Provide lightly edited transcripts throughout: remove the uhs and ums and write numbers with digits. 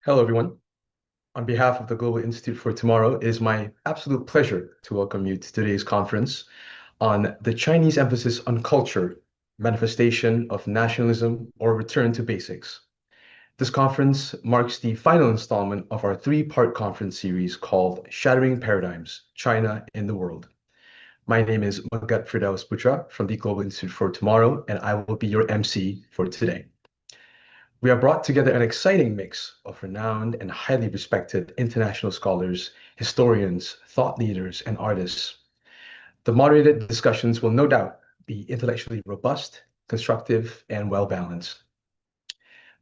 Hello, everyone. On behalf of the Global Institute for Tomorrow, it is my absolute pleasure to welcome you to today's conference on the Chinese emphasis on culture, manifestation of nationalism, or return to basics. This conference marks the final installment of our three-part conference series called Shattering Paradigms, China in the World. My name is Magat Firdaus Putra from the Global Institute for Tomorrow, and I will be your MC for today. We have brought together an exciting mix of renowned and highly respected international scholars, historians, thought leaders, and artists. The moderated discussions will no doubt be intellectually robust, constructive, and well-balanced.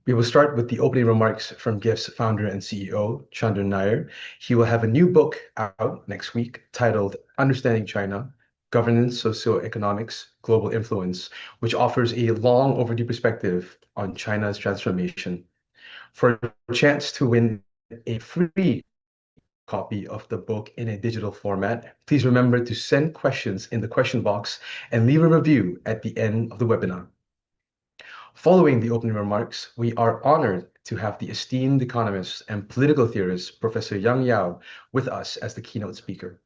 We will start with the opening remarks from GIF's founder and CEO, Chandran Nair. He will have a new book out next week titled Understanding China, Governance, Socioeconomics, Global Influence, which offers a long overdue perspective on China's transformation. For a chance to win a free copy of the book in a digital format, please remember to send questions in the question box and leave a review at the end of the webinar. Following the opening remarks, we are honored to have the esteemed economist and political theorist, Professor Yang Yao, with us as the keynote speaker.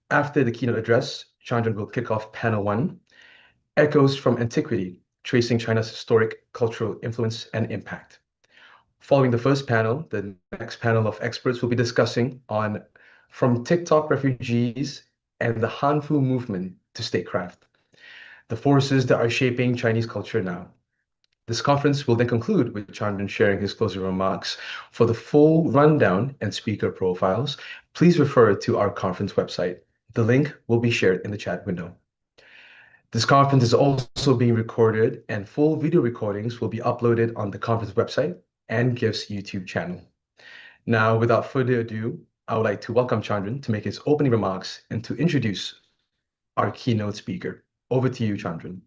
After the keynote address, Chandran will kick off panel 1, Echoes from Antiquity, Tracing China's Historic, Cultural Influence and Impact. Following the first panel, the next panel of experts will be discussing on From TikTok Refugees and the Hanfu Movement to Statecraft, the forces that are shaping Chinese culture now. This conference will then conclude with Chandran sharing his closing remarks. For the full rundown and speaker profiles, please refer to our conference website. The link will be shared in the chat window. This conference is also being recorded, and full video recordings will be uploaded on the conference website and GIF's YouTube channel. Now, without further ado, I would like to welcome Chandran to make his opening remarks and to introduce our keynote speaker. Over to you, Chandran.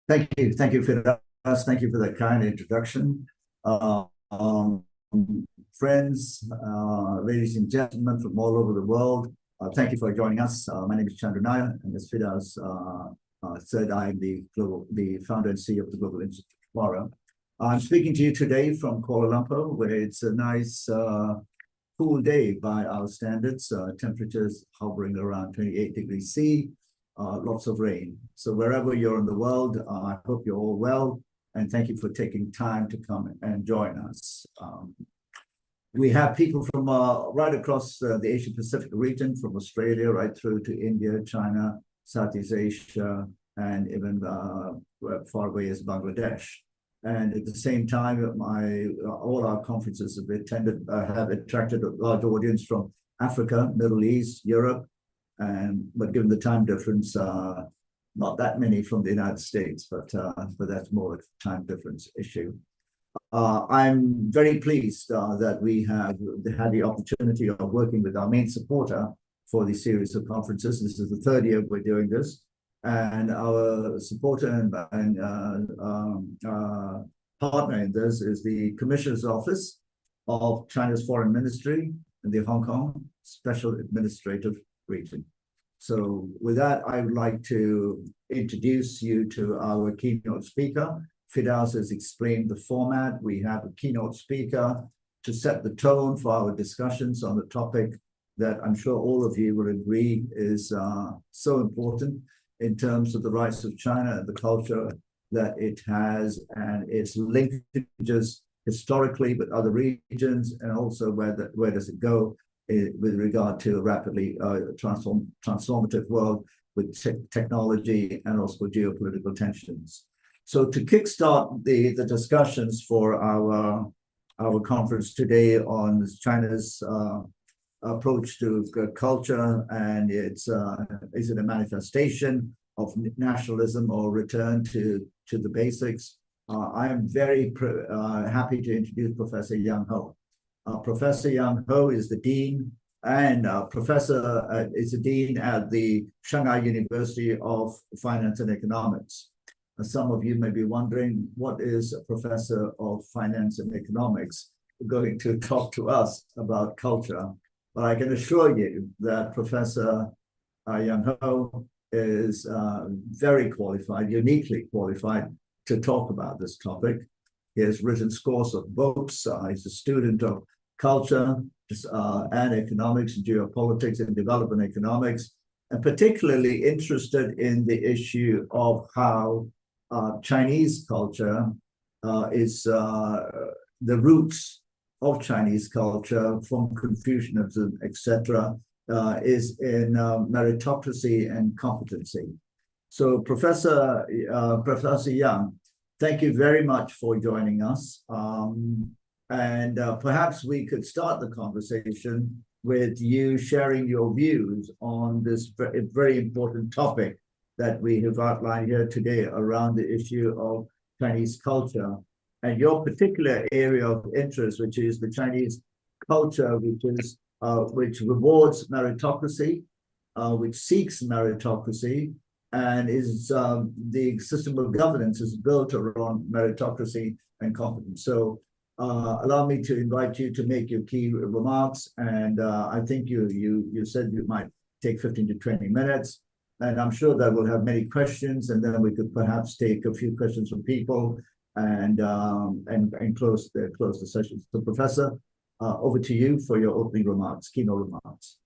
Thank you, Firas. Thank you for that kind introduction. Friends, ladies and gentlemen from all over the world, thank you for joining us. My name is Chandran Nair, and as Firas said, I am the founder and CEO of the Global Institute for Tomorrow. I'm speaking to you today from Kuala Lumpur, where it's a nice, cool day by our standards. Temperatures hovering around 28 degrees C. Lots of rain. So wherever you're in the world, I hope you're all well, and thank you for taking time to come and join us. We have people from right across the Asia Pacific region, from Australia right through to India, China, Southeast Asia, and even far away as Bangladesh. And at the same time, all our conferences have attracted a large audience from Africa, Middle East, Europe, but given the time difference, not that many from the United States, but that's more a time difference issue. I'm very pleased that we have had the opportunity of working with our main supporter for the series of conferences. This is the third year we're doing this, and our supporter and partner in this is the Commissioner's Office of China's Foreign Ministry in the Hong Kong Special Administrative Region. So with that, I would like to introduce you to our keynote speaker. Firas has explained the format. We have a keynote speaker to set the tone for our discussions on the topic that I'm sure all of you will agree is so important in terms of the rights of China and the culture that it has and its linkages historically with other regions, and also where does it go with regard to a rapidly transformative world with technology and also geopolitical tensions. So to kickstart the discussions for our conference today on China's approach to culture and is it a manifestation of nationalism or return to the basics? I am very happy to introduce Professor Yang Ho. Professor Yang Ho is the dean and is the dean at the Shanghai University of Finance and Economics. Some of you may be wondering, what is a professor of finance and economics going to talk to us about culture? But I can assure you that Professor Yang Ho is very qualified, uniquely qualified to talk about this topic. He has written scores of books. He's a student of culture and economics, geopolitics and development economics, and particularly interested in the issue of how Chinese culture is the roots of Chinese culture from Confucianism, etc., is in meritocracy and competency. So, Professor Yang, thank you very much for joining us. And perhaps we could start the conversation with you sharing your views on this very important topic that we have outlined here today around the issue of Chinese culture and your particular area of interest, which is the Chinese culture, which rewards meritocracy, which seeks meritocracy, and is the system of governance is built around meritocracy and competence. So allow me to invite you to make your key remarks. And I think you said you might take 15 to 20 minutes. And I'm sure that we'll have many questions, and then we could perhaps take a few questions from people and close the session. So, Professor, over to you for your opening remarks, keynote remarks.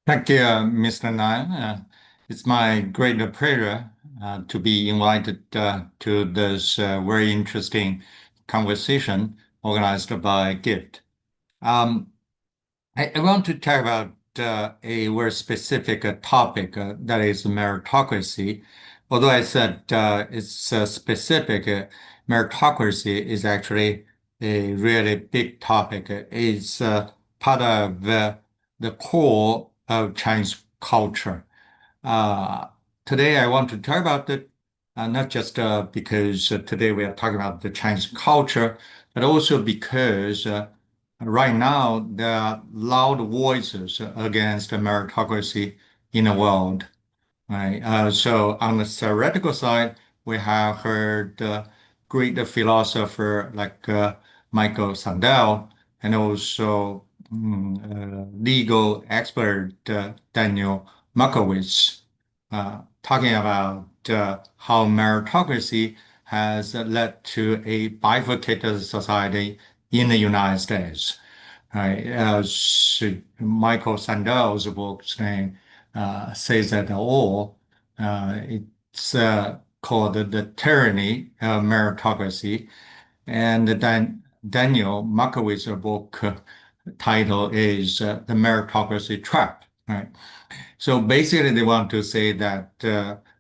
Thank you, Mr. Nan. It's my great pleasure to be invited to this very interesting conversation organized by Gift. I want to talk about a very specific topic that is meritocracy. Although I said it's specific, meritocracy is actually a really big topic. It's part of the core of Chinese culture. Today I want to talk about it, not just because today we are talking about the Chinese culture, but also because right now there are loud voices against meritocracy in the world. Right? So on the theoretical side, we have heard great philosopher like Michael Sandel, and also legal expert Daniel Markowitz talking about how meritocracy has led to a bifurcated society in the United States. As Michael Sandel's book's name says that all, it's called The Tyranny of Meritocracy. And then Daniel Markowitz's book title is The Meritocracy Trap. Right? So basically, they want to say that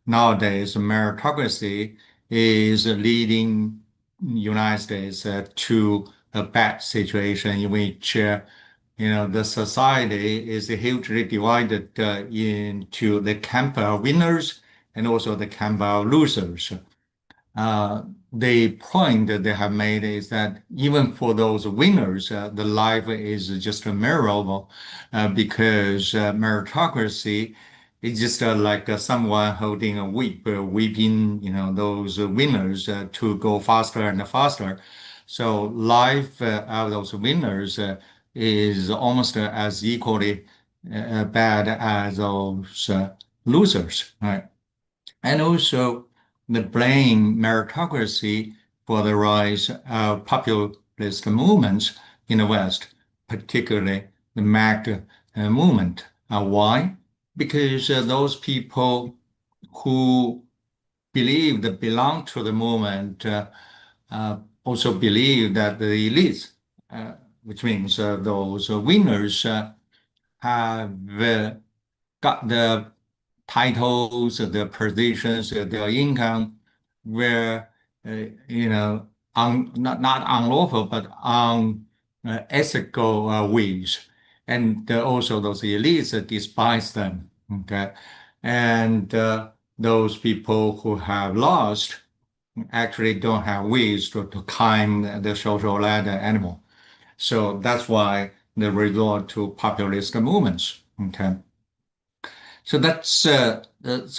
nowadays meritocracy is leading United States to a bad situation in which the society is hugely divided into the camp of winners and also the camp of losers. The point that they have made is that even for those winners, the life is just memorable because meritocracy is just like someone holding a whip, whipping those winners to go faster and faster. So life of those winners is almost as equally bad as those losers, right? And also they blame meritocracy for the rise of populist movements in the West, particularly the MAGA movement. Why? Because those people who believe that belong to the movement also believe that the elites, which means those winners, have got the titles, their positions, their income, were not unlawful but unethical ways, and also those elites despise them. Okay, and those people who have lost actually don't have ways to climb the social ladder anymore. So that's why they resort to populist movements. Okay. So that's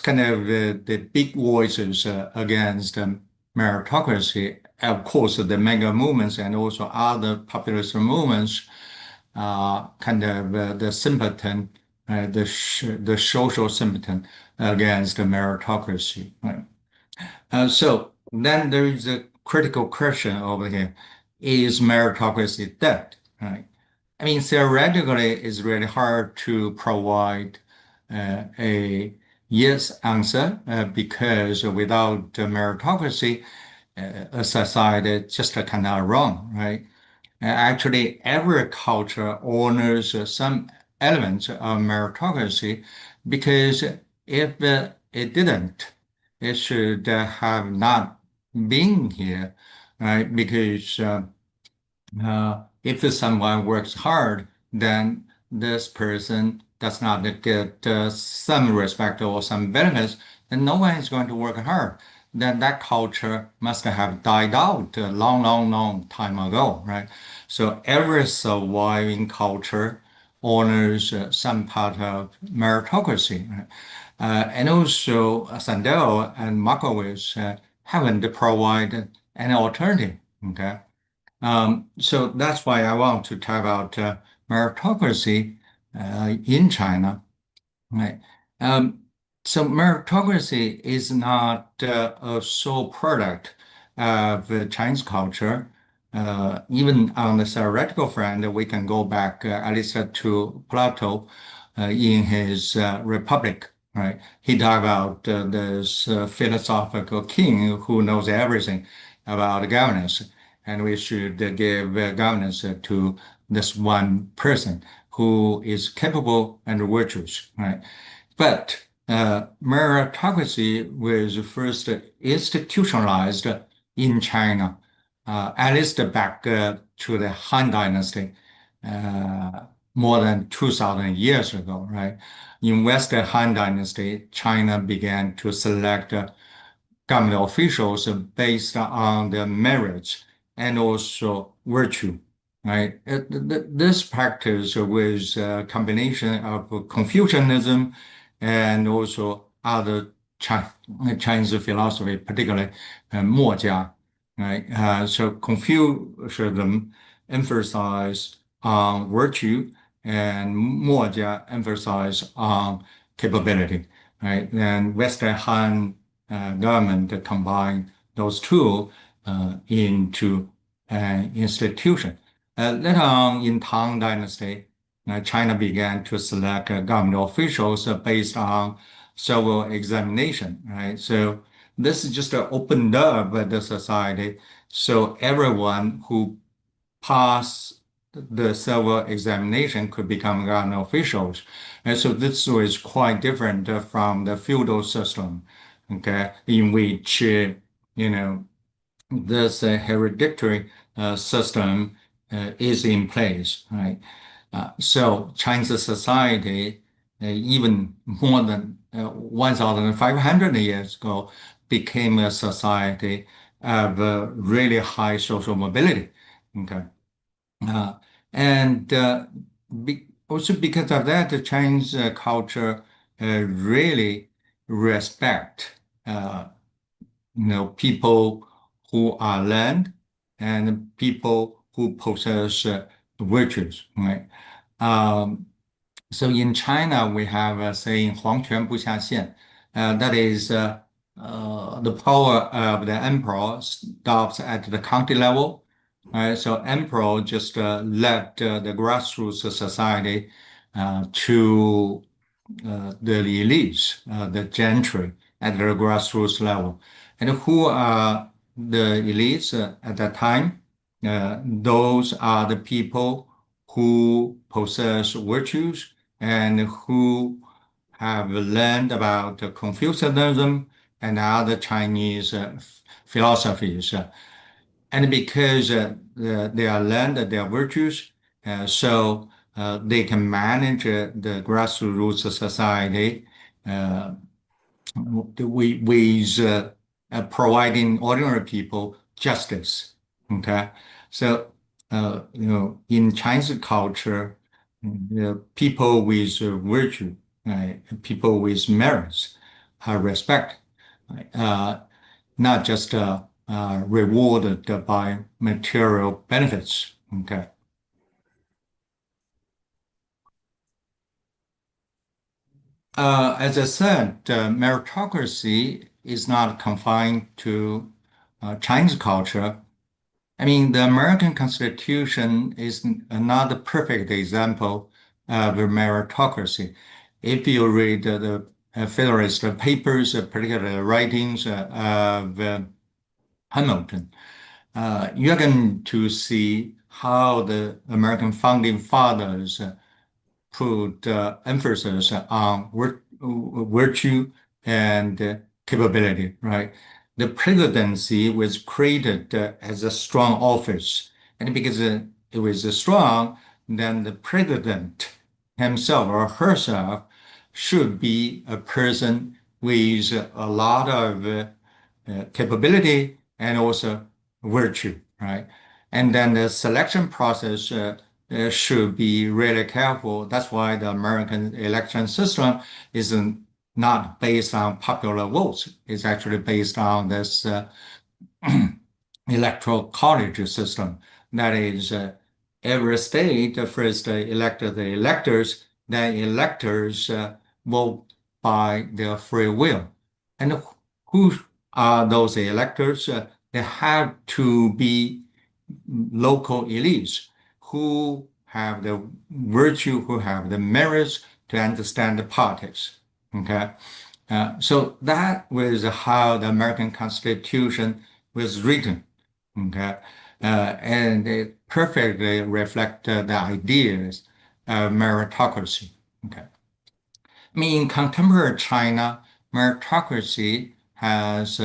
kind of the big voices against meritocracy. Of course, the mega movements and also other populist movements kind of the simpleton, the social simpleton against meritocracy. Right? So then there is critical question over here. Is meritocracy dead? Right? I mean, theoretically, it's really hard to provide a yes answer because without meritocracy, a society just cannot run, right? Actually, every culture honors some elements of meritocracy because if it didn't, it should have not been here, right? Because if someone works hard, then this person does not get some respect or some benefits, then no one is going to work hard. Then that culture must have died out a long, long, long time ago, right? So every surviving culture honors some part of meritocracy, right? And also Sandel and Markowitz haven't provided any alternative, okay? So that's why I want to talk about meritocracy in China. Right. Um, so meritocracy is not a sole product of Chinese culture. Even on the theoretical front, we can go back at least to Plato in his Republic. Right. He talked about this philosophical king who knows everything about governance, and we should give governance to this one person who is capable and virtuous, right? But meritocracy was first institutionalized in China, at least back to the Han Dynasty, uh, more than 2,000 years ago, right? In Western Han Dynasty, China began to select government officials based on their merits and also virtue, right? This practice was a combination of Confucianism and also other Chinese philosophy, particularly Mo right? So Confucianism emphasized on virtue and Mo emphasized on capability, right? And Western Han government combine those two into an institution. Later on in Tang Dynasty, China began to select government officials based on civil examination, right? So this just opened up the society. So everyone who passed the civil examination could become government officials. And so this was quite different from the feudal system, okay, in which, this hereditary system is in place, right? So Chinese society, even more than 1,500 years ago, became a society of really high social mobility. Okay. Uh, and also because of that, the Chinese culture really respect people who are learned and people who possess virtues, right? Um, so in China, we have a saying 皇权不下线. That is, the power of the emperor stops at the county level. Right? So emperor just led the grassroots society to the elites, the gentry at the grassroots level. And who are the elites at that time? Those are the people who possess virtues and who have learned about Confucianism and other Chinese philosophies. And because they are learned their virtues, so they can manage the grassroots society uh, with providing ordinary people justice. Okay, so in Chinese culture, people with virtue, people with merits are respected, not just rewarded by material benefits. Okay. As I said, meritocracy is not confined to Chinese culture. I mean, the American Constitution is another perfect example of meritocracy. If you read the Federalist Papers, particularly writings of Hamilton, you're going to see how the American founding fathers put emphasis on virtue and capability, right? The presidency was created as a strong office, and because it was strong, then the president himself or herself should be a person with a lot of capability and also virtue, right? And then the selection process should be really careful. That's why the American election system isn't not based on popular votes. It's actually based on this electoral college system. That is, every state first elected the electors, then electors vote by their free will. And who are those electors? They have to be local elites who have the virtue, who have the merits to understand the politics. Okay. So that was how the American Constitution was written. Okay. And it perfectly reflected the ideas of meritocracy. Okay. I mean, in contemporary China, meritocracy has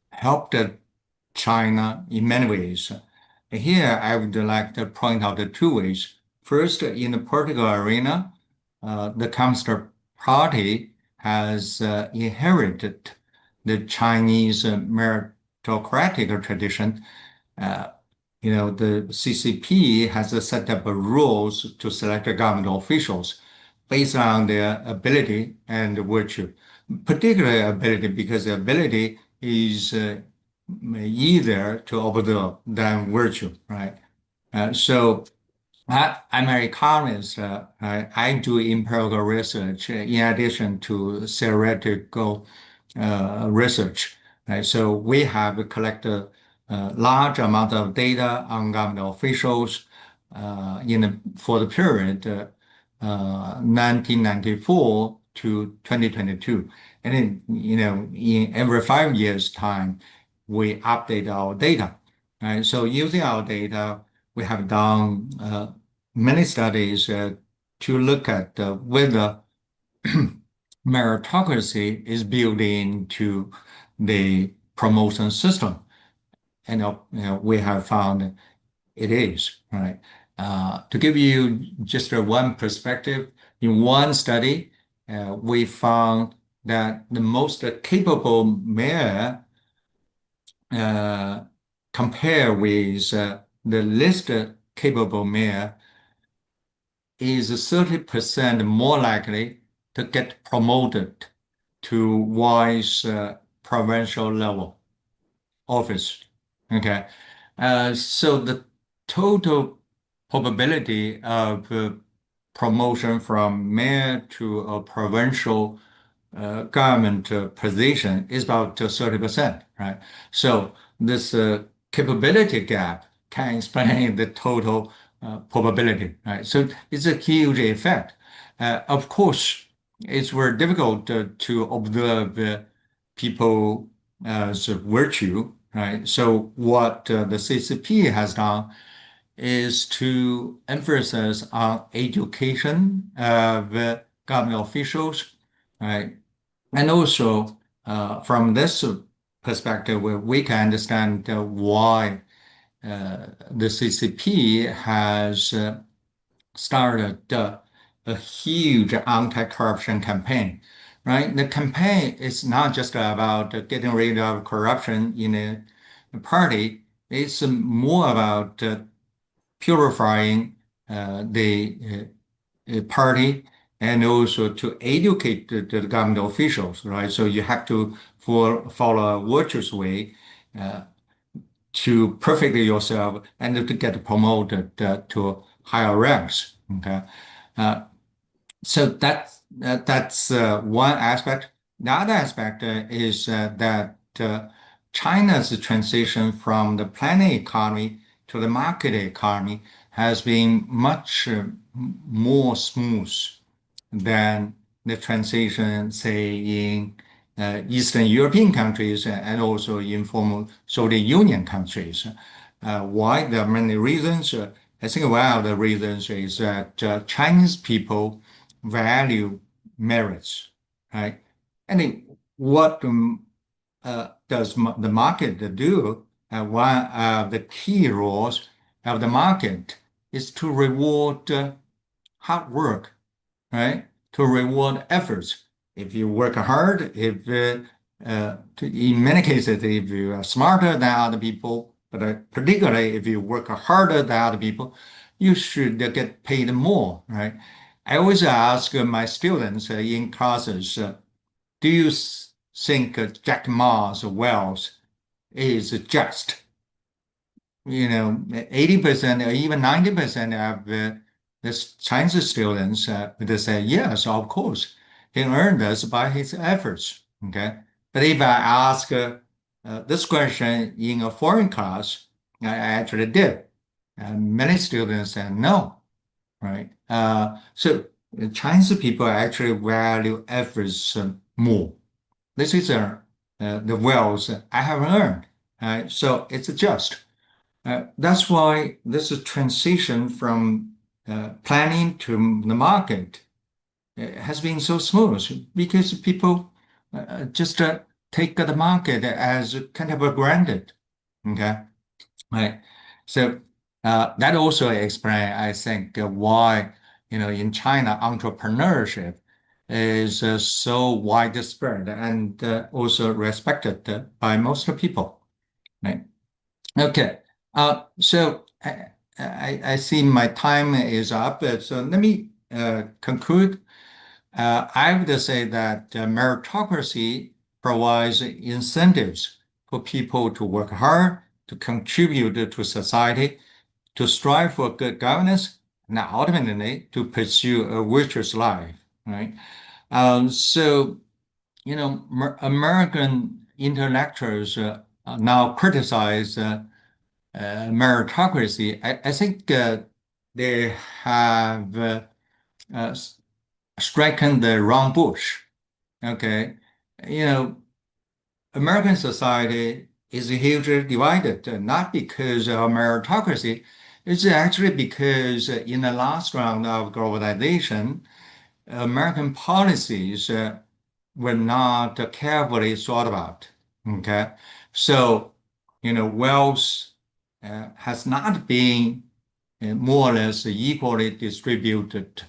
helped China in many ways. Here, I would like to point out the two ways. First, in the political arena, the Communist Party has inherited the Chinese meritocratic tradition. The CCP has a set up of rules to select government officials based on their ability and virtue, particularly ability, because the ability is easier to observe than virtue, right? So I'm an economist. I do empirical research in addition to theoretical research. Right? So we have collected a large amount of data on government officials for the period 1994 to 2022. And then, in every 5 years' time, we update our data. Right? So using our data, we have done many studies to look at whether meritocracy is built into the promotion system. And we have found it is, right? To give you just one perspective, in one study, we found that the most capable mayor compared with the least capable mayor is 30% more likely to get promoted to vice provincial level office. Okay. So the total probability of promotion from mayor to a provincial government position is about 30%, right? So this capability gap can explain the total probability, right? So it's a huge effect. Of course, it's very difficult to observe people as a virtue, right? So what the CCP has done is to emphasize on education of government officials, right? And also, from this perspective, we can understand why the CCP has started a huge anti-corruption campaign, right? The campaign is not just about getting rid of corruption in a party. It's more about purifying the party and also to educate the government officials, right? So you have to follow a virtuous way to perfect yourself and to get promoted to higher ranks. Okay, so that's one aspect. The other aspect is that China's transition from the planning economy to the market economy has been much more smooth than the transition, say, in Eastern European countries and also in former Soviet Union countries. Why? There are many reasons. I think one of the reasons is that Chinese people value merits, right? And what does the market do? One of the key roles of the market is to reward hard work, right? To reward efforts. If you work hard, in many cases, if you are smarter than other people, but particularly if you work harder than other people, you should get paid more, right? I always ask my students in classes, do you think Jack Ma's wealth is just? 80% or even 90% of the Chinese students would say, yes, of course. He earned this by his efforts. Okay. But if I ask this question in a foreign class, I actually did. Many students said no, right? So Chinese people actually value efforts more. This is the wealth I have earned. So it's just. That's why this transition from planning to the market has been so smooth because people just take the market as kind of a granted. Okay, right. So that also explains, I think, why in China entrepreneurship is so widespread and also respected by most people. Right. Okay. So I see my time is up. So let me conclude. I would say that meritocracy provides incentives for people to work hard, to contribute to society, to strive for good governance, and ultimately to pursue a virtuous life, right? So, American intellectuals now criticize meritocracy. I think they have stricken the wrong bush. Okay, American society is hugely divided, not because of meritocracy. It's actually because in the last round of globalization, American policies were not carefully thought about. Okay, so wealth has not been more or less equally distributed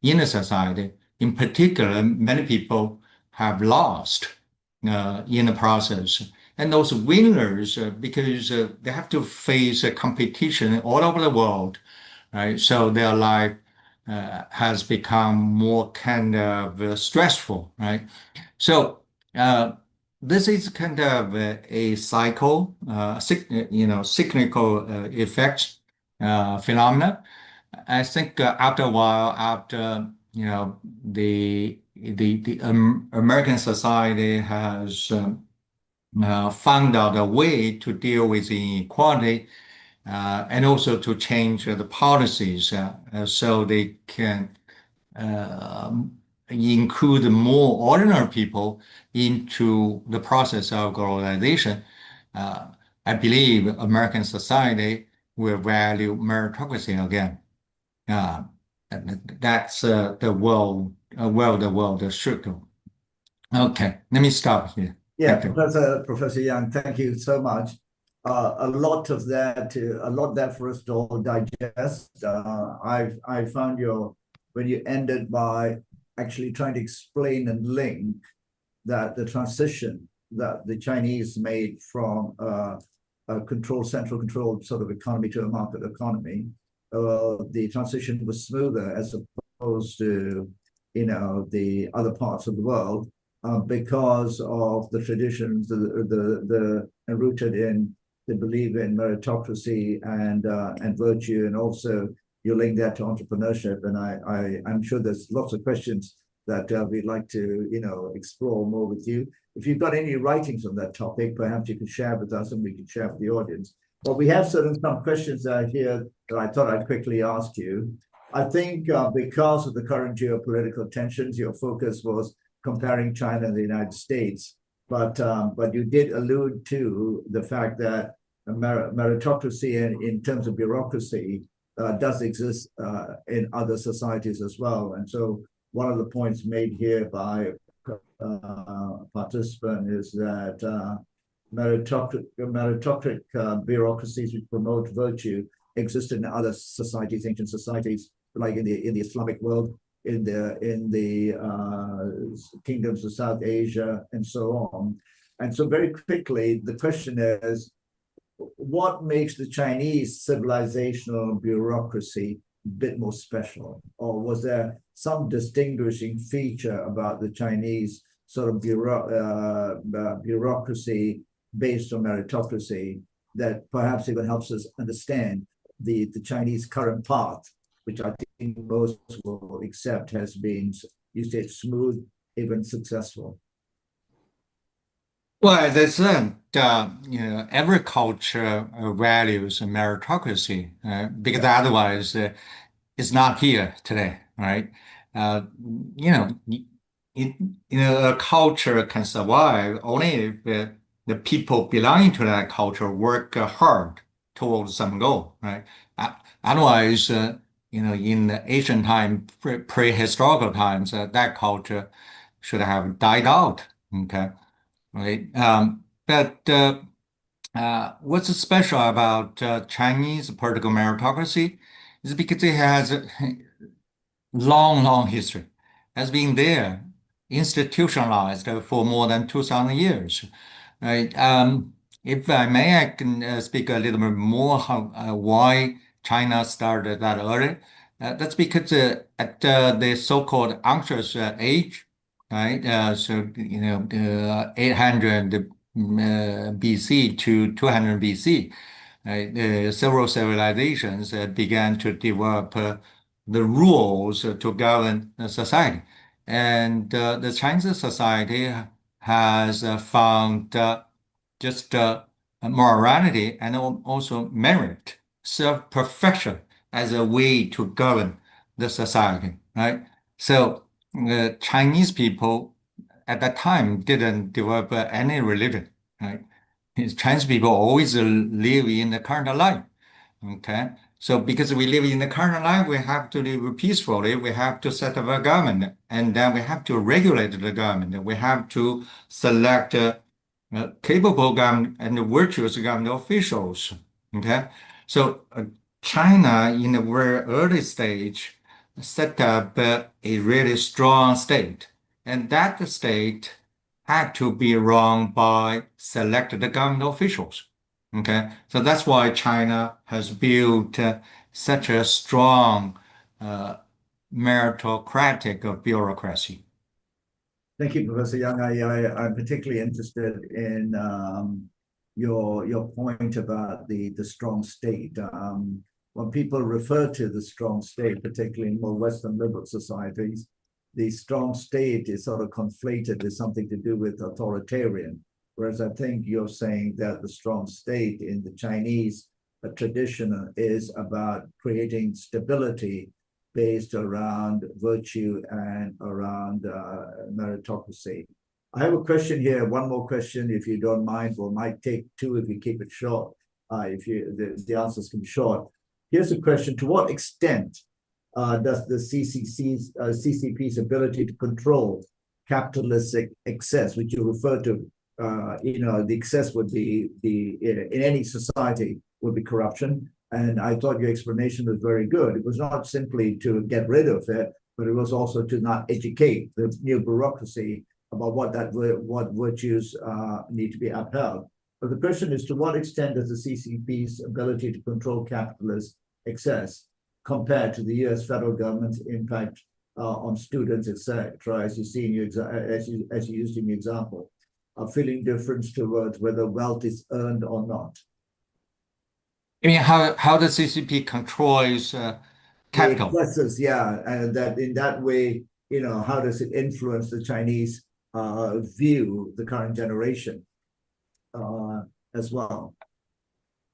in a society. In particular, many people have lost in the process. And those winners, because they have to face competition all over the world, right? So their life has become more kind of stressful, right? So this is kind of a cycle, cyclical effect phenomena. I think after a while, after the American society has found out a way to deal with inequality and also to change the policies so they can include more ordinary people into the process of globalization. I believe American society will value meritocracy again. That's the world the world should go. Okay, let me stop here. Yeah, Professor Yang, thank you so much. A lot there for us to all digest. I found when you ended by actually trying to explain and link that the transition that the Chinese made from a central control sort of economy to a market economy, the transition was smoother as opposed to the other parts of the world because of the traditions the rooted in the belief in meritocracy and virtue, and also you link that to entrepreneurship. And I'm sure there's lots of questions that we'd like to explore more with you. If you've got any writings on that topic, perhaps you could share with us and we can share with the audience. But we have some questions here that I thought I'd quickly ask you. I think because of the current geopolitical tensions, your focus was comparing China and the United States. But you did allude to the fact that meritocracy in terms of bureaucracy does exist in other societies as well. And so one of the points made here by participant is that meritocratic bureaucracies which promote virtue exist in other societies, ancient societies, like in the Islamic world, in the kingdoms of South Asia, and so on. And so very quickly, the question is, what makes the Chinese civilizational bureaucracy a bit more special? Or was there some distinguishing feature about the Chinese sort of bureaucracy based on meritocracy that perhaps even helps us understand the Chinese current path, which I think most will accept has been, you said, smooth, even successful? Well, there's every culture values meritocracy, because otherwise it's not here today, right? A culture can survive only if the people belonging to that culture work hard towards some goal, right? Otherwise, in the ancient time, prehistorical times, that culture should have died out, okay? Right. But what's special about Chinese political meritocracy is because it has a long history, has been there, institutionalized for more than 2,000 years. Right. If I may, I can speak a little bit more why China started that early. That's because at the so-called anxious age, right? 800 BC to 200 BC, right? Several civilizations began to develop the rules to govern the society. And the Chinese society has found just morality and also merit, self-perfection as a way to govern the society, right? So Chinese people at that time didn't develop any religion, right? Chinese people always live in the current life, okay? So because we live in the current life, we have to live peacefully. We have to set up a government, and then we have to regulate the government. We have to select capable government and virtuous government officials, okay? So China, in a very early stage, set up a really strong state. And that state had to be run by selected government officials. Okay, so that's why China has built such a strong meritocratic bureaucracy. Thank you, Professor Young. I'm particularly interested in your point about the strong state. When people refer to the strong state, particularly in more Western liberal societies, the strong state is sort of conflated with something to do with authoritarian. Whereas I think you're saying that the strong state in the Chinese tradition is about creating stability based around virtue and around meritocracy. I have a question here, one more question, if you don't mind, or might take two if you keep it short, if the answers can be short. Here's a question: to what extent does the CCP's ability to control capitalistic excess, which you refer to, the excess would be in any society would be corruption. And I thought your explanation was very good. It was not simply to get rid of it, but it was also to not educate the new bureaucracy about what virtues need to be upheld. But the question is, to what extent does the CCP's ability to control capitalist excess compared to the U.S. federal government's impact on students, etc., as you see in your as you used in your example, feeling difference towards whether wealth is earned or not? I mean, how the CCP controls capital? Excesses, yeah, and that in that way, how does it influence the Chinese view the current generation as well?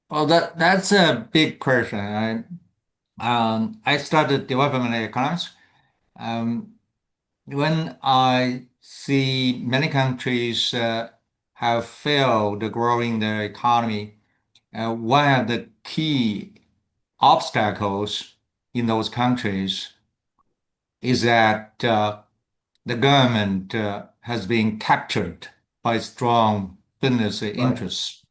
Well, that's a big question. I studied development economics. Um, when I see many countries have failed growing their economy, one of the key obstacles in those countries is that the government has been captured by strong business Right. interests.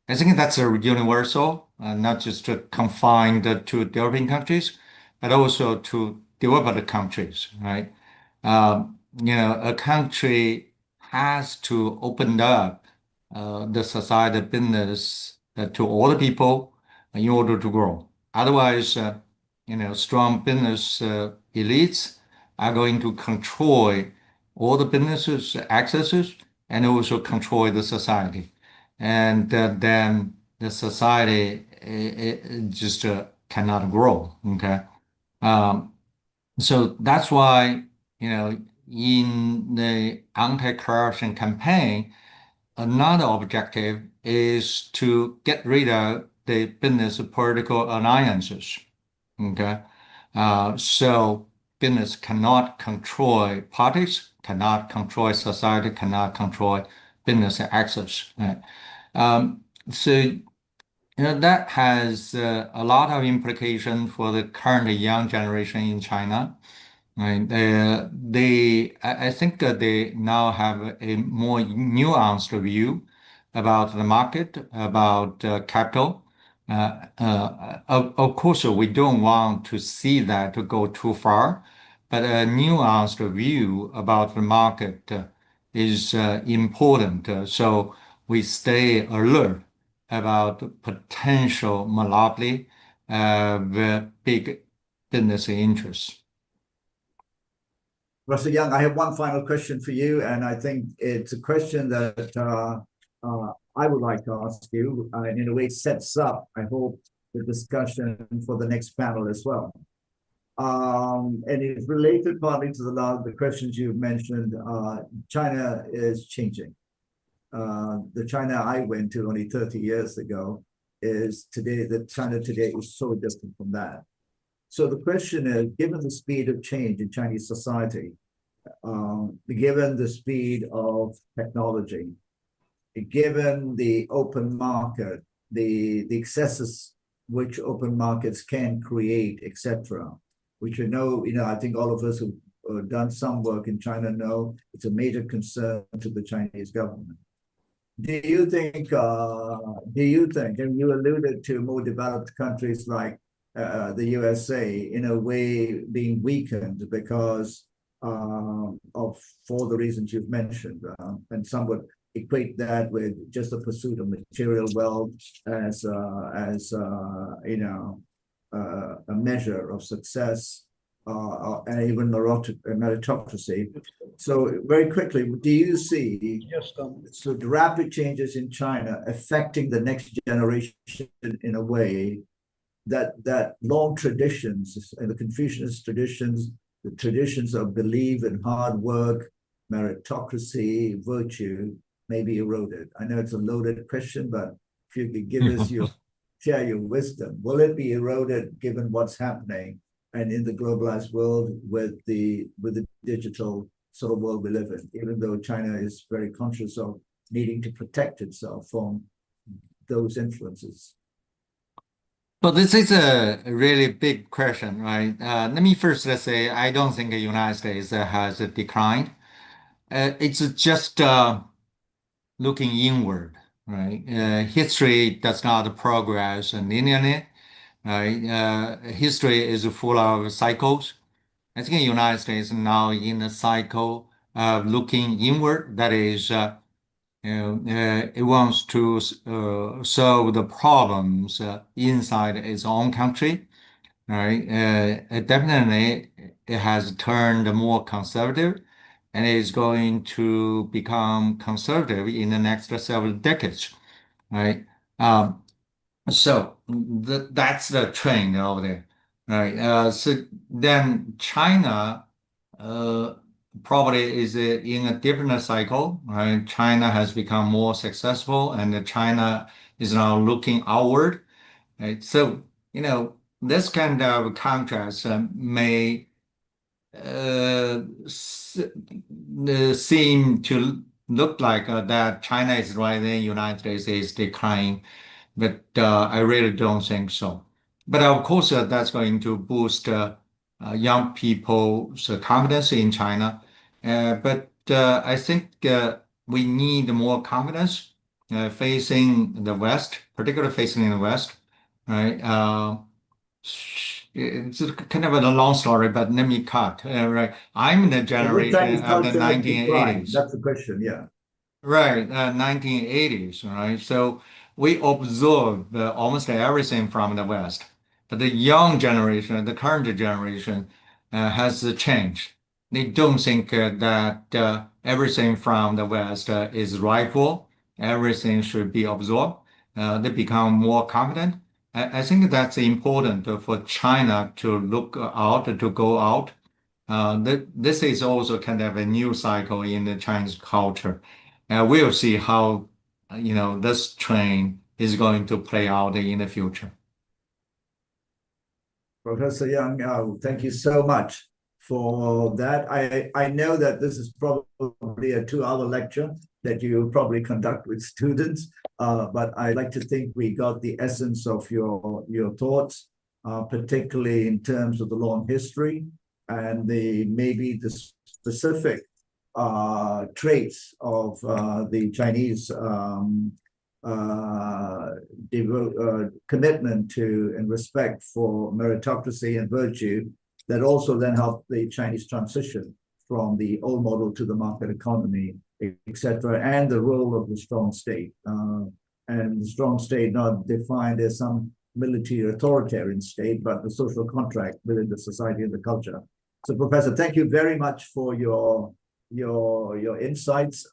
I think that's a universal, not just confined to developing countries, but also to developed countries, right? A country has to open up the society business to all the people in order to grow. Otherwise, strong business elites are going to control all the businesses accesses and also control the society. And then the society it just cannot grow. Okay. Um, so that's why, in the anti-corruption campaign, another objective is to get rid of the business political alliances. Okay. So business cannot control parties, cannot control society, cannot control business access. Right? So that has a lot of implication for the current young generation in China. Right. I think that they now have a more nuanced view about the market, about capital. Of course, we don't want to see that to go too far, but a nuanced view about the market is important. So we stay alert about potential monopoly with big business interests. Russell Young, I have one final question for you, and I think it's a question that I would like to ask you, and in a way sets up, I hope, the discussion for the next panel as well. And it's related partly to the questions you've mentioned. China is changing. The China I went to only 30 years ago is today, the China today is so different from that. So the question is, given the speed of change in Chinese society, given the speed of technology, given the open market, the excesses which open markets can create, etc., which we know, I think all of us who've done some work in China know it's a major concern to the Chinese government. Do you think, and you alluded to more developed countries like the USA in a way being weakened because for the reasons you've mentioned, and some would equate that with just the pursuit of material wealth as a measure of success, and even meritocracy. So very quickly, do you see so the rapid changes in China affecting the next generation in a way that long traditions and the Confucianist traditions, the traditions of belief in hard work, meritocracy, virtue, may be eroded? I know it's a loaded question, but if you could give us share your wisdom. Will it be eroded given what's happening and in the globalized world with the digital sort of world we live in, even though China is very conscious of needing to protect itself from those influences? Well, this is a really big question, right? Let me first say I don't think the United States has declined. It's just looking inward, right? History does not progress linearly, right? History is full of cycles. I think the United States now in a cycle of looking inward. That is, it wants to solve the problems inside its own country, right? Definitely, it has turned more conservative and is going to become conservative in the next several decades, right? So that's the trend over there, right? So then China, probably is in a different cycle, right? China has become more successful, and China is now looking outward, right? So, this kind of contrast may seem to look like that China is rising, United States is declining, but I really don't think so. But of course, that's going to boost young people's confidence in China. But I think we need more confidence facing the West, particularly facing the West, right? It's kind of a long story, but let me cut. Right, I'm in the So would generation Chinese of the culture decline? 1980s. That's the question, yeah. Right, 1980s, right? So we observe almost everything from the West. But the young generation, the current generation, has changed. They don't think that everything from the West is rightful. Everything should be absorbed. They become more confident. I think that's important for China to look out, to go out. This is also kind of a new cycle in the Chinese culture. We'll see how, this trend is going to play out in the future. Professor Young, thank you so much for that. I know that this is probably a 2-hour lecture that you probably conduct with students, but I like to think we got the essence of your thoughts, particularly in terms of the long history and maybe the specific traits of the Chinese commitment to and respect for meritocracy and virtue that also then helped the Chinese transition from the old model to the market economy, etc., and the role of the strong state. And the strong state not defined as some military authoritarian state, but the social contract within the society and the culture. So, Professor, thank you very much for your insights.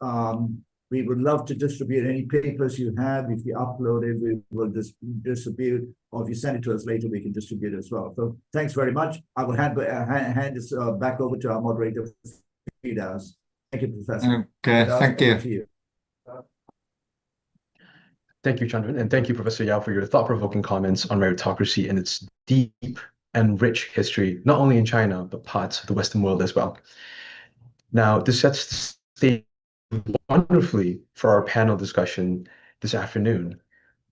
We would love to distribute any papers you have. If you upload it, we will distribute, or if you send it to us later, we can distribute it as well. So thanks very much. I will hand this back over to our moderator, Fidas. Thank you, Professor. Okay, Fidas, thank over to you. Thank you, Chandran, and thank you, Professor Yao, for your thought-provoking comments on meritocracy and its deep and rich history, not only in China, but parts of the Western world as well. Now, this sets the stage wonderfully for our panel discussion this afternoon.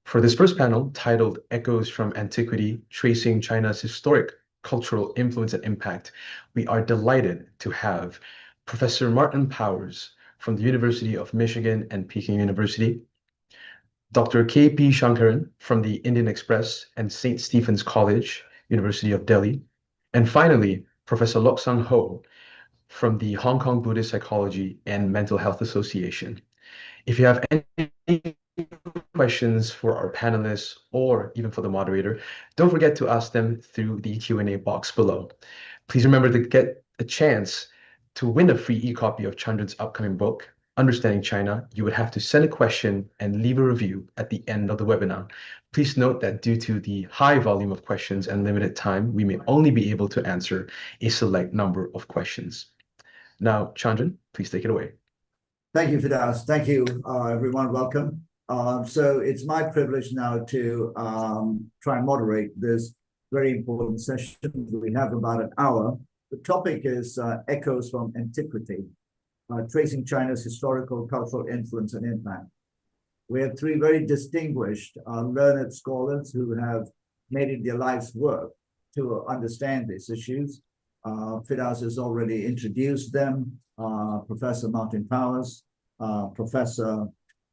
For this first panel, titled Echoes from Antiquity, Tracing China's Historic Cultural Influence and Impact, we are delighted to have Professor Martin Powers from the University of Michigan and Peking University, Dr. K.P. Shankaran from the Indian Express and St. Stephen's College, University of Delhi, and finally, Professor Loksang Ho from the Hong Kong Buddhist Psychology and Mental Health Association. If you have any questions for our panelists or even for the moderator, don't forget to ask them through the Q&A box below. Please remember to get a chance to win a free e-copy of Chandran's upcoming book, Understanding China. You would have to send a question and leave a review at the end of the webinar. Please note that due to the high volume of questions and limited time, we may only be able to answer a select number of questions. Now, Chandran, please take it away. Thank you, Fidas. Thank you, everyone. Welcome. So it's my privilege now to try and moderate this very important session. We have about an hour. The topic is Echoes from Antiquity, Tracing China's Historical, Cultural Influence and Impact. We have 3 very distinguished learned scholars who have made it their life's work to understand these issues. Fidas has already introduced them, Professor Martin Powers, Professor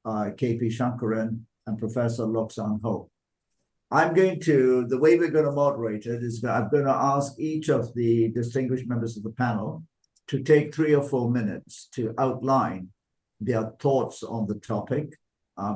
K.P. Shankaran, and Professor Loksang Ho. The way we're going to moderate it is that I'm going to ask each of the distinguished members of the panel to take 3 or 4 minutes to outline their thoughts on the topic,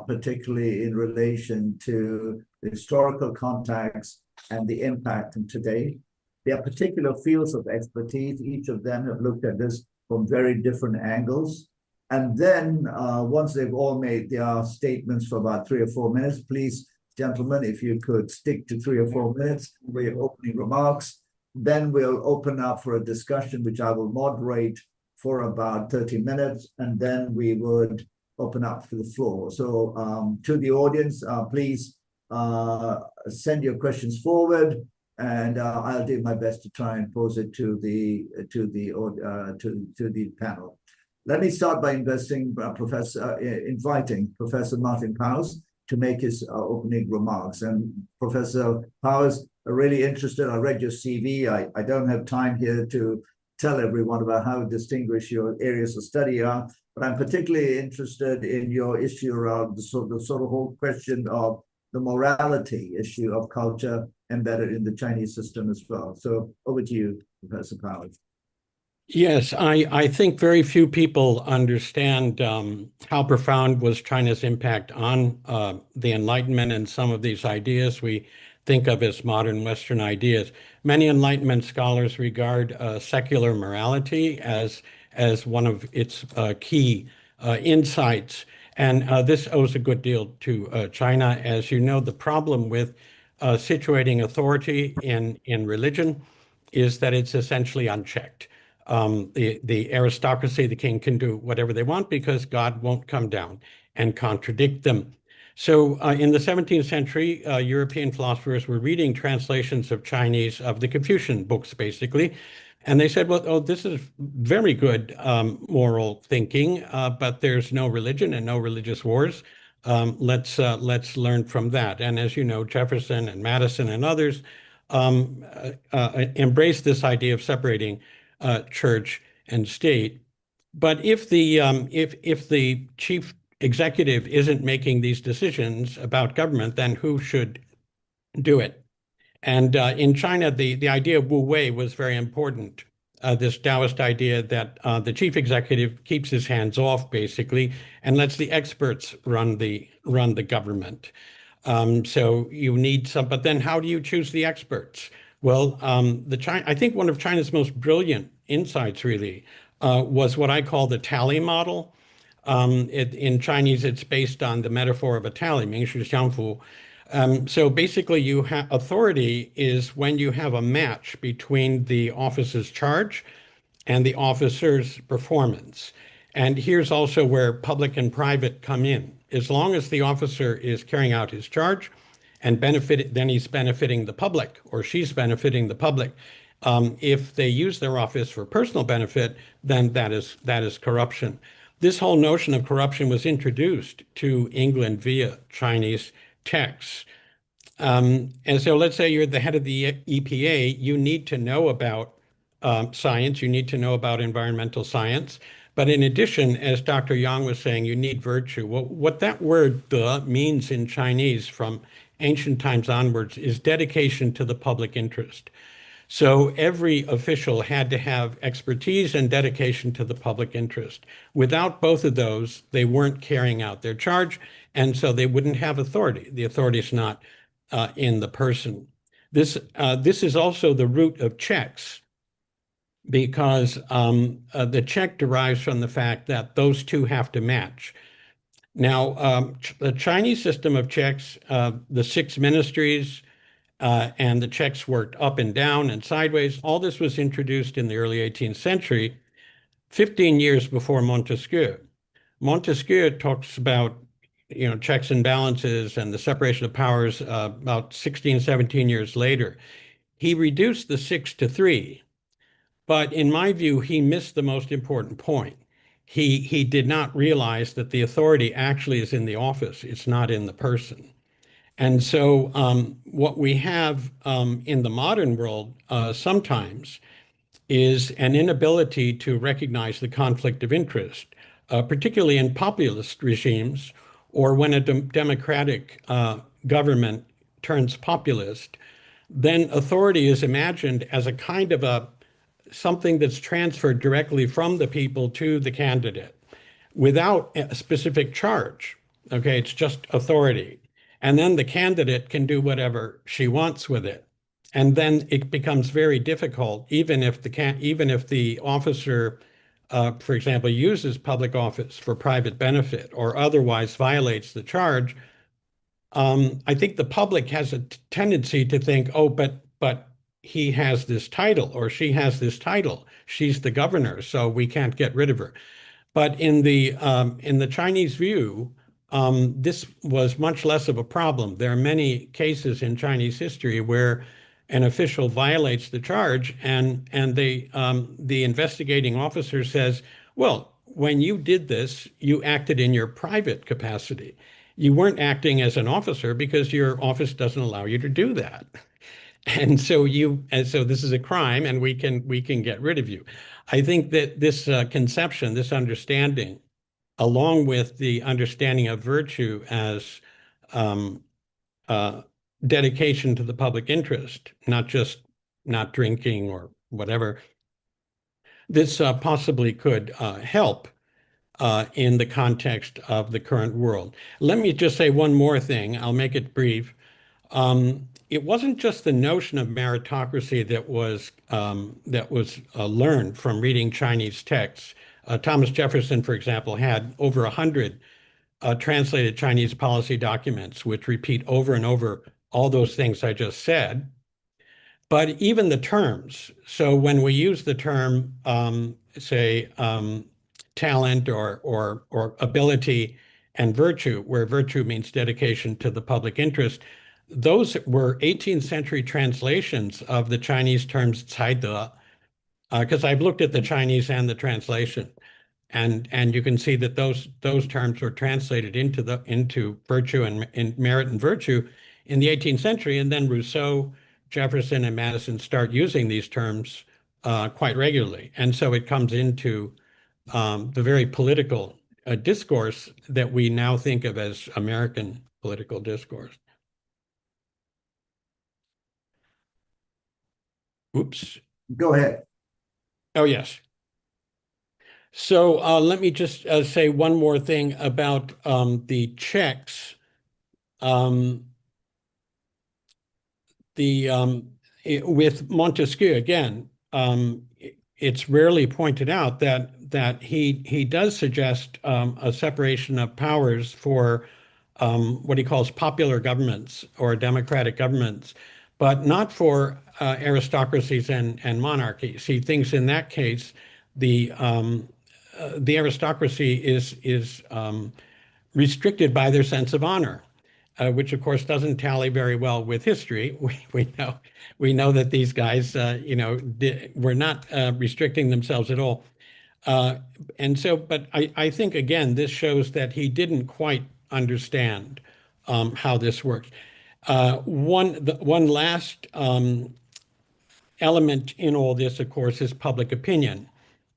particularly in relation to the historical context and the impact in today. Their particular fields of expertise, each of them have looked at this from very different angles. And then once they've all made their statements for about 3 or 4 minutes, please, gentlemen, if you could stick to 3 or 4 minutes for your opening remarks, then we'll open up for a discussion, which I will moderate for about 30 minutes, and then we would open up to the floor. So to the audience, please send your questions forward, and I'll do my best to try and pose it to the panel. Let me start by inviting Professor Martin Powers to make his opening remarks. And Professor Powers, I'm really interested. I read your CV. I don't have time here to tell everyone about how distinguished your areas of study are, but I'm particularly interested in your issue around the sort of whole question of the morality issue of culture embedded in the Chinese system as well. So over to you, Professor Powers. Yes, I think very few people understand how profound was China's impact on the Enlightenment and some of these ideas we think of as modern Western ideas. Many Enlightenment scholars regard secular morality as one of its key insights, and this owes a good deal to China. As you know, the problem with situating authority in religion is that it's essentially unchecked. The aristocracy, the king can do whatever they want because God won't come down and contradict them. So in the 17th century, European philosophers were reading translations of Chinese, of the Confucian books, basically. And they said, well, oh, this is very good moral thinking, but there's no religion and no religious wars. Let's learn from that. And as you know, Jefferson and Madison and others embraced this idea of separating church and state. But if the chief executive isn't making these decisions about government, then who should do it? And in China, the idea of Wu Wei was very important. This Taoist idea that the chief executive keeps his hands off, basically, and lets the experts run the government. So you need some, but then how do you choose the experts? Well, I think one of China's most brilliant insights really was what I call the tally model. In Chinese, it's based on the metaphor of a tally, 名实相符. So basically, authority is when you have a match between the officer's charge and the officer's performance. And here's also where public and private come in. As long as the officer is carrying out his charge and then he's benefiting the public, or she's benefiting the public. If they use their office for personal benefit, then that is corruption. This whole notion of corruption was introduced to England via Chinese texts. And so let's say you're the head of the EPA, you need to know about science, you need to know about environmental science. But in addition, as Dr. Yang was saying, you need virtue. Well, what that word "de" means in Chinese from ancient times onwards is dedication to the public interest. So every official had to have expertise and dedication to the public interest. Without both of those, they weren't carrying out their charge, and so they wouldn't have authority. The authority is not in the person. This is also the root of checks, because the check derives from the fact that those two have to match. Now, the Chinese system of checks, the 6 ministries, and the checks worked up and down and sideways. All this was introduced in the early 18th century, 15 years before Montesquieu. Montesquieu talks about checks and balances and the separation of powers about 16, 17 years later. He reduced the 6 to 3. But in my view, he missed the most important point. He did not realize that the authority actually is in the office. It's not in the person. And so what we have in the modern world sometimes is an inability to recognize the conflict of interest, particularly in populist regimes, or when a democratic government turns populist. Then authority is imagined as a kind of something that's transferred directly from the people to the candidate without a specific charge. Okay, it's just authority. And then the candidate can do whatever she wants with it. And then it becomes very difficult, even if the officer, for example, uses public office for private benefit or otherwise violates the charge. I think the public has a tendency to think, oh, but he has this title or she has this title. She's the governor, so we can't get rid of her. But in the Chinese view, this was much less of a problem. There are many cases in Chinese history where an official violates the charge, and the investigating officer says, "Well, when you did this, you acted in your private capacity. You weren't acting as an officer because your office doesn't allow you to do that." And so this is a crime, and we can get rid of you. I think that this conception, this understanding, along with the understanding of virtue as dedication to the public interest, not just not drinking or whatever, this possibly could help in the context of the current world. Let me just say one more thing. I'll make it brief. It wasn't just the notion of meritocracy that was learned from reading Chinese texts. Thomas Jefferson, for example, had over 100 translated Chinese policy documents, which repeat over and over all those things I just said. But even the terms. So when we use the term, say, talent or ability and virtue, where virtue means dedication to the public interest, those were 18th century translations of the Chinese terms 才德, because I've looked at the Chinese and the translation, and you can see that those terms were translated into virtue and merit and virtue in the 18th century, and then Rousseau, Jefferson, and Madison start using these terms quite regularly, and so it comes into the very political discourse that we now think of as American political discourse. Oops. Go ahead. Oh, yes. So let me just say one more thing about the checks. With Montesquieu, again, it's rarely pointed out that he does suggest a separation of powers for what he calls popular governments or democratic governments, but not for aristocracies and monarchies. He thinks in that case the aristocracy is restricted by their sense of honor, which of course doesn't tally very well with history. We know that these guys, were not restricting themselves at all. But I think again, this shows that he didn't quite understand how this works. One last element in all this, of course, is public opinion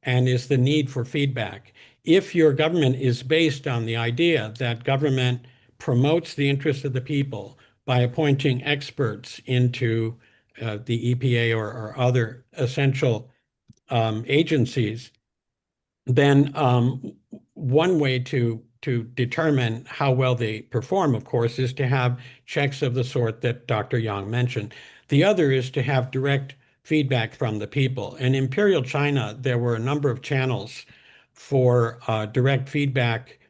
and is the need for feedback. If your government is based on the idea that government promotes the interests of the people by appointing experts into the EPA or other essential agencies, then one way to determine how well they perform, of course, is to have checks of the sort that Dr. Yang mentioned. The other is to have direct feedback from the people. In Imperial China, there were a number of channels for direct feedback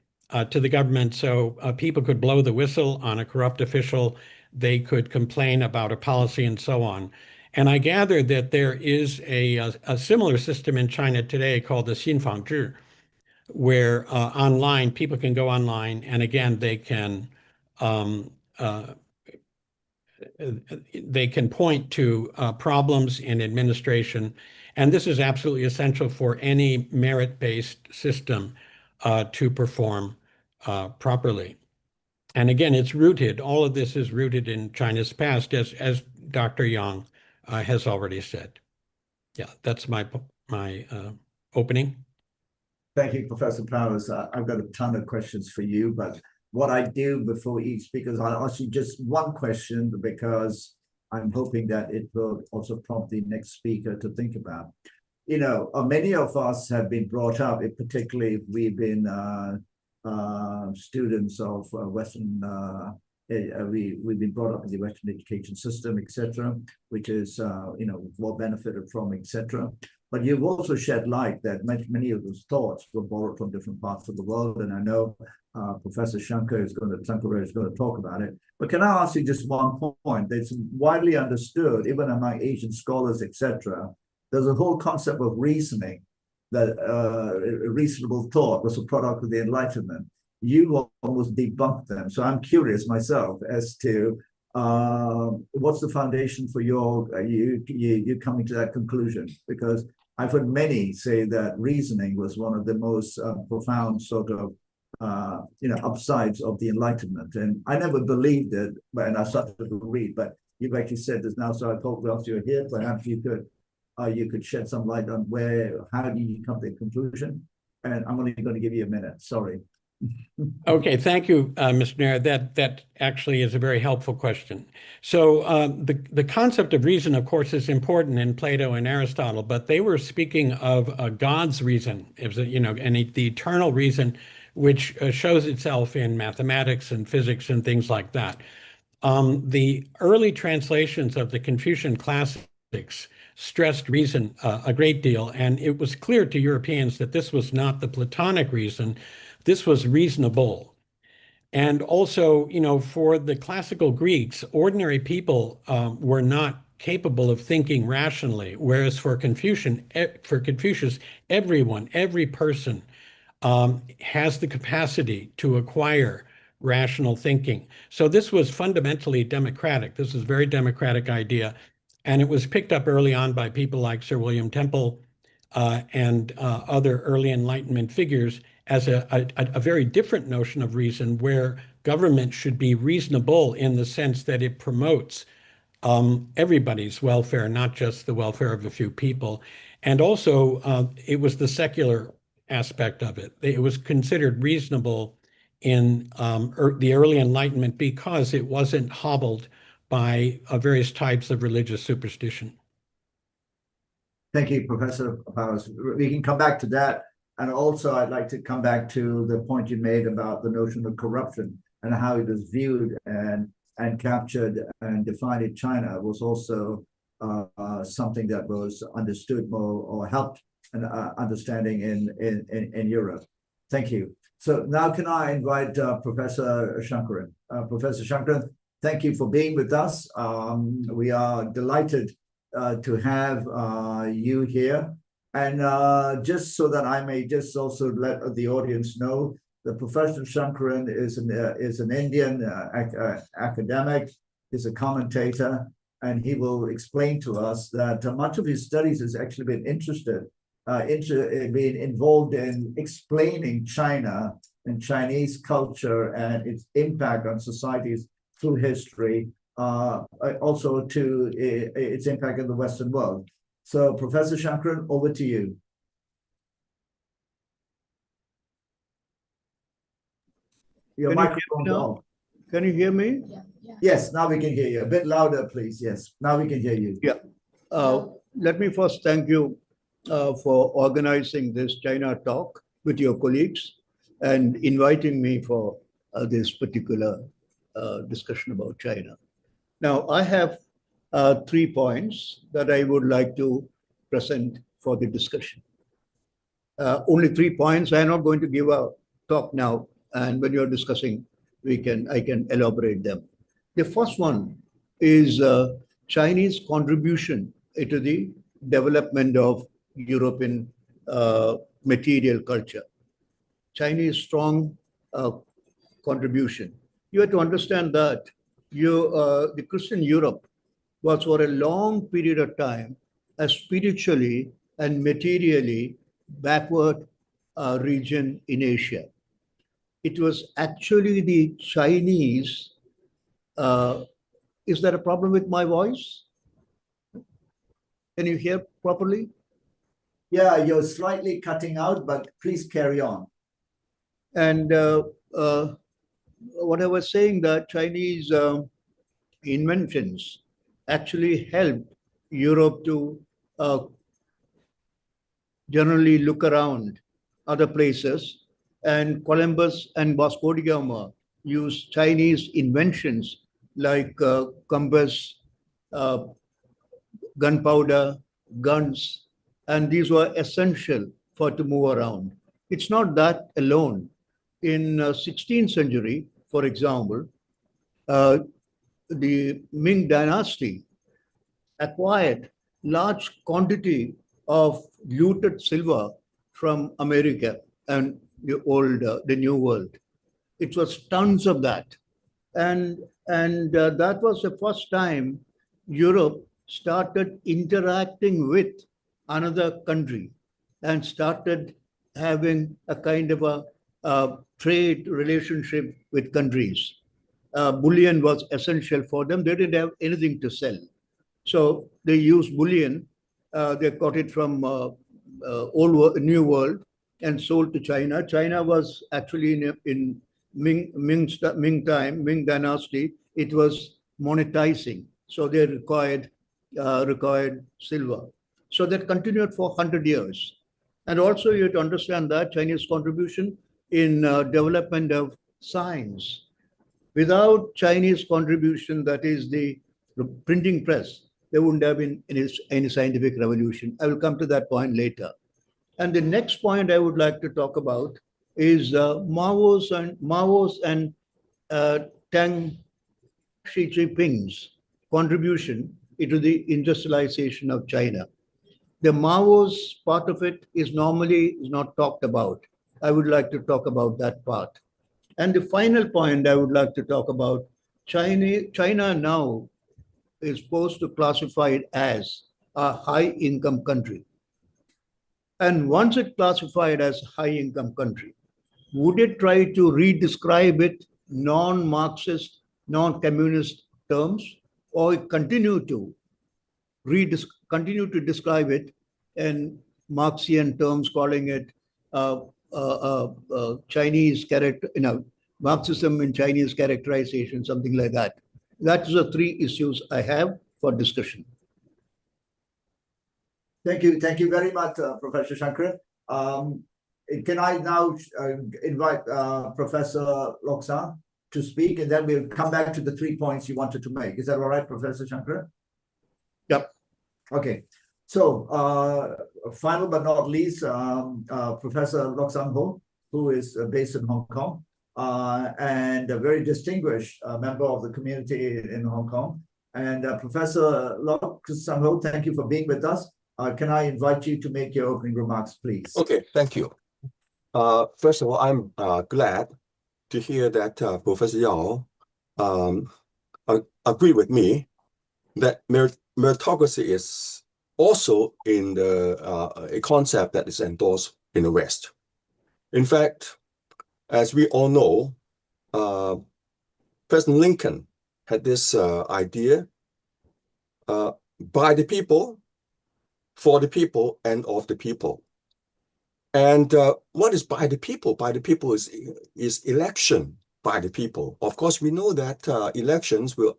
to the government. So people could blow the whistle on a corrupt official, they could complain about a policy and so on. And I gather that there is a similar system in China today called the Xinfangzhi, where online, people can go online and again, they can point to problems in administration. And this is absolutely essential for any merit-based system to perform properly. And again, all of this is rooted in China's past, as Dr. Yang has already said. Yeah, that's my opening. Thank you, Professor Powers. I've got a ton of questions for you, but what I do before each speaker, I'll ask you just one question because I'm hoping that it will also prompt the next speaker to think about. Many of us have been brought up, particularly we've been students of Western, we've been brought up in the Western education system, etc., which is, well benefited from, etc. but you've also shed light that many of those thoughts were borrowed from different parts of the world. And I know Professor Shankar is going to talk about it. But can I ask you just one point? It's widely understood, even among Asian scholars, etc., there's a whole concept of reasoning, that reasonable thought was a product of the Enlightenment. You almost debunked them. So I'm curious myself as to what's the foundation for you coming to that conclusion? Because I've heard many say that reasoning was one of the most profound sort of upsides of the Enlightenment, and I never believed it. And I started to read, but you've actually said this now, so I thought whilst you're here, perhaps you could shed some light on how do you come to the conclusion? And I'm only going to give you a minute. Sorry. Okay, thank you, Mr. Nair. That actually is a very helpful question. So the concept of reason, of course, is important in Plato and Aristotle, but they were speaking of God's reason, and the eternal reason, which shows itself in mathematics and physics and things like that. The early translations of the Confucian classics stressed reason a great deal, and it was clear to Europeans that this was not the Platonic reason. This was reasonable. And also, for the classical Greeks, ordinary people were not capable of thinking rationally, whereas for Confucius, every person has the capacity to acquire rational thinking. So this was fundamentally democratic. This is a very democratic idea. And it was picked up early on by people like Sir William Temple and other early Enlightenment figures as a very different notion of reason, where government should be reasonable in the sense that it promotes everybody's welfare, not just the welfare of a few people. And also, it was the secular aspect of it. It was considered reasonable in the early Enlightenment because it wasn't hobbled by various types of religious superstition. Thank you, Professor Powers. We can come back to that. And also, I'd like to come back to the point you made about the notion of corruption and how it was viewed and captured and defined in China was also something that was understood more or helped an understanding in Europe. Thank you. So now can I invite Professor Shankaran? Professor Shankaran, thank you for being with us. We are delighted to have you here. And just so that I may just also let the audience know, that Professor Shankaran is an Indian academic, is a commentator, and he will explain to us that much of his studies has actually been being involved in explaining China and Chinese culture and its impact on societies through history, also to its impact in the Western world. So, Professor Shankaran, over to you. Your microphone's off. Can you hear me? Yeah. Yes, now we can hear you. A bit louder, please. Yes, now we can hear you. Yeah. Let me first thank you for organizing this China talk with your colleagues and inviting me for this particular discussion about China. Now, I have 3 points that I would like to present for the discussion. Only 3 points. I'm not going to give a talk now, and when you're discussing, I can elaborate them. The first one is Chinese contribution to the development of European material culture. Chinese strong contribution. You have to understand that the Christian Europe was for a long period of time a spiritually and materially backward region in Asia. It was actually the Chinese. Is there a problem with my voice? Can you hear properly? Yeah, you're slightly cutting out, but please carry on. And what I was saying, that Chinese inventions actually helped Europe to generally look around other places. And Columbus and Vasco da Gama used Chinese inventions like compass, gunpowder, guns, and these were essential for to move around. It's not that alone. In 16th century, for example, the Ming dynasty acquired large quantity of looted silver from America and the New World. It was tons of that, and that was the first time Europe started interacting with another country and started having a kind of a trade relationship with countries. Bullion was essential for them. They didn't have anything to sell. So they used bullion. They got it from New World and sold to China. China was actually in Ming dynasty. It was monetizing. So they required silver. So that continued for 100 years. And also you have to understand that Chinese contribution in development of science. Without Chinese contribution, that is the printing press, there wouldn't have been any scientific revolution. I will come to that point later. And the next point I would like to talk about is Mao's and Deng Xiaoping's contribution into the industrialization of China. The Mao's part of it is normally not talked about. I would like to talk about that part. And the final point I would like to talk about, China now is supposed to classify it as a high-income country. And once it classified as a high-income country, would it try to redescribe it non-Marxist, non-communist terms, or continue to describe it in Marxian terms, calling it Chinese character, Marxism in Chinese characterization, something like that. That is the three issues I have for discussion. Thank you very much, Professor Shankar. Can I now invite Professor Lok-san to speak, and then we'll come back to the 3 points you wanted to make. Is that all right, Professor Shankar? Yep. Okay. So, final but not least, Professor Lok-san-ho, who is based in Hong Kong, and a very distinguished member of the community in Hong Kong. And Professor Lok-san-ho, thank you for being with us. Can I invite you to make your opening remarks, please? Okay, thank you. First of all, I'm glad to hear that Professor Yao agree with me that meritocracy is also in a concept that is endorsed in the West. In fact, as we all know, President Lincoln had this idea, by the people, for the people, and of the people. And what is by the people? By the people is election by the people. Of course, we know that elections will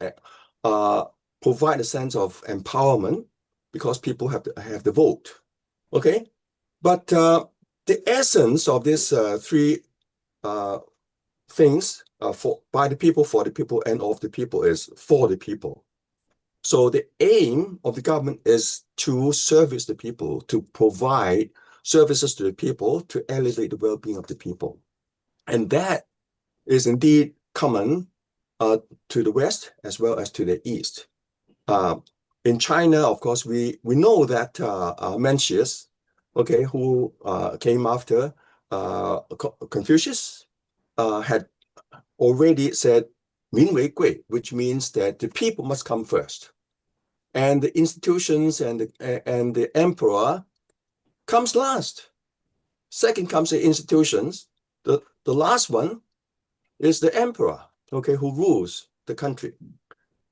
provide a sense of empowerment because people have the vote. Okay, but the essence of these three things, by the people, for the people, and of the people, is for the people. So the aim of the government is to service the people, to provide services to the people, to elevate the well-being of the people. And that is indeed common to the West as well as to the East. In China, of course, we know that Mencius, okay, who came after Confucius, had already said 民为贵, which means that the people must come first. And the institutions and the emperor comes last. Second comes the institutions. The last one is the emperor, okay, who rules the country.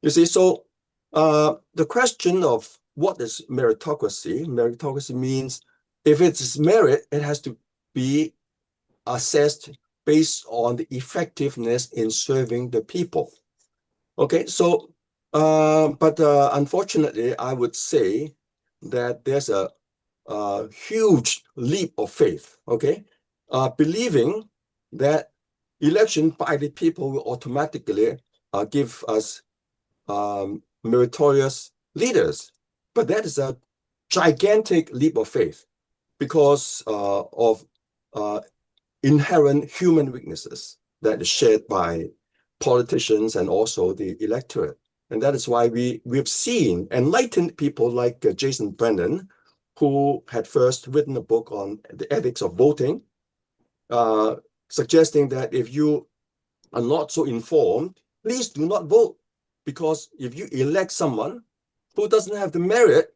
You see, so the question of what is meritocracy? Meritocracy means if it's merit, it has to be assessed based on the effectiveness in serving the people. Okay, so but unfortunately, I would say that there's a huge leap of faith, okay? Believing that election by the people will automatically give us meritorious leaders. But that is a gigantic leap of faith because of inherent human weaknesses that is shared by politicians and also the electorate. And that is why we've seen enlightened people like Jason Brennan, who had first written a book on the ethics of voting, suggesting that if you are not so informed, please do not vote. Because if you elect someone who doesn't have the merit,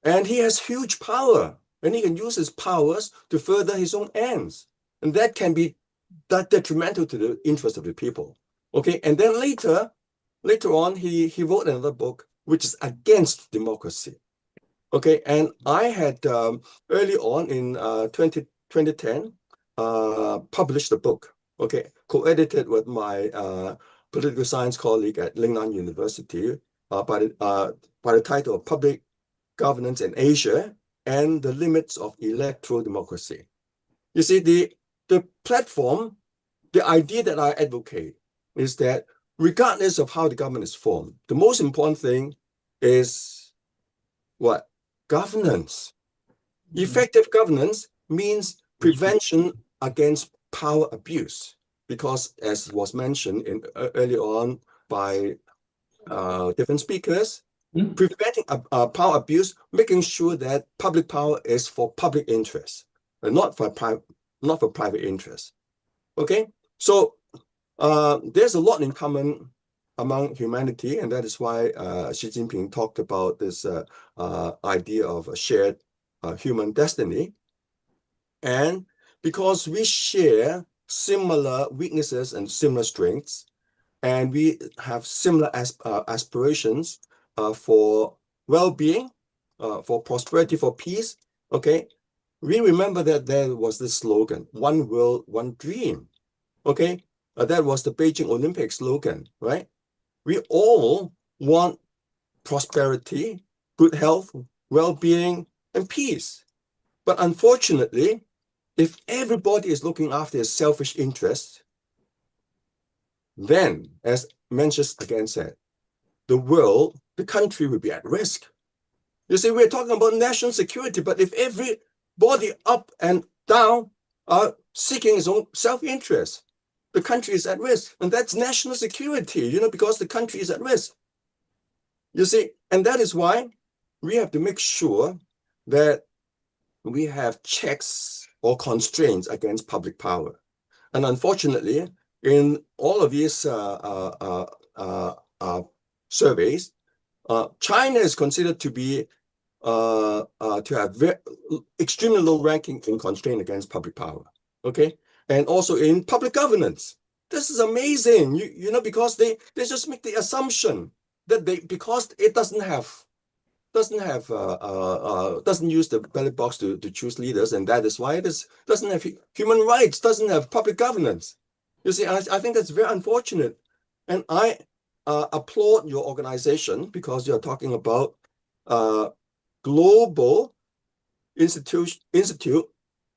and he has huge power, and he can use his powers to further his own ends, and that can be detrimental to the interest of the people. Okay, and then later on, he wrote another book which is against democracy. Okay, and I had early on in 2010 published a book. Okay, co-edited with my political science colleague at Lingnan University by the title of Public Governance in Asia and the Limits of Electoral Democracy. You see, the platform, the idea that I advocate is that regardless of how the government is formed, the most important thing is what? Governance. Effective governance means prevention against power abuse, because as was mentioned earlier on by different speakers, preventing power abuse, making sure that public power is for public interest, and not for private interest. Okay, so there's a lot in common among humanity, and that is why Xi Jinping talked about this idea of a shared human destiny. And because we share similar weaknesses and similar strengths, and we have similar aspirations for well-being, for prosperity, for peace, okay, we remember that there was this slogan, one world, one dream, okay? That was the Beijing Olympic slogan, right? We all want prosperity, good health, well-being, and peace. But unfortunately, if everybody is looking after their selfish interests, then, as Mencius again said, the world, the country will be at risk. You see, we're talking about national security, but if everybody up and down are seeking its own self-interest, the country is at risk. And that's national security, you know, because the country is at risk. You see, and that is why we have to make sure that we have checks or constraints against public power. And unfortunately, in all of these surveys, China is considered to be to have extremely low ranking in constraint against public power. Okay, and also in public governance. This is amazing, you know, because they just make the assumption that because it doesn't use the ballot box to choose leaders, and that is why it doesn't have human rights, doesn't have public governance. You see, I think that's very unfortunate, and I applaud your organization because you're talking about global institute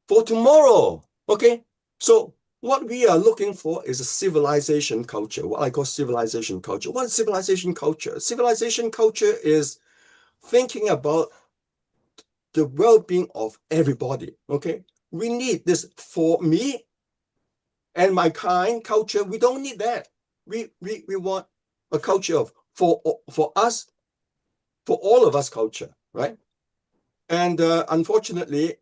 for tomorrow. Okay, so what we are looking for is a civilization culture, what I call civilization culture. What is civilization culture? Civilization culture is thinking about the well-being of everybody. Okay, we need this for me and my kind culture. We don't need that. We want a culture of for us, for all of us culture, right? And unfortunately,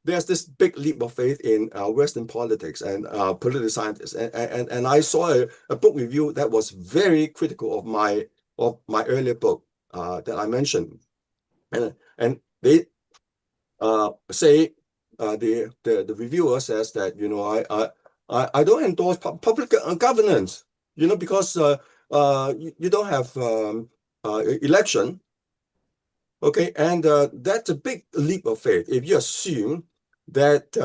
there's this big leap of faith in Western politics and political scientists. And I saw a book review that was very critical of my earlier book that I mentioned. And they say the reviewer says that, you know, I don't endorse public governance, you know, because you don't have election. Okay, and that's a big leap of faith. If you assume that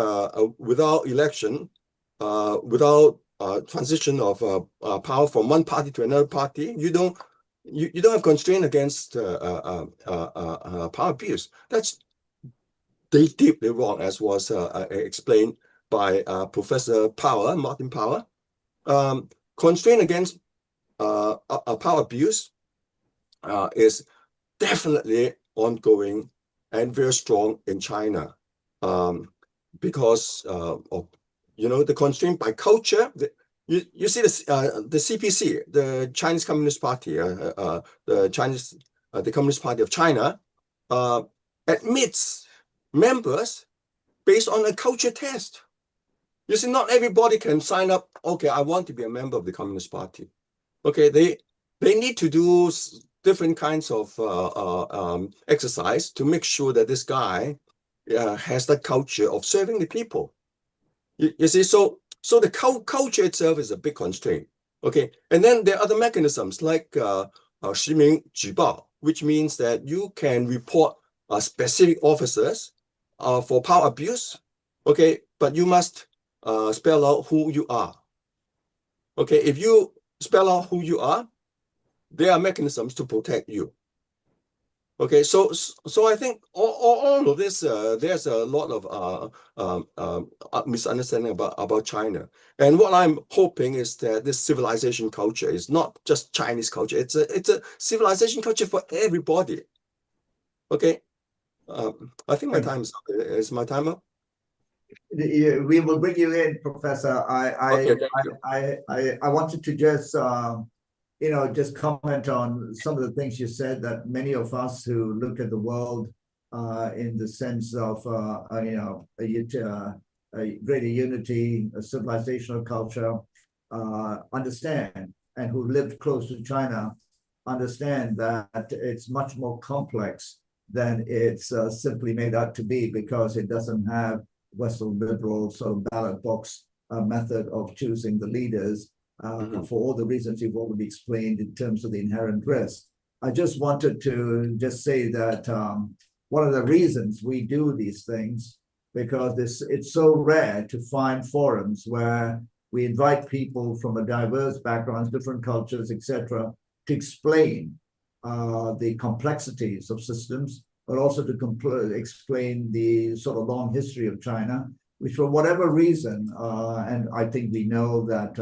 without election, without transition of power from one party to another party, you don't have constraint against power abuse. That's deeply wrong, as was explained by Professor Power, Martin Power. Constraint against power abuse is definitely ongoing and very strong in China, because of the constraint by culture. You see the CPC, the Chinese Communist Party, the Communist Party of China, admits members based on a culture test. You see, not everybody can sign up. Okay, I want to be a member of the Communist Party. Okay, they need to do different kinds of exercise to make sure that this guy has that culture of serving the people. You see, so the culture itself is a big constraint. Okay, and then there are other mechanisms like 实名举报, which means that you can report specific officers for power abuse. Okay, but you must spell out who you are. Okay, if you spell out who you are, there are mechanisms to protect you. Okay, so I think all of this, there's a lot of misunderstanding about China. And what I'm hoping is that this civilization culture is not just Chinese culture. It's a civilization culture for everybody. Okay, I think my time is up. Is my time up? We will bring you in, Professor. Okay, thank you. I wanted to just just comment on some of the things you said, that many of us who look at the world in the sense of a greater unity, a civilizational culture, understand, and who lived close to China understand that it's much more complex than it's simply made out to be, because it doesn't have Western liberal sort of ballot box method of choosing the leaders. For all the reasons you've already explained in terms of the inherent risk. I just wanted to just say that one of the reasons we do these things, because it's so rare to find forums where we invite people from a diverse backgrounds, different cultures, etc., to explain the complexities of systems, but also to explain the sort of long history of China, which for whatever reason, and I think we know that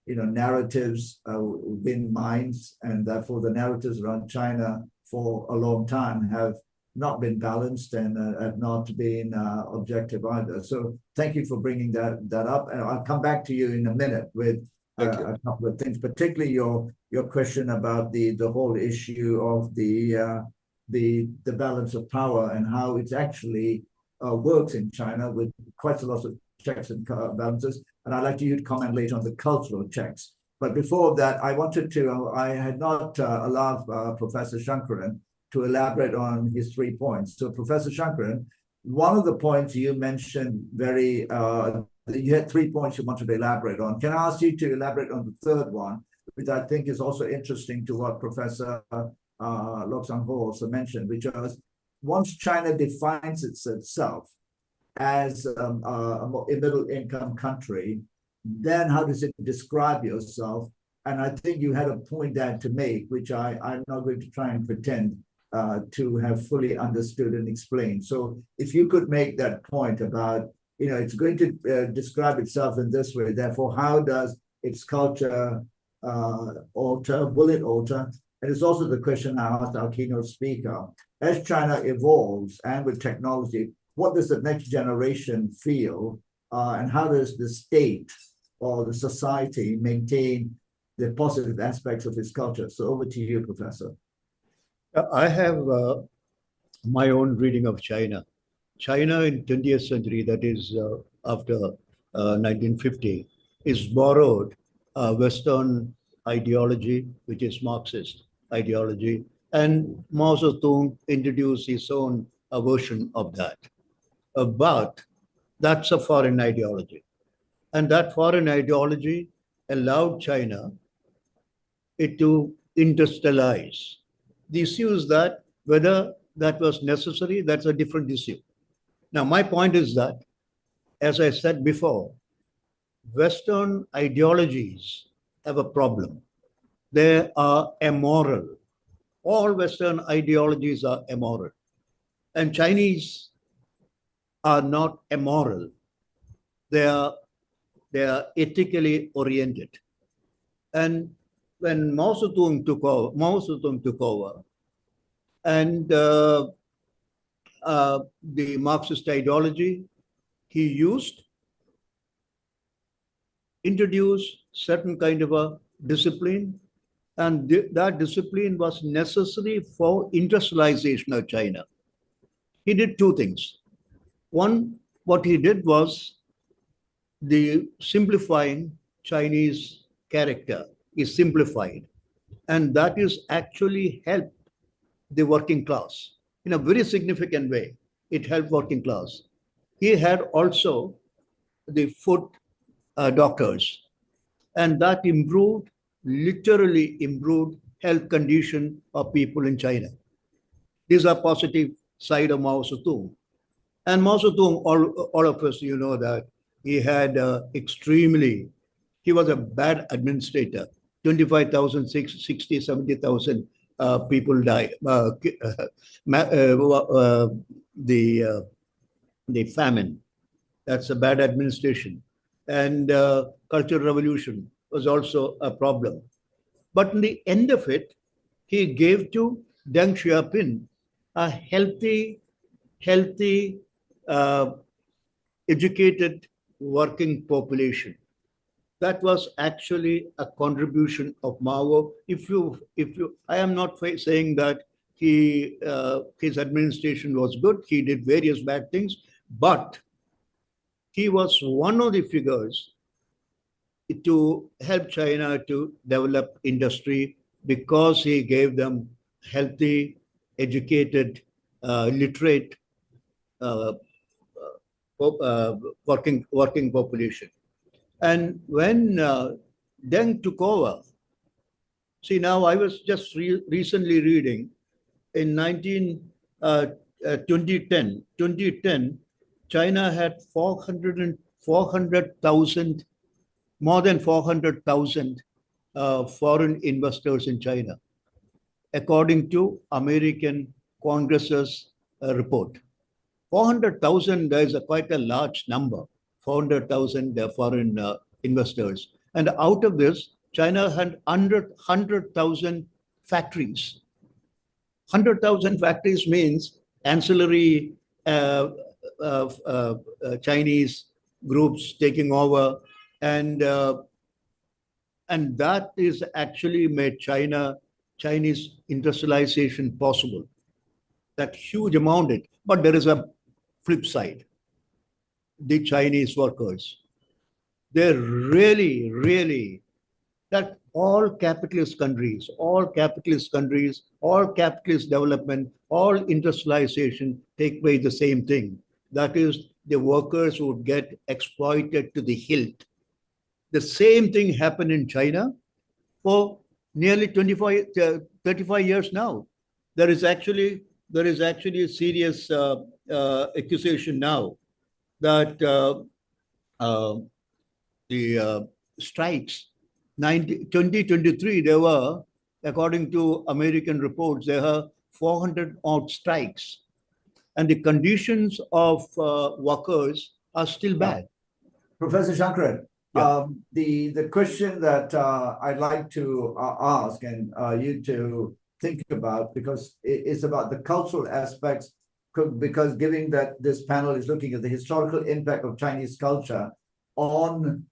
narratives win minds, and therefore the narratives around China for a long time have not been balanced and have not been objective either. So thank you for bringing that up, and I'll come back to you in a minute with a couple of things, particularly your question about the whole issue of the balance of power and how it actually works in China with quite a lot of checks and balances. And I'd like you to comment later on the cultural checks. But before that, I had not allowed Professor Shankaran to elaborate on his 3 points. So Professor Shankaran, one of the points you mentioned you had 3 points you wanted to elaborate on. Can I ask you to elaborate on the third one, which I think is also interesting to what Professor Lok Sang-ho also mentioned, which was once China defines itself as a middle-income country, then how does it describe yourself? And I think you had a point there to make, which I'm not going to try and pretend to have fully understood and explained. So if you could make that point about, it's going to describe itself in this way, therefore, how does its culture alter? Will it alter? And it's also the question I asked our keynote speaker. As China evolves and with technology, what does the next generation feel, and how does the state or the society maintain the positive aspects of its culture? So over to you, Professor. I have my own reading of China. China in 20th century, that is after 1950, is borrowed Western ideology, which is Marxist ideology, and Mao Zedong introduced his own version of that. But that's a foreign ideology. And that foreign ideology allowed China to industrialize. The issue is that whether that was necessary, that's a different issue. Now, my point is that, as I said before, Western ideologies have a problem. They are immoral. All Western ideologies are immoral. And Chinese are not immoral. They are ethically oriented. And when Mao Zedong took over, and the Marxist ideology he used, introduced certain kind of a discipline, and that discipline was necessary for industrialization of China. He did two things. One, what he did was the simplifying Chinese character is simplified, and that is actually helped the working class in a very significant way. It helped working class. He had also the foot doctors, and that improved, literally improved health condition of people in China. These are positive side of Mao Zedong. And Mao Zedong, all of us, you know that he had he was a bad administrator. 25,000, 60, 70,000 people died. The famine, that's a bad administration. And Cultural Revolution was also a problem. But in the end of it, he gave to Deng Xiaoping a healthy, educated working population. That was actually a contribution of Mao. I am not saying that his administration was good. He did various bad things, but he was one of the figures to help China to develop industry because he gave them healthy, educated, literate working population. And when Deng took over, see, now I was just recently reading in 2010, China had 400,000, more than 400,000 foreign investors in China, according to American Congress's report. 400,000 is quite a large number, 400,000 foreign investors. And out of this, China had 100,000 factories. 100,000 factories means ancillary Chinese groups taking over, and that is actually made Chinese industrialization possible. That huge amount it, but there is a flip side. The Chinese workers, they're really that all capitalist countries, all capitalist development, all industrialization take away the same thing. That is, the workers would get exploited to the hilt. The same thing happened in China for nearly 35 years now. There is actually a serious accusation now that the strikes, 2023, there were, according to American reports, there are 400 odd strikes. And the conditions of workers are still bad. Professor Shankaran, Yeah. The question that I'd like to ask and you to think about, because it's about the cultural aspects, because given that this panel is looking at the historical impact of Chinese culture on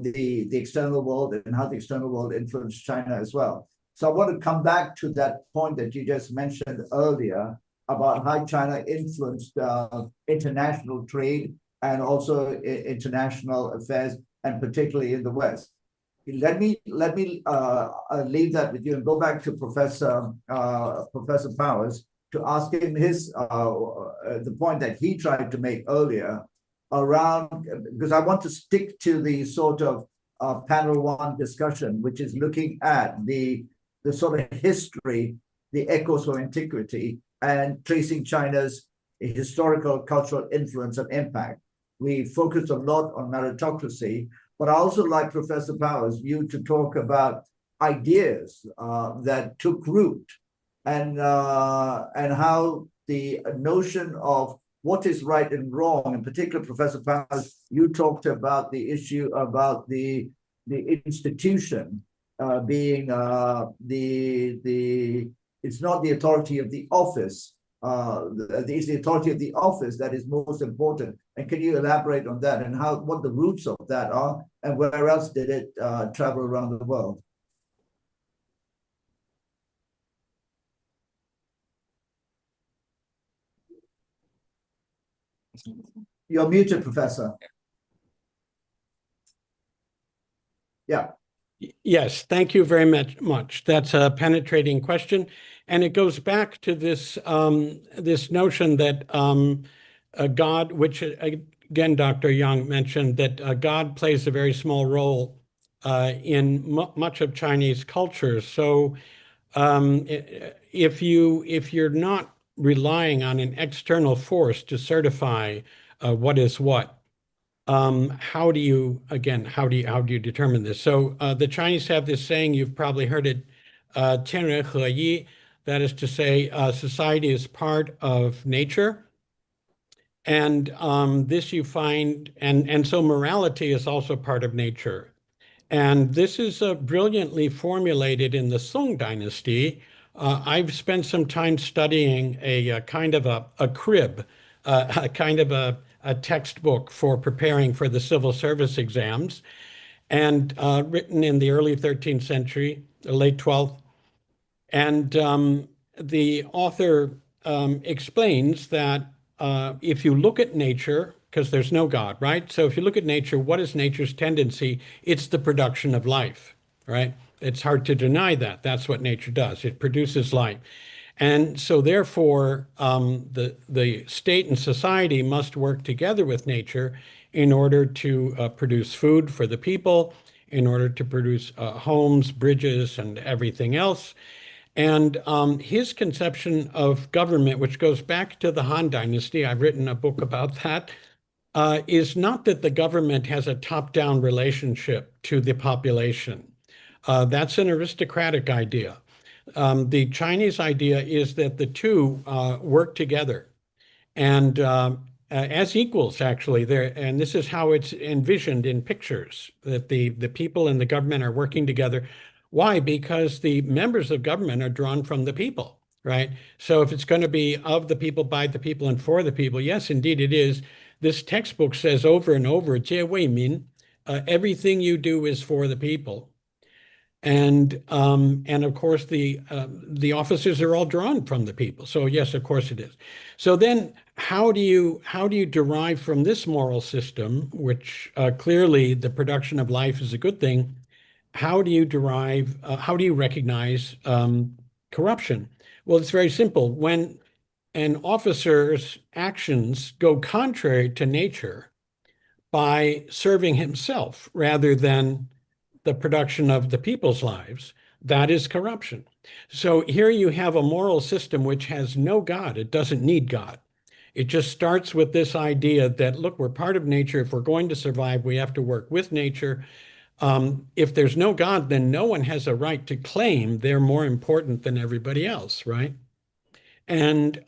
the external world and how the external world influenced China as well. So I want to come back to that point that you just mentioned earlier about how China influenced international trade and also international affairs, and particularly in the West. Let me leave that with you and go back to Professor Powers to ask him the point that he tried to make earlier around, because I want to stick to the sort of panel one discussion, which is looking at the sort of history, the echoes of antiquity, and tracing China's historical cultural influence and impact. We focused a lot on meritocracy, but I also like Professor Powers' view to talk about ideas that took root and how the notion of what is right and wrong, in particular, Professor Powers, you talked about the issue about the institution being it's not the authority of the office, it's the authority of the office that is most important. And can you elaborate on that and what the roots of that are, and where else did it travel around the world? You're muted, Professor. Yeah. Yes, thank you very much. That's a penetrating question, and it goes back to this this notion that God, which again Dr. Yang mentioned, that God plays a very small role in much of Chinese culture. So if you're not relying on an external force to certify what is what, how do you determine this? So the Chinese have this saying, you've probably heard it, 天人合一, that is to say, society is part of nature. And this you find, and so morality is also part of nature. And this is brilliantly formulated in the Song Dynasty. I've spent some time studying a kind of a crib, a kind of a textbook for preparing for the civil service exams, and written in the early 13th century, the late 12th. And the author explains that if you look at nature, because there's no God, right? So if you look at nature, what is nature's tendency? It's the production of life, right? It's hard to deny that. That's what nature does. It produces life. And so therefore, the state and society must work together with nature in order to produce food for the people, in order to produce homes, bridges, and everything else. And his conception of government, which goes back to the Han Dynasty, I've written a book about that, is not that the government has a top-down relationship to the population. That's an aristocratic idea. The Chinese idea is that the two work together and as equals, actually. And this is how it's envisioned in pictures, that the people and the government are working together. Why? Because the members of government are drawn from the people, right? So if it's going to be of the people, by the people, and for the people, yes, indeed it is. This textbook says over and over, 皆为民, everything you do is for the people. And of course the officers are all drawn from the people. So yes, of course it is. So then how do you derive from this moral system, which clearly the production of life is a good thing? How do you recognize corruption? Well, it's very simple. When an officer's actions go contrary to nature by serving himself rather than the production of the people's lives, that is corruption. So here you have a moral system which has no God. It doesn't need God. It just starts with this idea that, look, we're part of nature. If we're going to survive, we have to work with nature. If there's no God, then no one has a right to claim they're more important than everybody else, right? And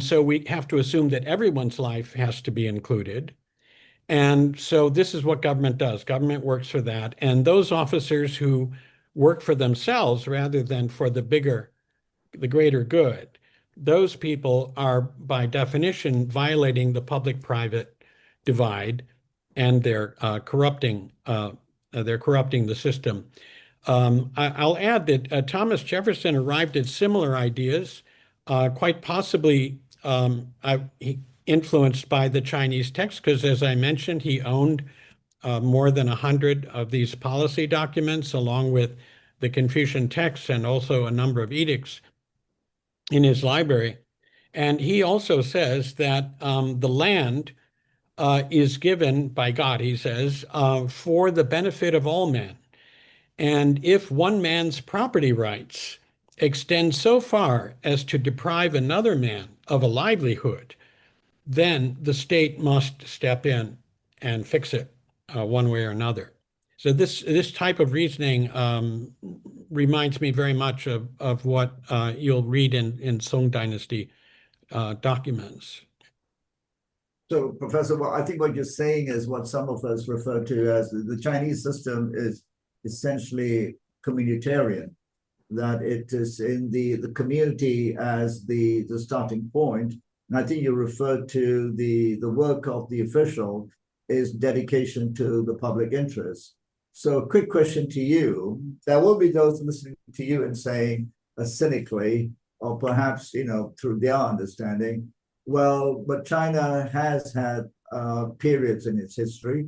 so we have to assume that everyone's life has to be included. And so this is what government does. Government works for that. And those officers who work for themselves rather than for the greater good, those people are by definition violating the public-private divide, and they're corrupting the system. I'll add that Thomas Jefferson arrived at similar ideas, quite possibly influenced by the Chinese text, because as I mentioned, he owned more than 100 of these policy documents, along with the Confucian texts and also a number of edicts in his library. And he also says that the land is given by God, he says, for the benefit of all men. And if one man's property rights extend so far as to deprive another man of a livelihood, then the state must step in and fix it one way or another. So this type of reasoning reminds me very much of what you'll read in Song Dynasty documents. So, Professor, I think what you're saying is what some of us refer to as the Chinese system is essentially communitarian. that it is in the community as the starting point. And I think you referred to the work of the official is dedication to the public interest. So a quick question to you. There will be those listening to you and saying cynically, or perhaps, through their understanding, well, but China has had periods in its history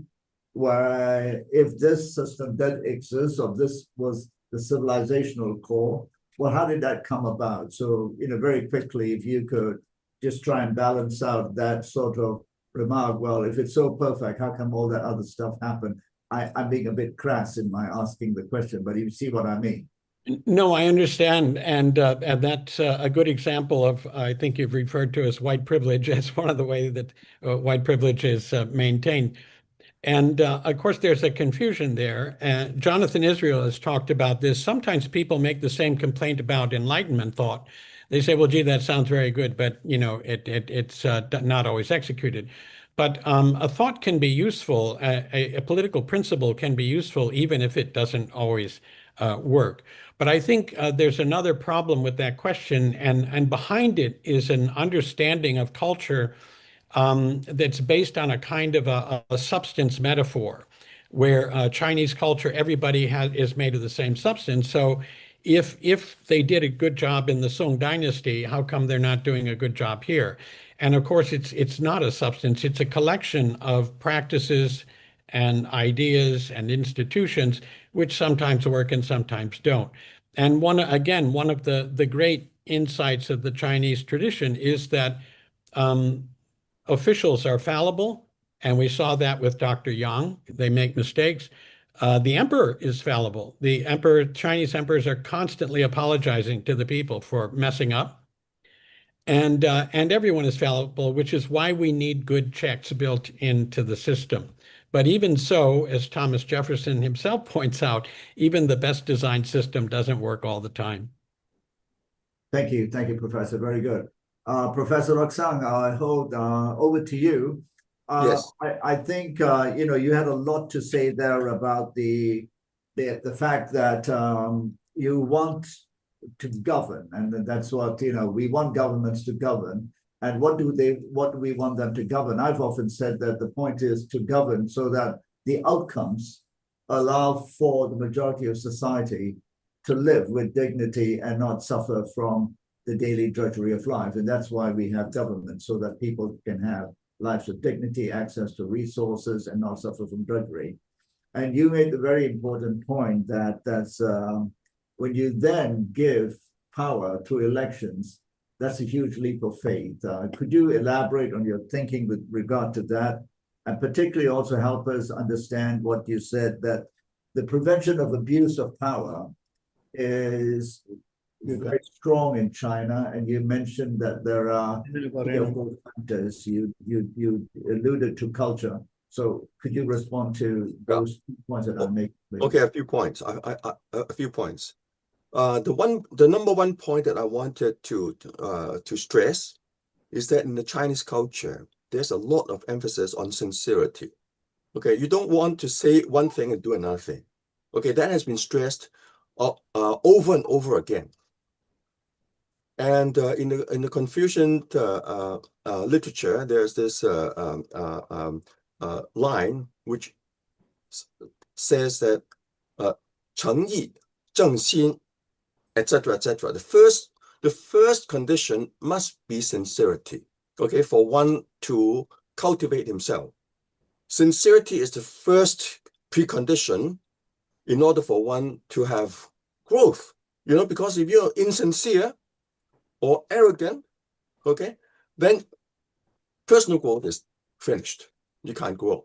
where if this system did exist, or this was the civilizational core, well, how did that come about? So, very quickly, if you could just try and balance out that sort of remark, well, if it's so perfect, how come all that other stuff happened? I'm being a bit crass in my asking the question, but you see what I mean. No, I understand. And that's a good example of, I think you've referred to as white privilege as one of the ways that white privilege is maintained. And of course, there's a confusion there. Jonathan Israel has talked about this. Sometimes people make the same complaint about Enlightenment thought. They say, well, gee, that sounds very good, but it's not always executed. But a thought can be useful. A political principle can be useful, even if it doesn't always work. But I think there's another problem with that question, and behind it is an understanding of culture that's based on a kind of a substance metaphor, where Chinese culture, everybody is made of the same substance. So if they did a good job in the Song Dynasty, how come they're not doing a good job here? And of course, it's not a substance, it's a collection of practices and ideas and institutions which sometimes work and sometimes don't. And one of the great insights of the Chinese tradition is that officials are fallible, and we saw that with Dr. Yang. They make mistakes. The emperor is fallible. Chinese emperors are constantly apologizing to the people for messing up. And everyone is fallible, which is why we need good checks built into the system. But even so, as Thomas Jefferson himself points out, even the best designed system doesn't work all the time. Thank you, Professor. Very good. Professor Roxang, I hold over to you. Yes. I think you had a lot to say there about the fact that you want to govern, and that's what we want governments to govern. And what do we want them to govern? I've often said that the point is to govern so that the outcomes allow for the majority of society to live with dignity and not suffer from the daily drudgery of life. And that's why we have government, so that people can have lives of dignity, access to resources, and not suffer from drudgery. And you made the very important point that when you then give power through elections, that's a huge leap of faith. Could you elaborate on your thinking with regard to that? And particularly also help us understand what you said, that the prevention of abuse of power is very strong in China, and you mentioned that there are factors. You alluded to culture. So could you respond to those points that I make? Okay, a few points. A few points. The number one point that I wanted to stress is that in the Chinese culture, there's a lot of emphasis on sincerity. Okay, you don't want to say one thing and do another thing. Okay, that has been stressed over and over again. And in the Confucian literature, there's this line which says that 诚意, 正心, etc., etc. The first condition must be sincerity. Okay, for one to cultivate himself. Sincerity is the first precondition in order for one to have growth. Because if you're insincere or arrogant, okay, then personal growth is finished. You can't grow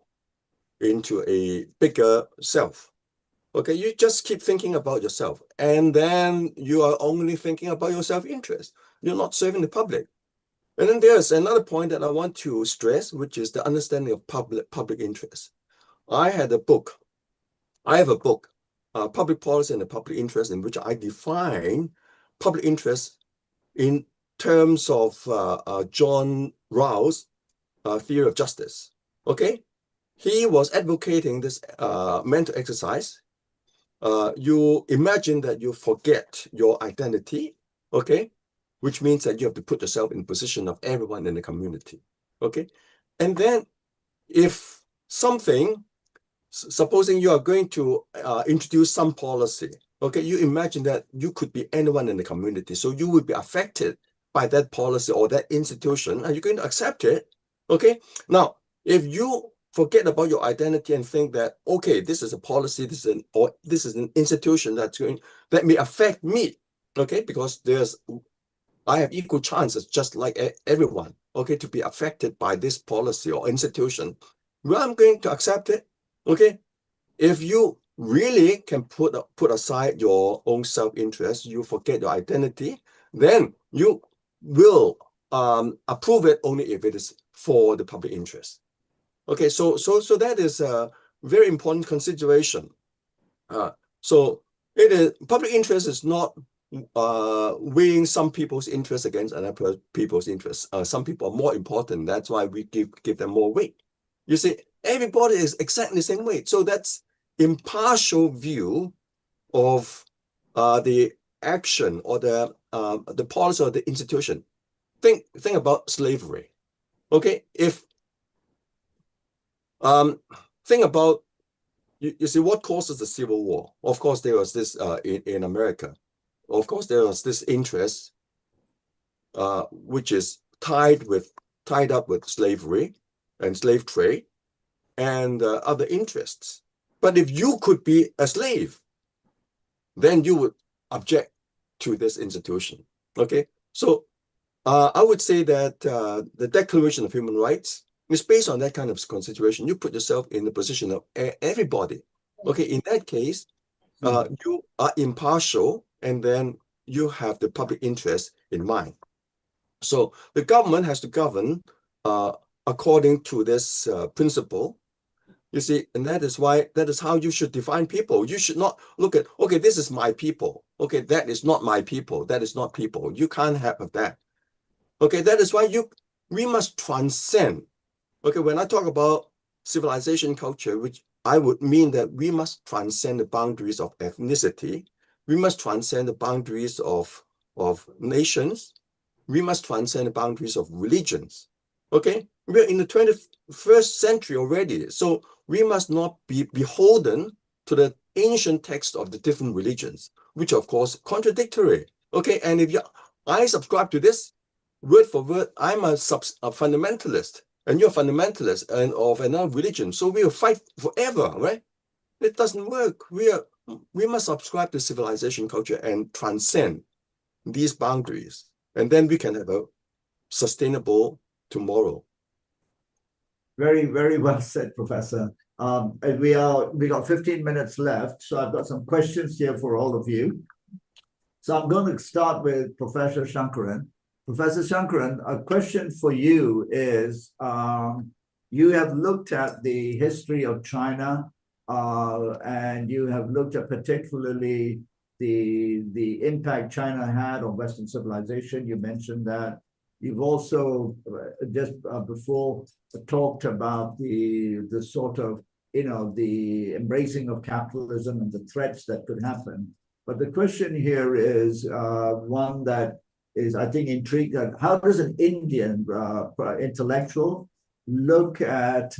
into a bigger self. Okay, you just keep thinking about yourself, and then you are only thinking about your self-interest. You're not serving the public. And then there's another point that I want to stress, which is the understanding of public interest. I have a book, Public Policy and the Public Interest, in which I define public interest in terms of John Rawls' theory of justice. Okay, he was advocating this mental exercise you imagine that you forget your identity, okay? Which means that you have to put yourself in the position of everyone in the community, okay? And then if something, supposing you are going to introduce some policy, okay, you imagine that you could be anyone in the community, so you would be affected by that policy or that institution, and you're going to accept it, okay? Now, if you forget about your identity and think that, okay, this is a policy, this is an institution that may affect me, okay, because I have equal chances, just like everyone, okay, to be affected by this policy or institution. Well, I'm going to accept it, okay? If you really can put aside your own self-interest, you forget your identity, then you will approve it only if it is for the public interest. Okay, so that is a very important consideration. So it is public interest is not weighing some people's interests against other people's interests. Some people are more important. That's why we give them more weight. You see, everybody is exactly the same weight. So that's impartial view of the action or the policy or the institution. Think about slavery. Okay, if think about you see what causes the Civil War. Of course, there was this in America. Of course, there was this interest which is tied up with slavery and slave trade and other interests. But if you could be a slave, then you would object to this institution. Okay, so I would say that the Declaration of Human Rights is based on that kind of consideration. You put yourself in the position of everybody. Okay, in that case, you are impartial, and then you have the public interest in mind. So the government has to govern according to this principle. You see, and that is how you should define people. You should not look at, okay, this is my people. Okay, that is not my people. That is not people. You can't have that. Okay, that is why we must transcend. Okay, when I talk about civilization culture, which I would mean that we must transcend the boundaries of ethnicity. We must transcend the boundaries of nations. We must transcend the boundaries of religions. Okay, we're in the 21st century already, so we must not be beholden to the ancient text of the different religions, which of course contradictory. Okay, and if I subscribe to this word for word, I'm a fundamentalist, and you're a fundamentalist and of another religion, so we will fight forever, right? It doesn't work. We must subscribe to civilization culture and transcend these boundaries, and then we can have a sustainable tomorrow. Very, very well said, Professor. We got 15 minutes left, so I've got some questions here for all of you. So I'm going to start with Professor Shankaran. Professor Shankaran, a question for you is, you have looked at the history of China, and you have looked at particularly the impact China had on Western civilization. You mentioned that. You've also just before talked about the sort of, the embracing of capitalism and the threats that could happen. But the question here is one that is, I think, intrigued at how does an Indian intellectual look at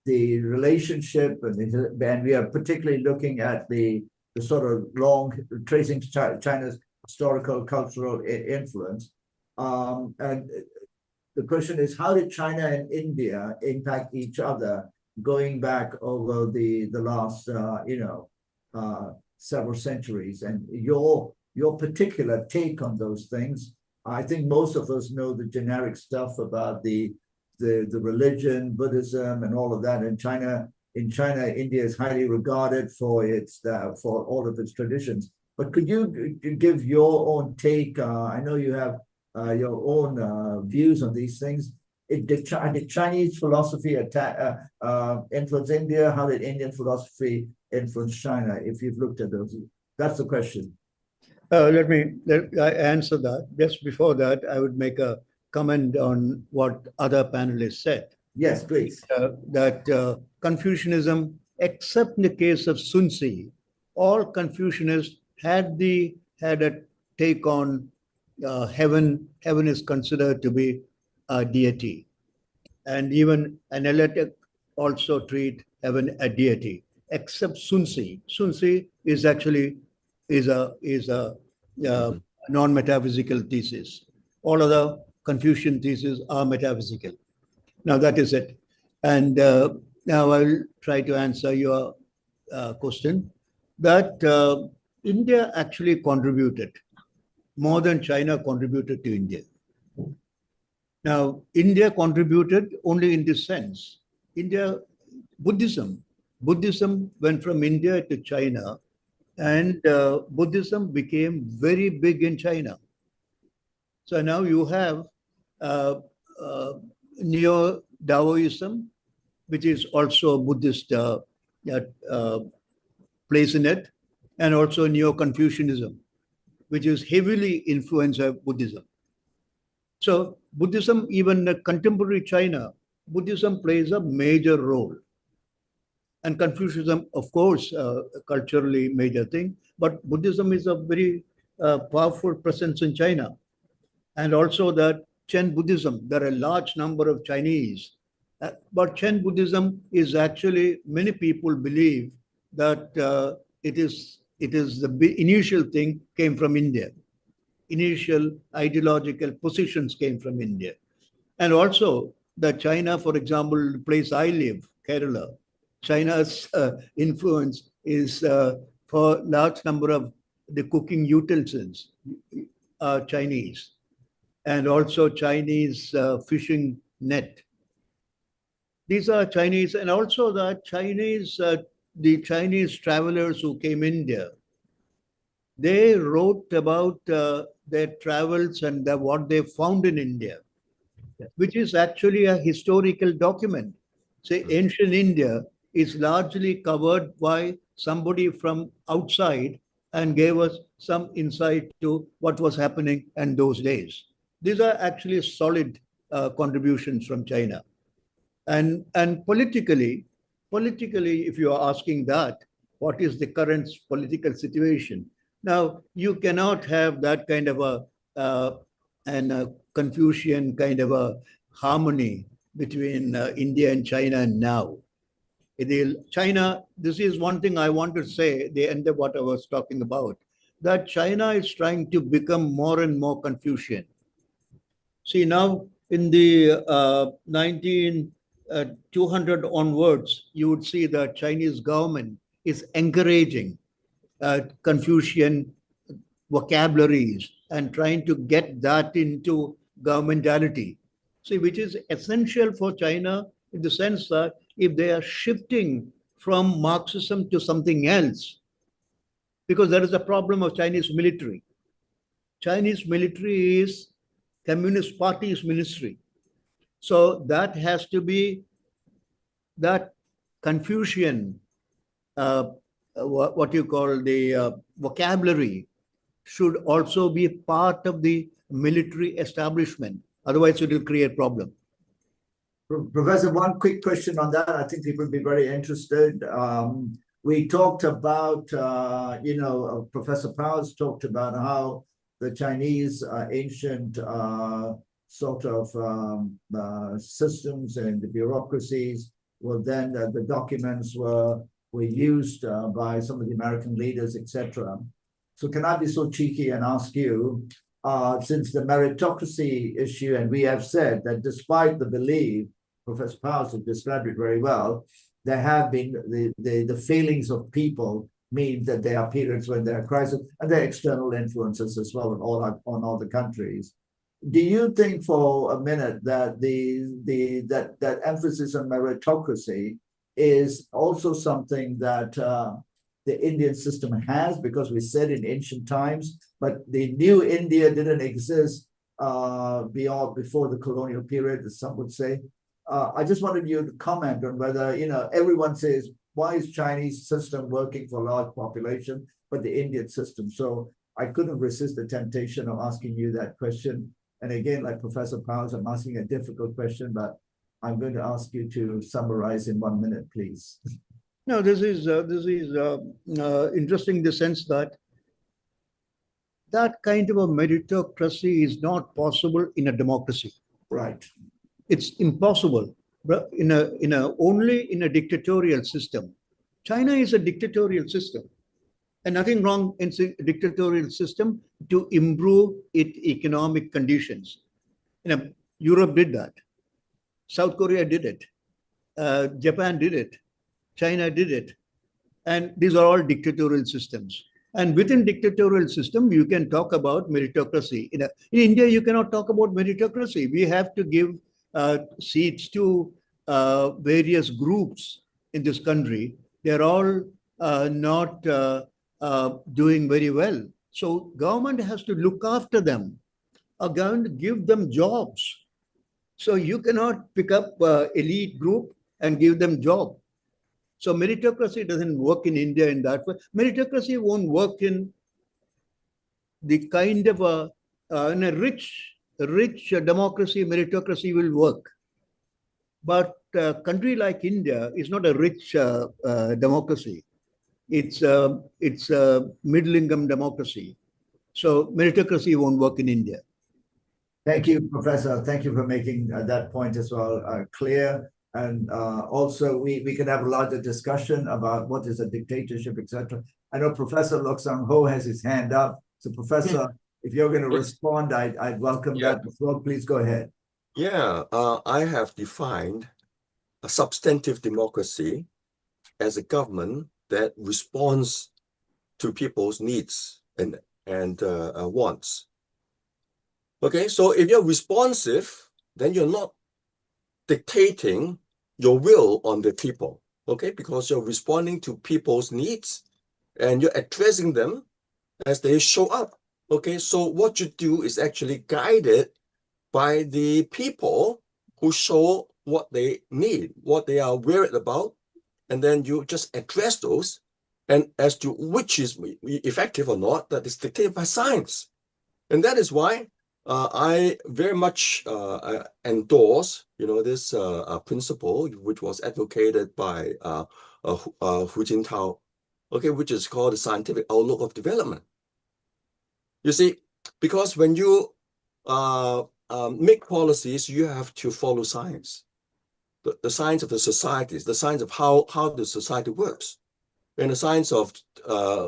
the relationship, and we are particularly looking at the sort of long tracing China's historical cultural influence. And the question is, how did China and India impact each other going back over the last several centuries? And your particular take on those things. I think most of us know the generic stuff about the religion, Buddhism, and all of that. In China, India is highly regarded for for all of its traditions. But could you give your own take? I know you have your own views on these things. Did Chinese philosophy influence India? How did Indian philosophy influence China? If you've looked at those, that's the question. Let I answer that. Just before that, I would make a comment on what other panelists said. Yes, please. That Confucianism except in the case of Sun Tzu, all Confucianists had a take on heaven. Heaven is considered to be a deity, and even analytic also treat heaven a deity, except Sun Tzu. Sun Tzu is actually a non-metaphysical thesis. All other Confucian theses are metaphysical. Now that is it. And now I'll try to answer your question. That India actually contributed more than China contributed to India. Now, India contributed only in this sense. Buddhism went from India to China, and Buddhism became very big in China. So now you have Neo-Daoism, which is also a Buddhist place in it, and also Neo-Confucianism, which is heavily influenced by Buddhism. So Buddhism, even in contemporary China, Buddhism plays a major role. And Confucianism, of course, culturally major thing, but Buddhism is a very powerful presence in China. And also that Chen Buddhism, there are a large number of Chinese. But Chen Buddhism is actually, many people believe that it is the initial thing came from India. Initial ideological positions came from India. And also that China, for example, the place I live, Kerala, China's influence is for large number of the cooking utensils are Chinese, and also Chinese fishing net. These are Chinese, and also the Chinese travelers who came India, they wrote about their travels and what they found in India, which is actually a historical document. Say, ancient India is largely covered by somebody from outside and gave us some insight to what was happening in those days. These are actually solid contributions from China. And politically, if you are asking that, what is the current political situation? Now, you cannot have that kind of a Confucian kind of a harmony between India and China now. China, this is one thing I want to say, the end of what I was talking about, that China is trying to become more and more Confucian. See, now in the 200 onwards, you would see that Chinese government is encouraging Confucian vocabularies and trying to get that into governmentality. See, which is essential for China in the sense that if they are shifting from Marxism to something else, because there is a problem of Chinese military. Chinese military is Communist Party's ministry. So that has to be, that Confucian, what you call the vocabulary, should also be part of the military establishment. Otherwise, it will create problem. Professor, one quick question on that. I think people will be very interested. We talked about, Professor Powers talked about how the Chinese ancient sort of systems and the bureaucracies were then, the documents were used by some of the American leaders, etc. So can I be so cheeky and ask you, since the meritocracy issue, and we have said that despite the belief, Professor Powers has described it very well, there have been the feelings of people mean that there are periods when there are crises, and there are external influences as well on all the countries. Do you think for a minute that that emphasis on meritocracy is also something that the Indian system has, because we said in ancient times, but the new India didn't exist before the colonial period, as some would say? I just wanted you to comment on whether, everyone says, why is Chinese system working for a large population, but the Indian system? So I couldn't resist the temptation of asking you that question. And again, like Professor Powers, I'm asking a difficult question, but I'm going to ask you to summarize in 1 minute, please. No, this is interesting in the sense that that kind of a meritocracy is not possible in a democracy. Right. It's impossible. But only in a dictatorial system. China is a dictatorial system, and nothing wrong in a dictatorial system to improve its economic conditions. Europe did that. South Korea did it. Japan did it. China did it. And these are all dictatorial systems. And within dictatorial system, you can talk about meritocracy. In India, you cannot talk about meritocracy. We have to give seats to various groups in this country. They're all not doing very well. So government has to look after them. Government to give them jobs. So you cannot pick up elite group and give them job. So meritocracy doesn't work in India in that way. Meritocracy won't work in the kind of in a rich democracy. Meritocracy will work, but a country like India is not a rich democracy. It's a middle-income democracy. So meritocracy won't work in India. Thank you, Professor. Thank you for making that point as well clear. And also, we can have a larger discussion about what is a dictatorship, etc. I know Professor Lok Sang-ho has his hand up. So, Professor, if you're going to respond, I'd welcome that. Well, please go ahead. Yeah, I have defined a substantive democracy as a government that responds to people's needs and wants. Okay, so if you're responsive, then you're not dictating your will on the people, okay? Because you're responding to people's needs and you're addressing them as they show up, okay? So what you do is actually guided by the people who show what they need, what they are worried about, and then you just address those. And as to which is effective or not, that is dictated by science. And that is why I very much endorse, this principle which was advocated by Hu Jintao, okay, which is called the scientific outlook of development. You see, because when you make policies, you have to follow science, the science of the societies, the science of how the society works, and the science of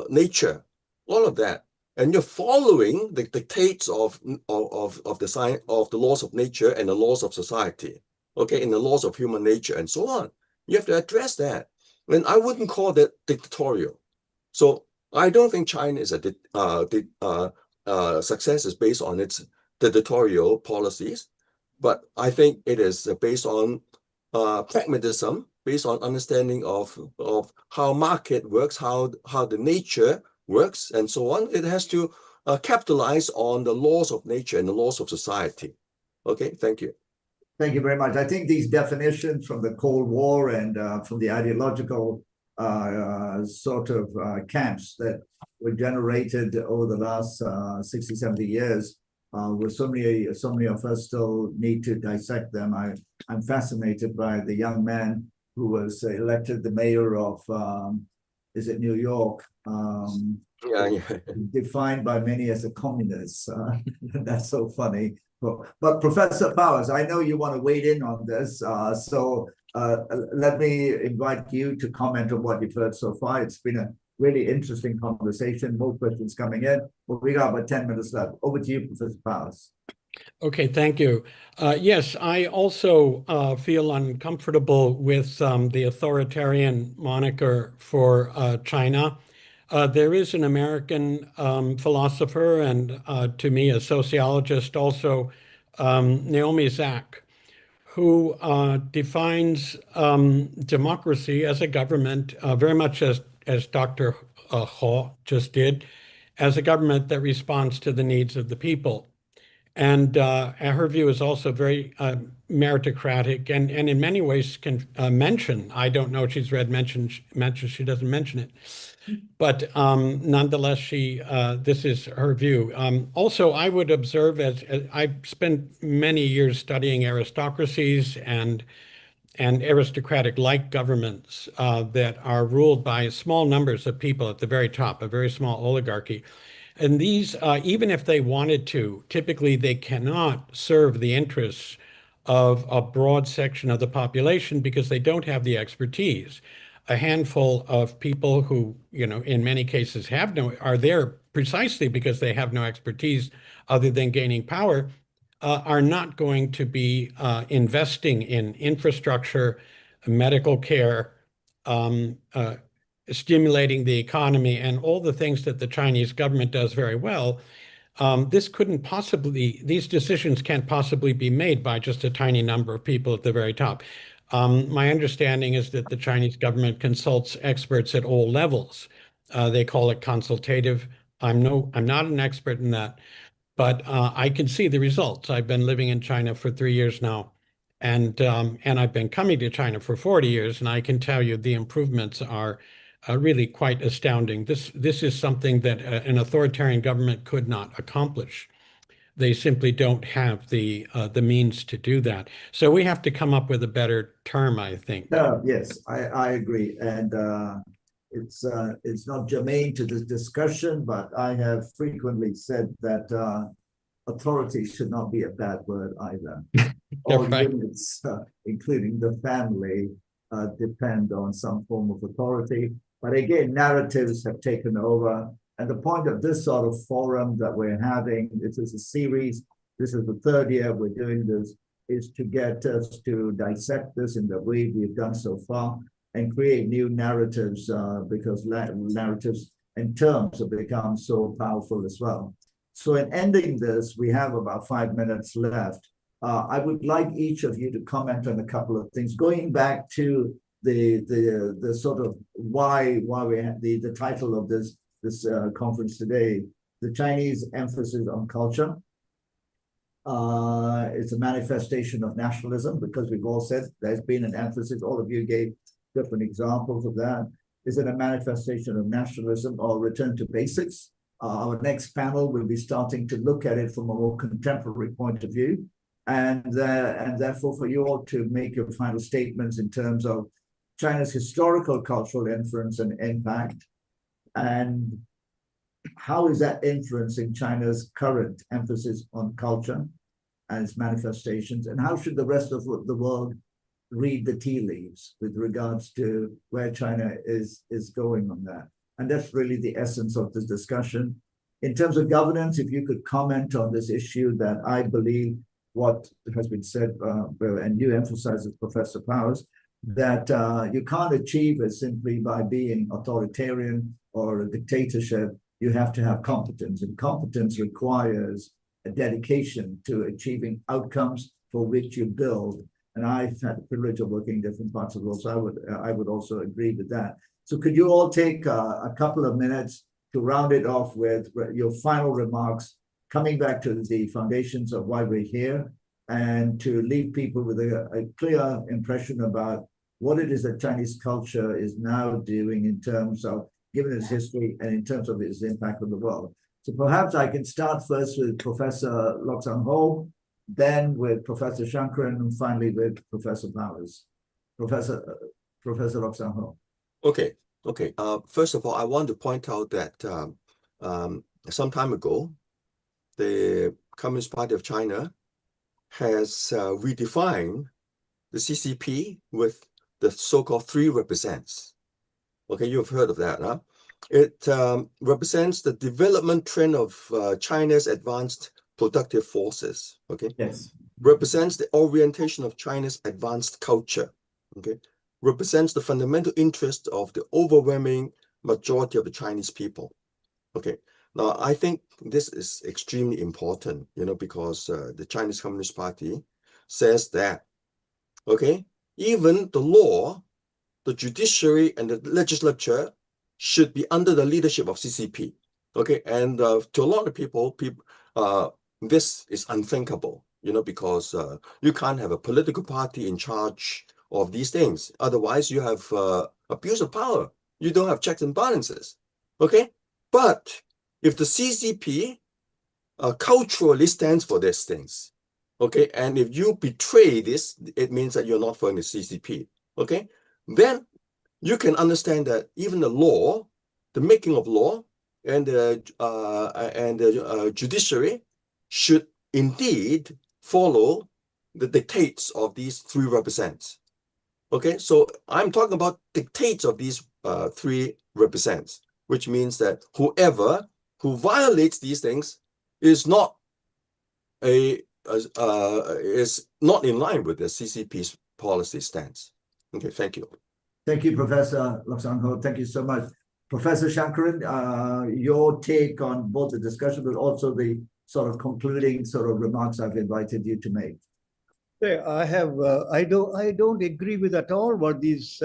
nature, all of that. And you're following the dictates of the science, of the laws of nature and the laws of society, okay, and the laws of human nature and so on. You have to address that. And I wouldn't call that dictatorial. So I don't think China is success is based on its dictatorial policies, but I think it is based on pragmatism, based on understanding of how market works, how the nature works, and so on. It has to capitalize on the laws of nature and the laws of society. Okay, thank you. Thank you very much. I think these definitions from the Cold War and from the ideological sort of camps that were generated over the last 60, 70 years, with so many of us still need to dissect them. I'm fascinated by the young man who was elected the mayor of is it New York? Defined by many as a communist. That's so funny. But Professor Powers, I know you want to weigh in on this. So let me invite you to comment on what you've heard so far. It's been a really interesting conversation. More questions coming in. But we got about 10 minutes left. Over to you, Professor Powers. Okay, thank you. Yes, I also feel uncomfortable with the authoritarian moniker for China. There is an American philosopher and to me a sociologist also, Naomi Zak, who defines democracy as a government very much as Dr. Ho just did, as a government that responds to the needs of the people. And her view is also very meritocratic and in many ways can mention, I don't know if she's read mention, she doesn't mention it. But nonetheless, this is her view. Also, I would observe, as I spent many years studying aristocracies and and aristocratic-like governments that are ruled by small numbers of people at the very top, a very small oligarchy. And these, even if they wanted to, typically they cannot serve the interests of a broad section of the population because they don't have the expertise. A handful of people who, in many cases are there precisely because they have no expertise other than gaining power, are not going to be investing in infrastructure, medical care, stimulating the economy, and all the things that the Chinese government does very well. These decisions can't possibly be made by just a tiny number of people at the very top. My understanding is that the Chinese government consults experts at all levels. They call it consultative. I'm not an expert in that, but I can see the results. I've been living in China for 3 years now, and I've been coming to China for 40 years, and I can tell you the improvements are really quite astounding. This is something that an authoritarian government could not accomplish. They simply don't have the means to do that. So we have to come up with a better term, I think. Yes, I agree. And it's not germane to this discussion, but I have frequently said that authority should not be a bad word either. All Right. units, including the family, depend on some form of authority. But again, narratives have taken over. And the point of this sort of forum that we're having, this is a series, this is the third year we're doing this, is to get us to dissect this in the way we've done so far and create new narratives, because narratives and terms have become so powerful as well. So in ending this, we have about 5 minutes left. I would like each of you to comment on a couple of things, going back to the sort of why we have the title of this conference today, the Chinese emphasis on culture. It's a manifestation of nationalism, because we've all said there's been an emphasis. All of you gave different examples of that. Is it a manifestation of nationalism or return to basics? Our next panel will be starting to look at it from a more contemporary point of view. And therefore, for you all to make your final statements in terms of China's historical cultural influence and impact, and how is that influencing China's current emphasis on culture and its manifestations, and how should the rest of the world read the tea leaves with regards to where China is going on that? And that's really the essence of this discussion. In terms of governance, if you could comment on this issue, that I believe what has been said, and you emphasize it, Professor Powers, that you can't achieve it simply by being authoritarian or a dictatorship. You have to have competence, and competence requires a dedication to achieving outcomes for which you build. And I've had the privilege of working in different parts of the world, so I would also agree with that. So could you all take a couple of minutes to round it off with your final remarks, coming back to the foundations of why we're here, and to leave people with a clear impression about what it is that Chinese culture is now doing in terms of, given its history and in terms of its impact on the world. So perhaps I can start first with Professor Lok-Sang-Ho, then with Professor Shankaran, and finally with Professor Powers. Professor Lok-Sang-Ho. Okay. First of all, I want to point out that some time ago, the Communist Party of China has redefined the CCP with the so-called 3 represents. Okay, you've heard of that, huh? It represents the development trend of China's advanced productive forces. Okay. Yes. Represents the orientation of China's advanced culture. Okay. Represents the fundamental interest of the overwhelming majority of the Chinese people. Okay. Now, I think this is extremely important, because the Chinese Communist Party says that, okay, even the law, the judiciary, and the legislature should be under the leadership of CCP. Okay, and to a lot of people, this is unthinkable, because you can't have a political party in charge of these things. Otherwise, you have abuse of power. You don't have checks and balances. Okay, but if the CCP culturally stands for these things, Okay, and if you betray this, it means that you're not following the CCP. Okay, then you can understand that even the law, the making of law, and the judiciary should indeed follow the dictates of these three represents. Okay, so I'm talking about dictates of these three represents, which means that whoever who violates these things is not is not in line with the CCP's policy stance. Okay, thank you. Thank you, Professor Lakshang. Thank you so much. Professor Shankaran, your take on both the discussion, but also the sort of concluding sort of remarks I've invited you to make. Yeah, I don't agree with at all what these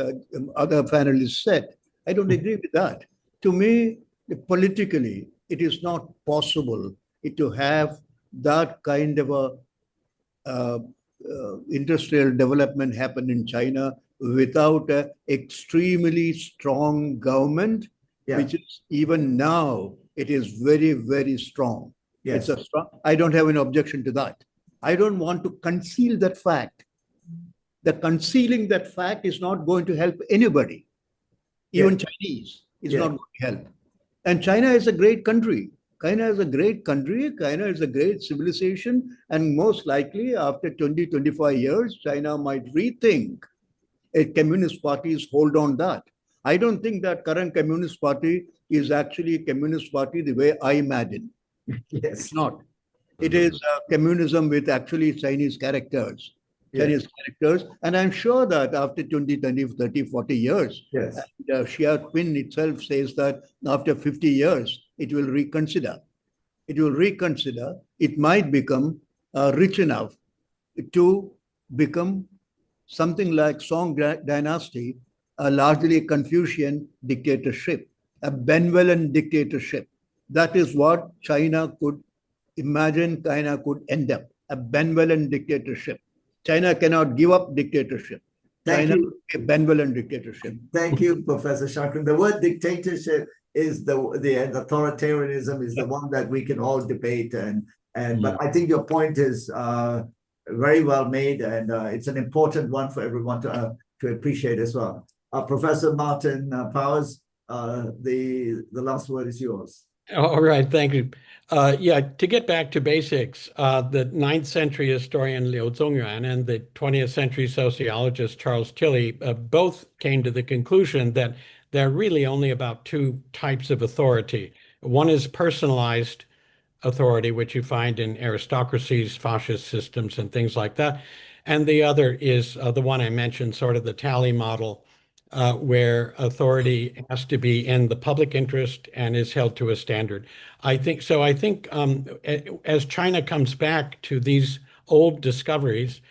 other panelists said. I don't agree with that. To me, politically, it is not possible to have that kind of a industrial development happen in China without an extremely strong government, which is even now, it is very, very strong. Yes. It's a strong, I don't have an objection to that. I don't want to conceal that fact. The concealing that fact is not going to help anybody. Even Chinese is not going to help. And China is a great country. China is a great country. China is a great civilization. And most likely after 20, 25 years, China might rethink a communist party's hold on that. I don't think that current communist party is actually a communist party the way I imagine. Yes. It's not. It is communism with actually Chinese characters. Chinese characters. And I'm sure that after 20, 20, 30, 40 years, Xi Jinping itself says that after 50 years, it will reconsider. It will reconsider. It might become rich enough to become something like Song Dynasty, a largely Confucian dictatorship, a benevolent dictatorship. That is what China could imagine China could end up, a benevolent dictatorship. China cannot give up dictatorship. China, a benevolent dictatorship. Thank you, Professor Shankaran. The word dictatorship is the authoritarianism is the one that we can all debate, but I think your point is very well made, and it's an important one for everyone to appreciate as well. Professor Martin Powers, the last word is yours. All right, thank you. To get back to basics, the 9th century historian Liu Zongyuan and the 20th century sociologist Charles Tilly both came to the conclusion that there are really only about two types of authority. One is personalized authority, which you find in aristocracies, fascist systems, and things like that. And the other is the one I mentioned, sort of the tally model, where authority has to be in the public interest and is held to a standard. I think as China comes back to these old discoveries,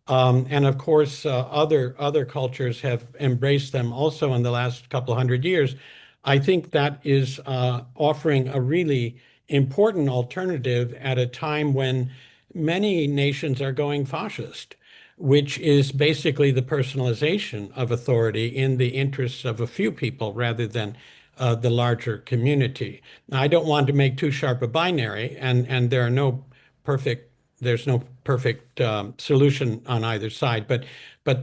and of course other cultures have embraced them also in the last couple of hundred years, I think that is offering a really important alternative at a time when many nations are going fascist, which is basically the personalization of authority in the interests of a few people rather than the larger community. Now, I don't want to make too sharp a binary, and there's no perfect solution on either side. But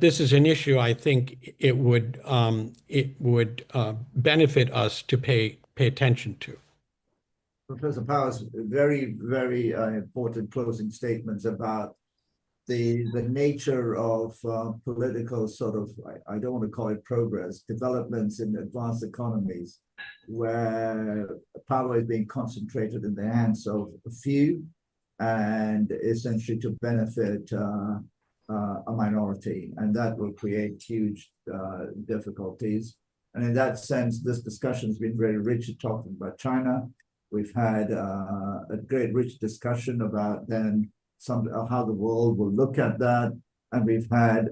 this is an issue I think it would benefit us to pay attention to. Professor Powers, very, very important closing statements about the nature of political sort of, I don't want to call it progress, developments in advanced economies where power is being concentrated in the hands of a few and essentially to benefit a minority, and that will create huge difficulties. And in that sense, this discussion has been very rich talking about China. We've had a great rich discussion about then how the world will look at that. And we've had,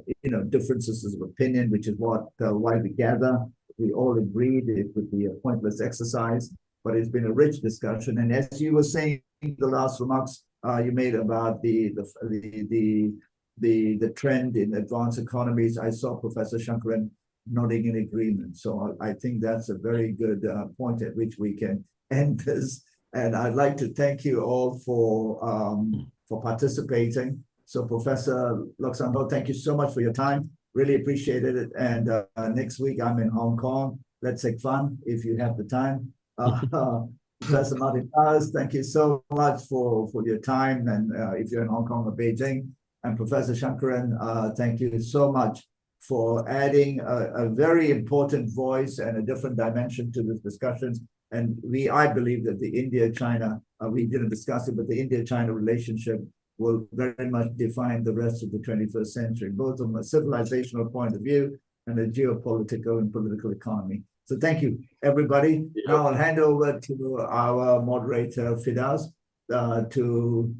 differences of opinion, which is why we gather. We all agreed it would be a pointless exercise, but it's been a rich discussion. And as you were saying, the last remarks you made about the trend in advanced economies, I saw Professor Shankaran nodding in agreement. So I think that's a very good point at which we can end this. And I'd like to thank you all for participating. So Professor Luxembourg, thank you so much for your time. Really appreciated it. And next week I'm in Hong Kong. Let's take fun if you have the time. Professor Martin Powers, thank you so much for your time. And if you're in Hong Kong or Beijing, and Professor Shankaran, thank you so much for adding a very important voice and a different dimension to this discussions. And I believe that the India-China, we didn't discuss it, but the India-China relationship will very much define the rest of the 21st century, both from a civilizational point of view and a geopolitical and political economy. So thank you, everybody. Now I'll hand over to our moderator, Fidas, to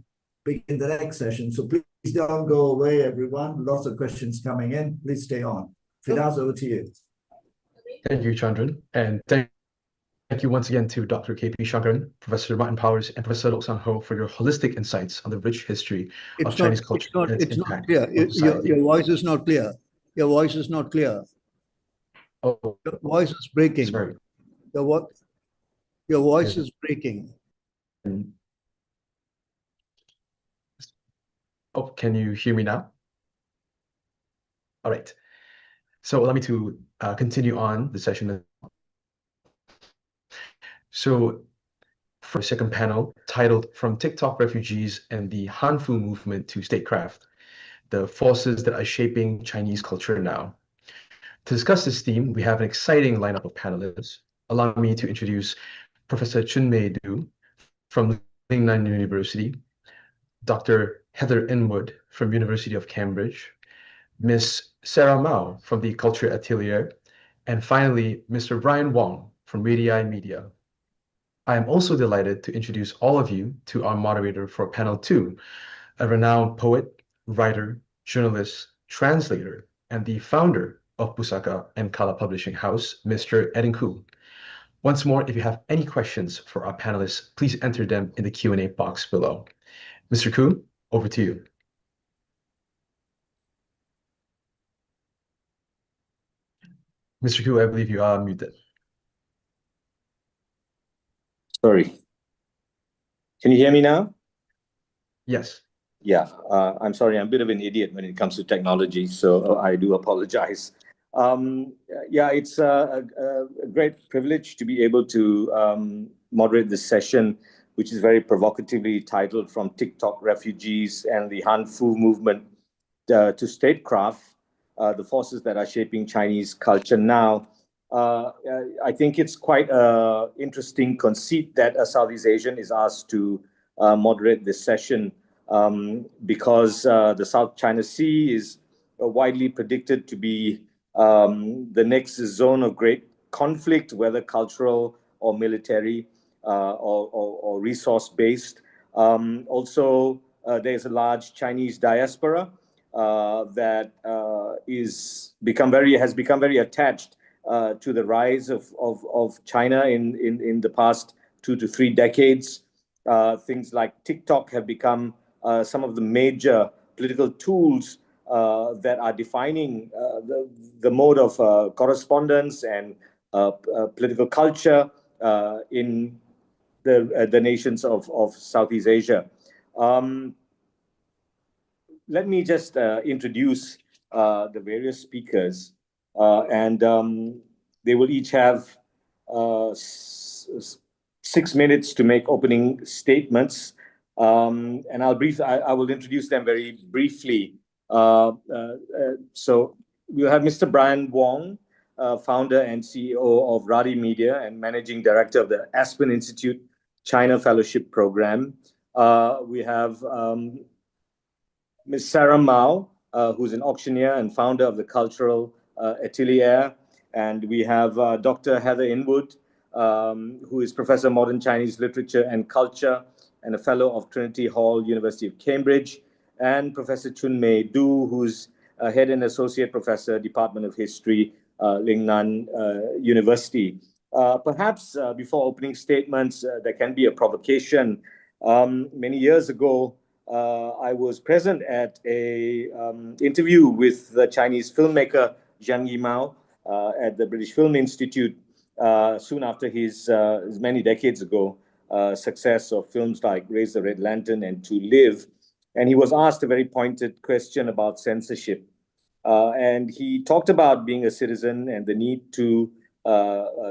begin the next session. So please don't go away, everyone. Lots of questions coming in. Please stay on. Fidas, over to you. Thank you, Chandran. And thank you once again to Dr. K.P. Shankaran, Professor Martin Powers, and Professor Lok Sang-ho for your holistic insights on the rich history of Chinese culture and its impact clear. on society. Your voice is not clear. Your voice is not clear. Oh, Your voice is breaking. sorry. Your voice is breaking. Oh, can you hear me now? All right. So allow me to continue on the session. So for the second panel, titled From TikTok Refugees and the Hanfu Movement to Statecraft, the Forces that are Shaping Chinese Culture Now. To discuss this theme, we have an exciting lineup of panelists. Allow me to introduce Professor Chunmei Du from Lingnan University, Dr. Heather Inwood from University of Cambridge, Ms. Sarah Mao from the Culture Atelier, and finally, Mr. Brian Wong from Radii Media. I am also delighted to introduce all of you to our moderator for panel 2, a renowned poet, writer, journalist, translator, and the founder of Pusaka and Kala Publishing House, Mr. Edin Koo. Once more, if you have any questions for our panelists, please enter them in the Q&A box below. Mr. Koo, over to you. Mr. Koo, I believe you are muted. Sorry. Can you hear me now? Yes. Yeah, I'm sorry. I'm a bit of an idiot when it comes to technology, so I do apologize. Yeah, it's a great privilege to be able to moderate this session, which is very provocatively titled From TikTok Refugees and the Hanfu Movement to Statecraft, the Forces that are Shaping Chinese Culture Now. I think it's quite an interesting conceit that a Southeast Asian is asked to moderate this session because the South China Sea is widely predicted to be the next zone of great conflict, whether cultural or military or resource-based. Also, there's a large Chinese diaspora that has become very attached to the rise of China in the past 2 to 3 decades. Things like TikTok have become some of the major political tools that are defining the mode of correspondence and political culture in the nations of Southeast Asia. Let me just introduce the various speakers, and they will each have 6 minutes to make opening statements, and I will introduce them very briefly. So we'll have Mr. Brian Wong, founder and CEO of Radii Media and managing director of the Aspen Institute China Fellowship Program. We have Ms. Sarah Mao, who's an auctioneer and founder of the Cultural Atelier. And we have Dr. Heather Inwood, who is Professor of Modern Chinese Literature and Culture and a Fellow of Trinity Hall, University of Cambridge. And Professor Chunmei Du, who's Head and Associate Professor, Department of History, Lingnan University. Perhaps before opening statements, there can be a provocation. Many years ago, I was present at an interview with the Chinese filmmaker Zhang Yimou at the British Film Institute soon after his many decades ago success of films like Raise the Red Lantern and To Live. And he was asked a very pointed question about censorship. And he talked about being a citizen and the need to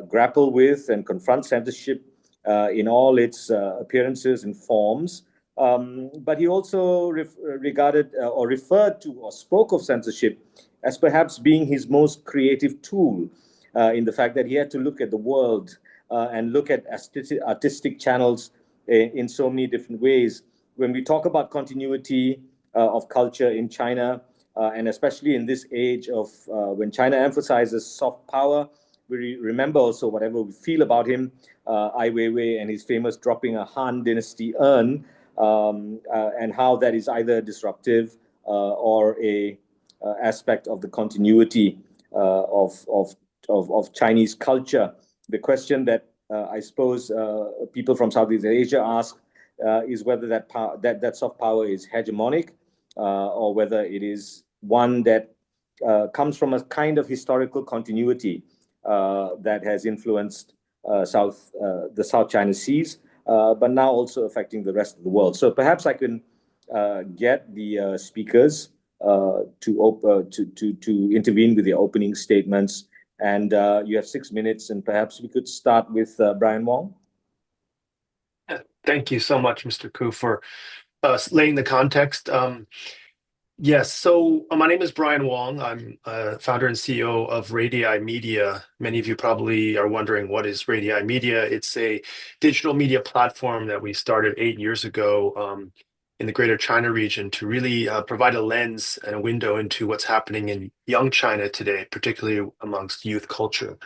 grapple with and confront censorship in all its appearances and forms. But he also regarded or referred to or spoke of censorship as perhaps being his most creative tool, in the fact that he had to look at the world and look at artistic channels in so many different ways. When we talk about continuity of culture in China, and especially in this age of when China emphasizes soft power, we remember also whatever we feel about him, Ai Weiwei and his famous dropping a Han Dynasty urn, and how that is either disruptive or a aspect of the continuity of Chinese culture. The question that I suppose people from Southeast Asia ask is whether that soft power is hegemonic, or whether it is one that comes from a kind of historical continuity that has influenced the South China Seas, but now also affecting the rest of the world. So perhaps I can get the speakers to intervene with their opening statements. And you have 6 minutes, and perhaps we could start with Brian Wong. Thank you so much, Mr. Koo, for laying the context. Yes, so my name is Brian Wong. I'm founder and CEO of Radii Media. Many of you probably are wondering, what is Radii Media? It's a digital media platform that we started 8 years ago in the Greater China region to really provide a lens and a window into what's happening in young China today, particularly amongst youth culture.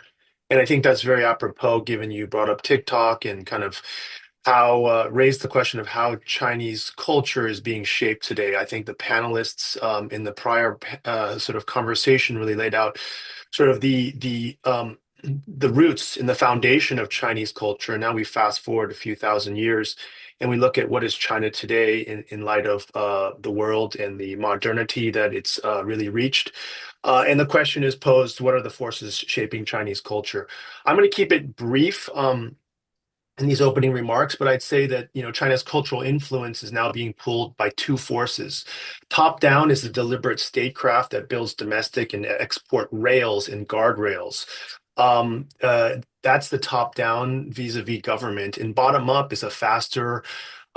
And I think that's very apropos, given you brought up TikTok and kind of how raised the question of how Chinese culture is being shaped today. I think the panelists in the prior sort of conversation really laid out sort of the roots and the foundation of Chinese culture. Now we fast forward a few thousand years, and we look at what is China today in light of the world and the modernity that it's really reached. And the question is posed: what are the forces shaping Chinese culture? I'm going to keep it brief in these opening remarks, but I'd say that China's cultural influence is now being pulled by two forces. Top down is the deliberate statecraft that builds domestic and export rails and guardrails. That's the top down vis-a-vis government, and bottom up is a faster,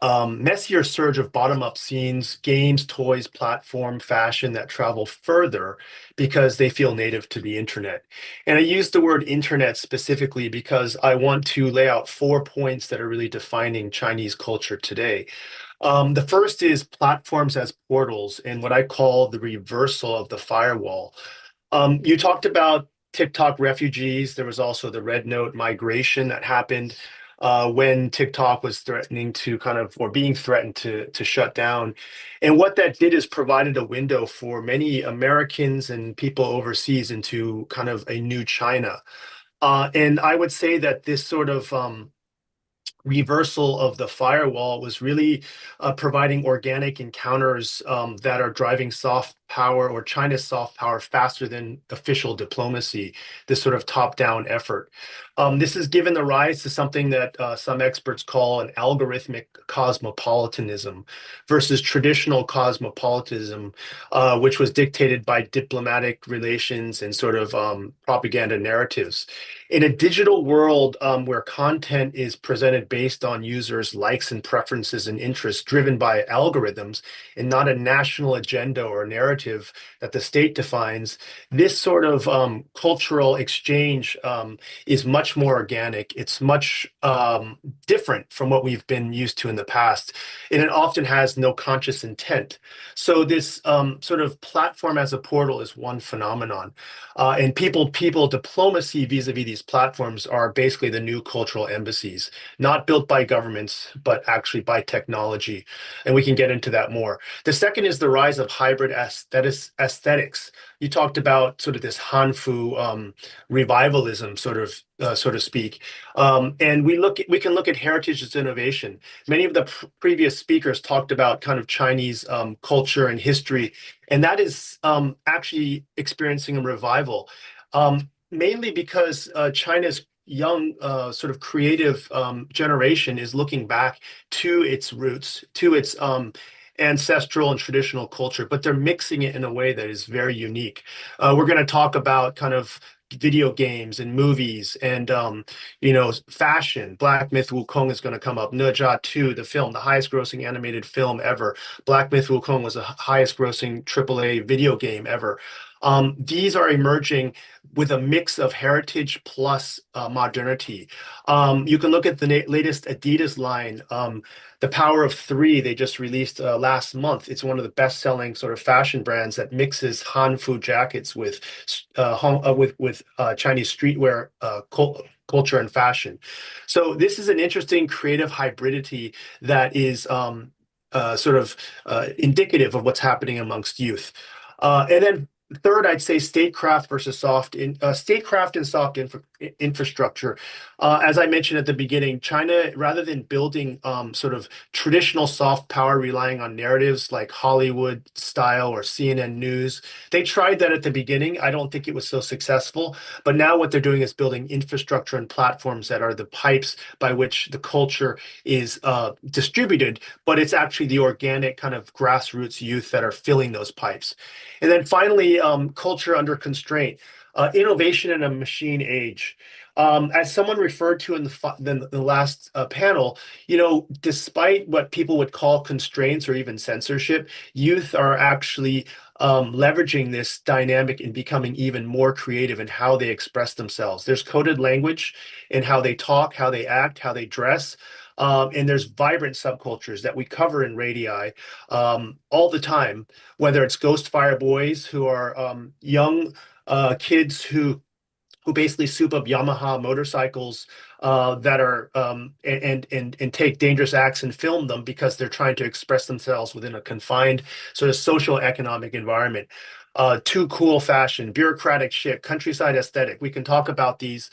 messier surge of bottom-up scenes, games, toys, platform, fashion that travel further because they feel native to the internet. And I use the word internet specifically because I want to lay out 4 points that are really defining Chinese culture today. The first is platforms as portals and what I call the reversal of the firewall. You talked about TikTok refugees. There was also the Red Note migration that happened when TikTok was threatening to being threatened to shut down. And what that did is provided a window for many Americans and people overseas into kind of a new China. And I would say that this sort of reversal of the firewall was really providing organic encounters that are driving soft power, or China's soft power, faster than official diplomacy, this sort of top-down effort. This has given the rise to something that some experts call an algorithmic cosmopolitanism versus traditional cosmopolitanism, which was dictated by diplomatic relations and sort of propaganda narratives. In a digital world where content is presented based on users' likes and preferences and interests driven by algorithms and not a national agenda or narrative that the state defines, this sort of cultural exchange is much more organic. It's much different from what we've been used to in the past, and it often has no conscious intent. So this sort of platform as a portal is one phenomenon, and people diplomacy vis-a-vis these platforms are basically the new cultural embassies, not built by governments, but actually by technology, and we can get into that more. The second is the rise of hybrid aesthetics. You talked about sort of this Hanfu revivalism, so to speak, and we can look at heritage as innovation. Many of the previous speakers talked about kind of Chinese culture and history, and that is actually experiencing a revival, mainly because China's young sort of creative generation is looking back to its roots, to its ancestral and traditional culture, but they're mixing it in a way that is very unique. We're going to talk about kind of video games and movies and fashion. Black Myth Wukong is going to come up. Ne Zha 2, the film, the highest grossing animated film ever. Black Myth Wukong was the highest grossing AAA video game ever. These are emerging with a mix of heritage plus modernity. You can look at the latest Adidas line, The Power of Three. They just released last month. It's one of the best-selling sort of fashion brands that mixes Hanfu jackets with Chinese streetwear culture and fashion. So this is an interesting creative hybridity that is indicative of what's happening amongst youth. And then third, I'd say statecraft versus statecraft and soft infrastructure. As I mentioned at the beginning, China, rather than building sort of traditional soft power relying on narratives like Hollywood style or CNN News, they tried that at the beginning. I don't think it was so successful. But now what they're doing is building infrastructure and platforms that are the pipes by which the culture is distributed, but it's actually the organic kind of grassroots youth that are filling those pipes. And then finally, culture under constraint, innovation in a machine age. As someone referred to in the last panel, despite what people would call constraints or even censorship, youth are actually leveraging this dynamic and becoming even more creative in how they express themselves. There's coded language in how they talk, how they act, how they dress. And there's vibrant subcultures that we cover in Radii all the time, whether it's Ghost Fire Boys, who are young kids who basically soup up Yamaha motorcycles that are and take dangerous acts and film them because they're trying to express themselves within a confined sort of social economic environment. Too cool fashion, bureaucratic shit, countryside aesthetic. We can talk about these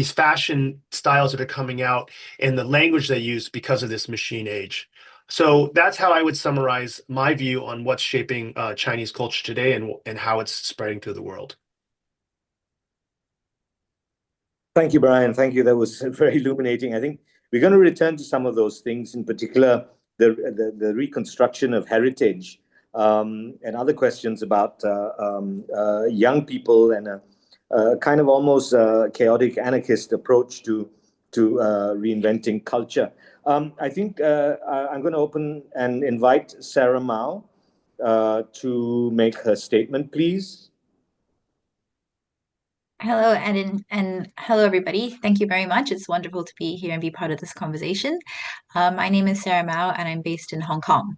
fashion styles that are coming out and the language they use because of this machine age. So that's how I would summarize my view on what's shaping Chinese culture today and how it's spreading through the world. Thank you, Brian. Thank you. That was very illuminating. I think we're going to return to some of those things, in particular, the reconstruction of heritage and other questions about young people and a kind of almost chaotic anarchist approach to reinventing culture. I think I'm going to open and invite Sarah Mao to make her statement, please. Hello, and hello, everybody. Thank you very much. It's wonderful to be here and be part of this conversation. My name is Sarah Mao, and I'm based in Hong Kong.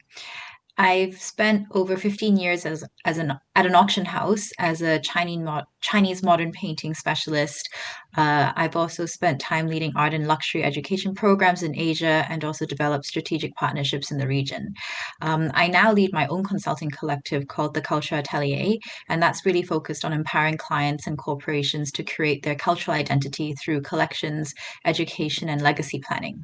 I've spent over 15 years at an auction house as a Chinese modern painting specialist. I've also spent time leading art and luxury education programs in Asia and also developed strategic partnerships in the region. I now lead my own consulting collective called the Culture Atelier, and that's really focused on empowering clients and corporations to create their cultural identity through collections, education, and legacy planning.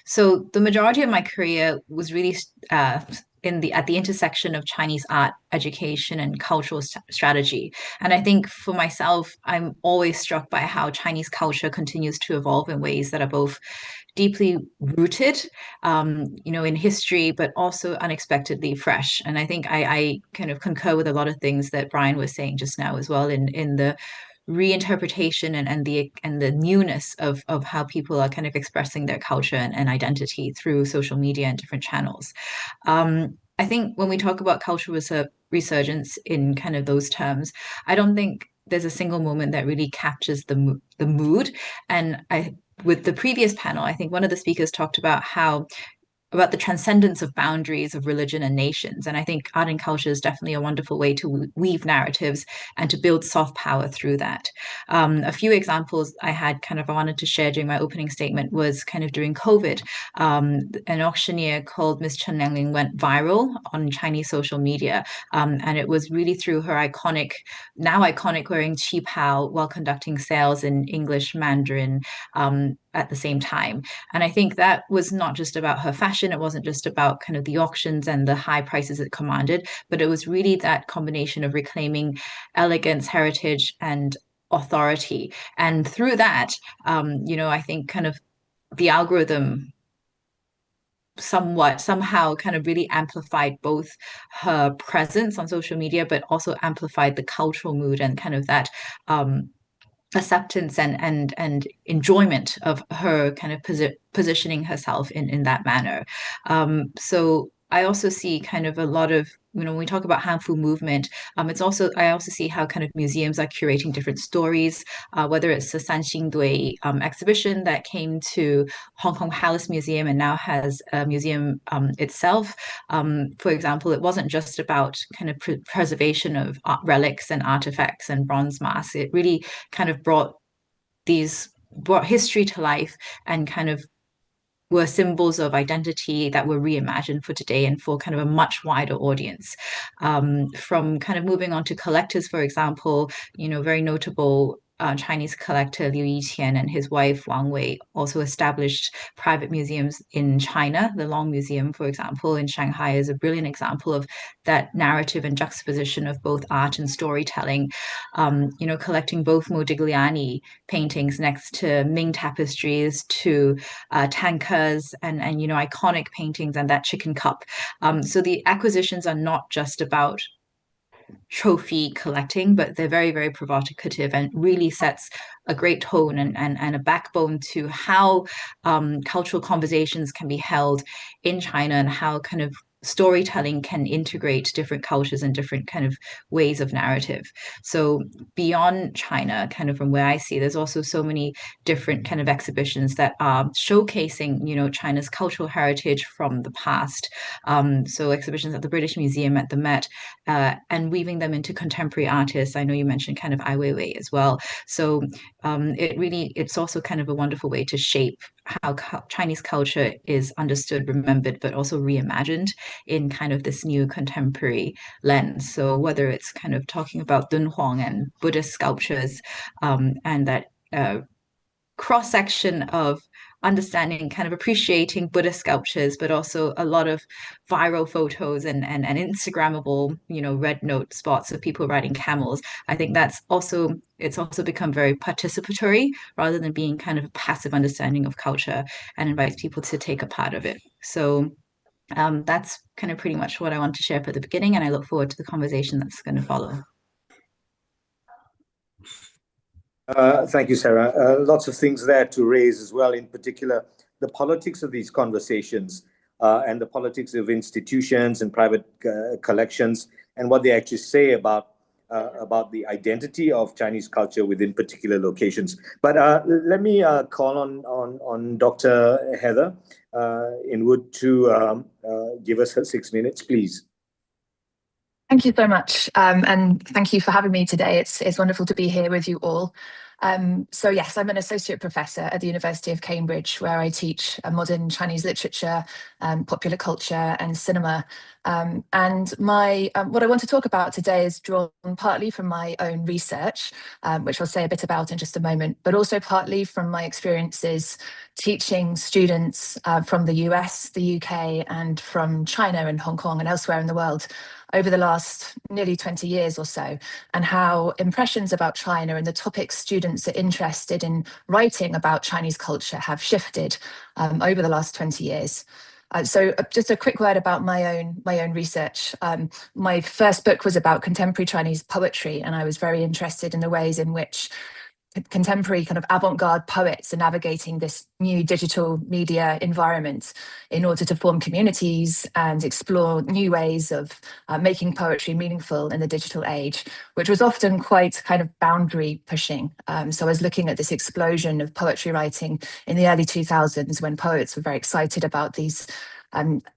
So the majority of my career was really at the intersection of Chinese art, education, and cultural strategy. And I think for myself, I'm always struck by how Chinese culture continues to evolve in ways that are both deeply rooted, in history, but also unexpectedly fresh. And I think I kind of concur with a lot of things that Brian was saying just now as well in the reinterpretation and the newness of how people are kind of expressing their culture and identity through social media and different channels. I think when we talk about cultural resurgence in kind of those terms, I don't think there's a single moment that really captures the mood. And with the previous panel, I think one of the speakers talked about about the transcendence of boundaries of religion and nations. And I think art and culture is definitely a wonderful way to weave narratives and to build soft power through that. A few examples I wanted to share during my opening statement was kind of during COVID. An auctioneer called Miss Chen Liangling went viral on Chinese social media. And it was really through her now iconic wearing qi pao while conducting sales in English, Mandarin, at the same time. And I think that was not just about her fashion. It wasn't just about kind of the auctions and the high prices it commanded, but it was really that combination of reclaiming elegance, heritage, and authority. And through that, I think kind of the algorithm somehow kind of really amplified both her presence on social media, but also amplified the cultural mood and kind of that acceptance and enjoyment of her kind of positioning herself in that manner. So I also see kind of a lot of, when we talk about Han Fu movement, I also see how kind of museums are curating different stories, whether it's the San Xingdui exhibition that came to Hong Kong Palace Museum and now has a museum itself. For example, it wasn't just about kind of preservation of relics and artifacts and bronze masks. It really kind of brought history to life and kind of were symbols of identity that were reimagined for today and for kind of a much wider audience. From kind of moving on to collectors, for example, very notable Chinese collector Liu Yiqian and his wife Wang Wei also established private museums in China. The Long Museum, for example, in Shanghai is a brilliant example of that narrative and juxtaposition of both art and storytelling. Collecting both Modigliani paintings next to Ming tapestries to tankers and iconic paintings and that chicken cup. So the acquisitions are not just about trophy collecting, but they're very, very provocative and really sets a great tone and a backbone to how cultural conversations can be held in China and how kind of storytelling can integrate different cultures and different kind of ways of narrative. So beyond China, kind of from where I see, there's also so many different kind of exhibitions that are showcasing, China's cultural heritage from the past. So exhibitions at the British Museum, at the Met, and weaving them into contemporary artists. I know you mentioned kind of Ai Weiwei as well. So it's also kind of a wonderful way to shape how Chinese culture is understood, remembered, but also reimagined in kind of this new contemporary lens. So whether it's kind of talking about Dunhuang and Buddhist sculptures, and that cross-section of understanding, kind of appreciating Buddhist sculptures, but also a lot of viral photos and Instagrammable, red note spots of people riding camels. I think it's also become very participatory rather than being kind of a passive understanding of culture and invites people to take a part of it. So that's kind of pretty much what I want to share for the beginning, and I look forward to the conversation that's going to follow. Thank you, Sarah. Lots of things there to raise as well, in particular, the politics of these conversations and the politics of institutions and private collections and what they actually say about the identity of Chinese culture within particular locations. But let me call on Dr. Heather Inwood to give us her 6 minutes, please. Thank you so much, and thank you for having me today. It's wonderful to be here with you all. So yes, I'm an associate professor at the University of Cambridge, where I teach modern Chinese literature, popular culture, and cinema. And what I want to talk about today is drawn partly from my own research, which I'll say a bit about in just a moment, but also partly from my experiences teaching students from the US, the UK, and from China and Hong Kong and elsewhere in the world over the last nearly 20 years or so, and how impressions about China and the topics students are interested in writing about Chinese culture have shifted over the last 20 years. So just a quick word about my own research. My first book was about contemporary Chinese poetry, and I was very interested in the ways in which contemporary kind of avant-garde poets are navigating this new digital media environment in order to form communities and explore new ways of making poetry meaningful in the digital age, which was often quite kind of boundary pushing. So I was looking at this explosion of poetry writing in the early 2000s when poets were very excited about these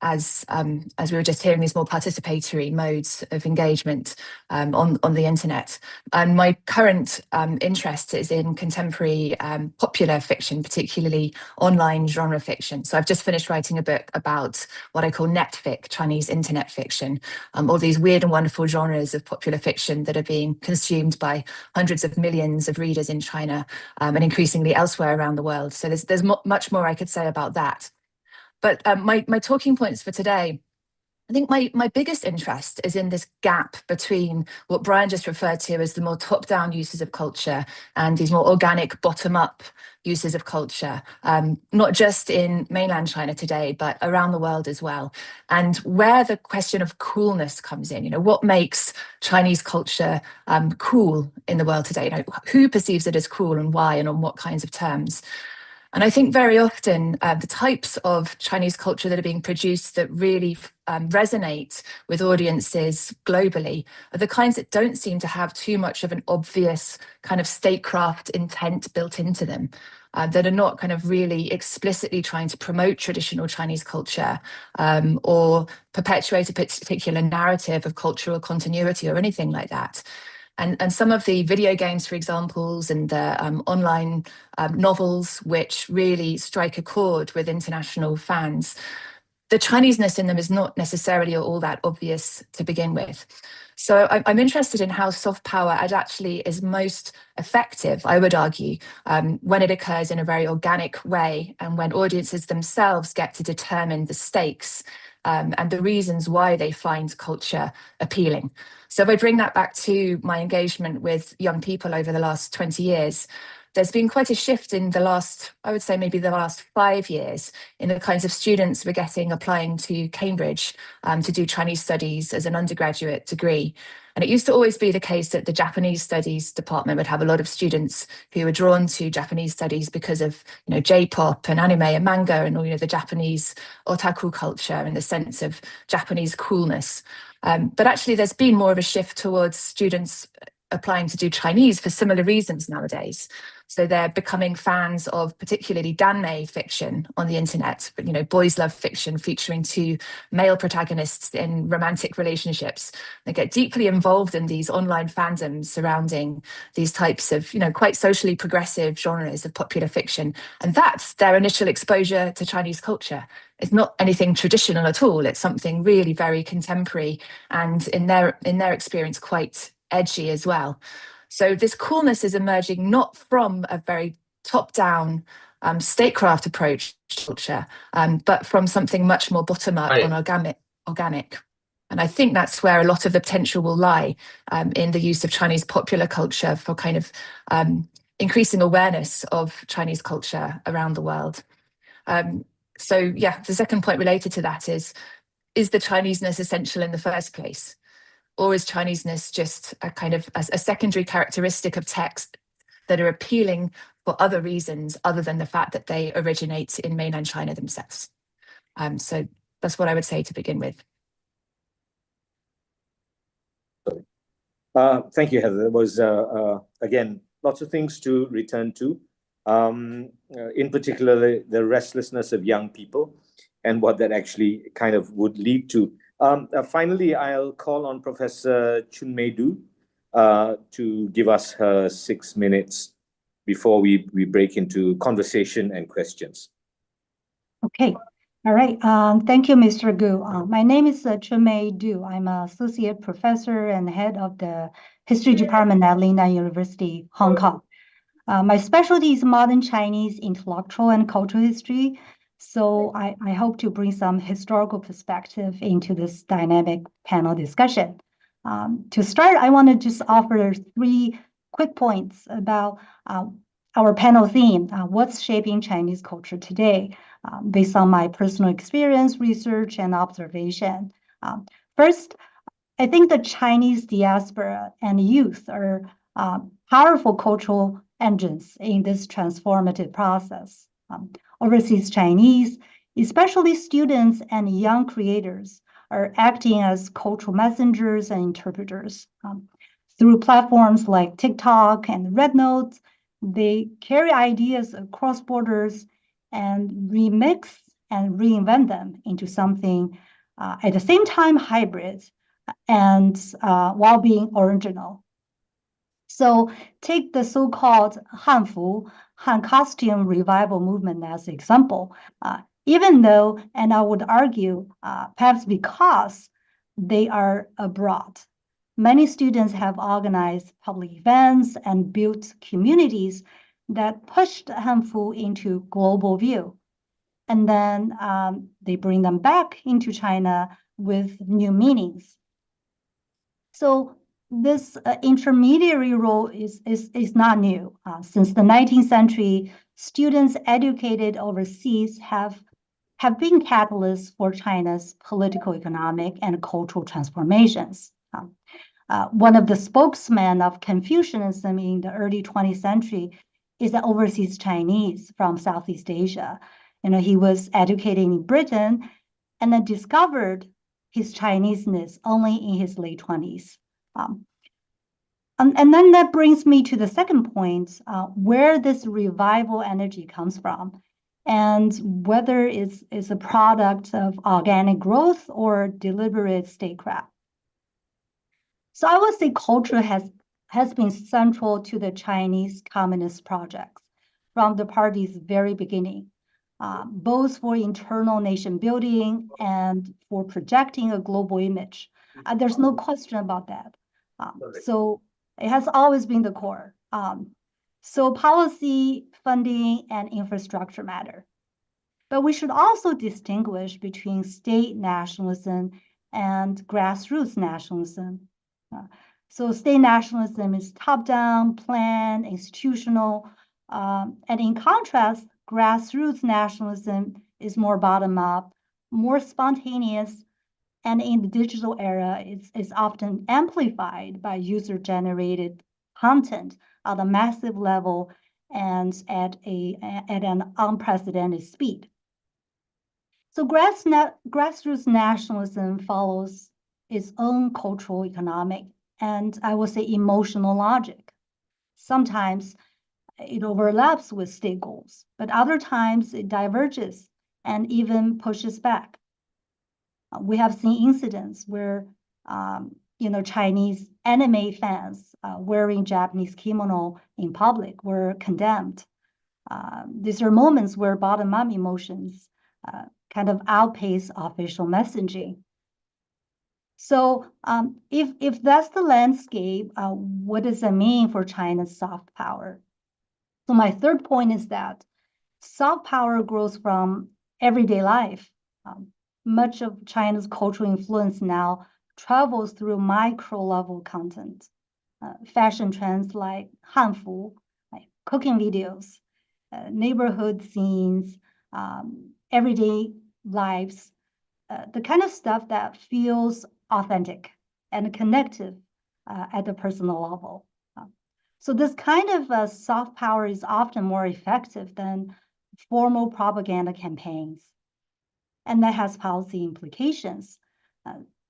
as we were just hearing, these more participatory modes of engagement on the internet. And my current interest is in contemporary popular fiction, particularly online genre fiction. So I've just finished writing a book about what I call netfic, Chinese internet fiction, all these weird and wonderful genres of popular fiction that are being consumed by hundreds of millions of readers in China and increasingly elsewhere around the world. So there's much more I could say about that. But my talking points for today I think my biggest interest is in this gap between what Brian just referred to as the more top-down uses of culture and these more organic bottom-up uses of culture, not just in mainland China today, but around the world as well. And where the question of coolness comes in, what makes Chinese culture cool in the world today? Who perceives it as cool and why and on what kinds of terms? And I think very often the types of Chinese culture that are being produced that really resonate with audiences globally are the kinds that don't seem to have too much of an obvious kind of statecraft intent built into them, that are not kind of really explicitly trying to promote traditional Chinese culture or perpetuate a particular narrative of cultural continuity or anything like that. And some of the video games, for example, and the online novels, which really strike a chord with international fans, the Chineseness in them is not necessarily all that obvious to begin with. So I'm interested in how soft power actually is most effective, I would argue, when it occurs in a very organic way and when audiences themselves get to determine the stakes and the reasons why they find culture appealing. So if I bring that back to my engagement with young people over the last 20 years, there's been quite a shift in the last, I would say maybe the last 5 years, in the kinds of students we're getting applying to Cambridge to do Chinese studies as an undergraduate degree. And it used to always be the case that the Japanese studies department would have a lot of students who were drawn to Japanese studies because of, J-pop and anime and manga and all, the Japanese otaku culture and the sense of Japanese coolness. But actually, there's been more of a shift towards students applying to do Chinese for similar reasons nowadays. So they're becoming fans of particularly danmei fiction on the internet, but boys love fiction featuring 2 male protagonists in romantic relationships. They get deeply involved in these online fandoms surrounding these types of, quite socially progressive genres of popular fiction. And that's their initial exposure to Chinese culture. It's not anything traditional at all. It's something really very contemporary and in their experience quite edgy as well. So this coolness is emerging not from a very top-down statecraft approach to culture, but from something much more bottom-up and organic. And I think that's where a lot of the potential will lie in the use of Chinese popular culture for kind of increasing awareness of Chinese culture around the world. So yeah, the second point related to that is the Chineseness essential in the first place? Or is Chineseness just a kind of a secondary characteristic of texts that are appealing for other reasons other than the fact that they originate in mainland China themselves? So that's what I would say to begin with. Thank you, Heather. There was, again, lots of things to return to, in particular, the restlessness of young people and what that actually kind of would lead to. Finally, I'll call on Professor Chunmei Du to give us her 6 minutes before we break into conversation and questions. Okay. All right. Thank you, Mr. Gu. My name is Chunmei Du. I'm an associate professor and head of the history department at Lingnan University, Hong Kong. My specialty is modern Chinese intellectual and cultural history. So I hope to bring some historical perspective into this dynamic panel discussion. To start, I want to just offer 3 quick points about our panel theme, what's shaping Chinese culture today, based on my personal experience, research, and observation. First, I think the Chinese diaspora and youth are powerful cultural engines in this transformative process. Overseas Chinese, especially students and young creators, are acting as cultural messengers and interpreters. Through platforms like TikTok and Red Note, they carry ideas across borders and remix and reinvent them into something at the same time hybrid and while being original. So take the so-called Hanfu, Han costume revival movement as an example. Even though, and I would argue, perhaps because they are abroad, many students have organized public events and built communities that pushed Hanfu into global view. And then they bring them back into China with new meanings. So this intermediary role is not new. Since the 19th century, students educated overseas have been catalysts for China's political, economic, and cultural transformations. One of the spokesmen of Confucianism in the early 20th century is an overseas Chinese from Southeast Asia. He was educated in Britain and then discovered his Chineseness only in his late 20s. And then that brings me to the second point, where this revival energy comes from, and whether it's a product of organic growth or deliberate statecraft. So I would say culture has been central to the Chinese Communist projects from the party's very beginning, both for internal nation building and for projecting a global image. There's no question about that. So it has always been the core. So policy, funding, and infrastructure matter. But we should also distinguish between state nationalism and grassroots nationalism. So state nationalism is top-down, planned, institutional, and in contrast, grassroots nationalism is more bottom-up, more spontaneous, and in the digital era, it's often amplified by user-generated content at a massive level and at an unprecedented speed. So grassroots nationalism follows its own cultural, economic, and I would say emotional logic. Sometimes it overlaps with state goals, but other times it diverges and even pushes back. We have seen incidents where, Chinese anime fans wearing Japanese kimono in public were condemned. These are moments where bottom-up emotions kind of outpace official messaging. So if that's the landscape, what does it mean for China's soft power? So my third point is that soft power grows from everyday life. Much of China's cultural influence now travels through micro-level content. Fashion trends like Hanfu, like cooking videos, neighborhood scenes, everyday lives, the kind of stuff that feels authentic and connective at the personal level. So this kind of soft power is often more effective than formal propaganda campaigns. And that has policy implications.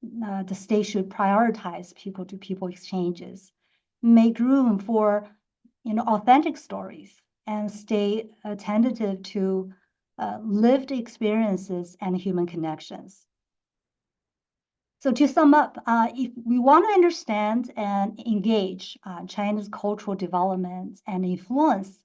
The state should prioritize people-to-people exchanges, make room for authentic stories, and stay attentive to lived experiences and human connections. So to sum up, if we want to understand and engage China's cultural development and influence,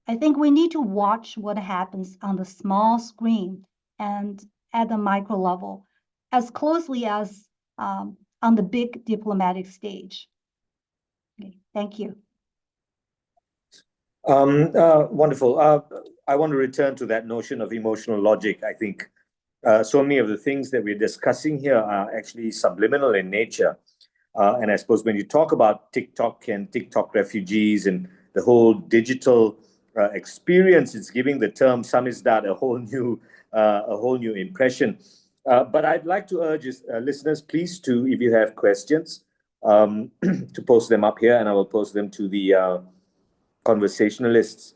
I think we need to watch what happens on the small screen and at the micro level as closely as on the big diplomatic stage. Okay, thank you. Wonderful. I want to return to that notion of emotional logic. I think so many of the things that we're discussing here are actually subliminal in nature. And I suppose when you talk about TikTok and TikTok refugees and the whole digital experience, it's giving the term samizdat a whole new impression. But I'd like to urge listeners, please, if you have questions, to post them up here, and I will post them to the conversationalists.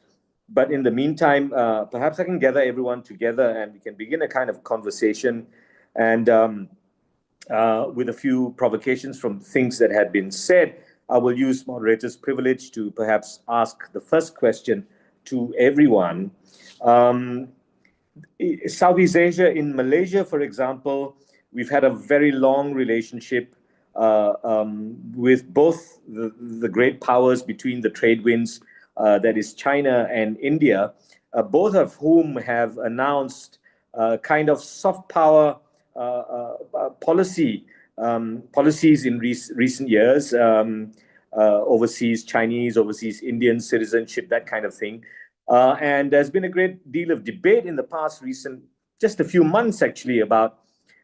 But in the meantime, perhaps I can gather everyone together and we can begin a kind of conversation, and with a few provocations from things that had been said, I will use moderator's privilege to perhaps ask the first question to everyone. Southeast Asia, in Malaysia, for example, we've had a very long relationship with both the great powers between the trade winds, that is China and India, both of whom have announced kind of soft power policies in recent years, overseas Chinese, overseas Indian citizenship, that kind of thing. And there's been a great deal of debate in the past just a few months actually, about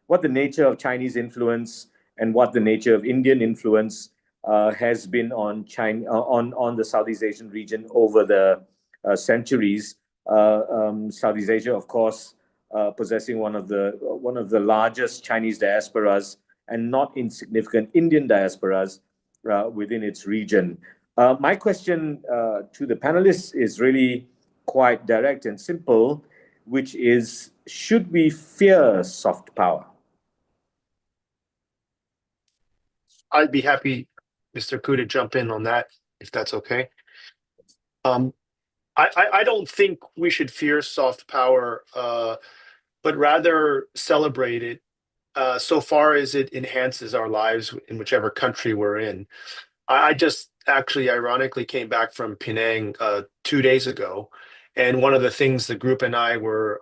what the nature of Chinese influence and what the nature of Indian influence has been on China, on the Southeast Asian region over the centuries. Southeast Asia, of course, possessing one of the largest Chinese diasporas and not insignificant Indian diasporas within its region. My question to the panelists is really quite direct and simple, which is, should we fear soft power? I'd be happy, Mr. Koo, to jump in on that, if that's okay. I don't think we should fear soft power, but rather celebrate it so far as it enhances our lives in whichever country we're in. I just actually ironically came back from Penang 2 days ago. And one of the things the group and I were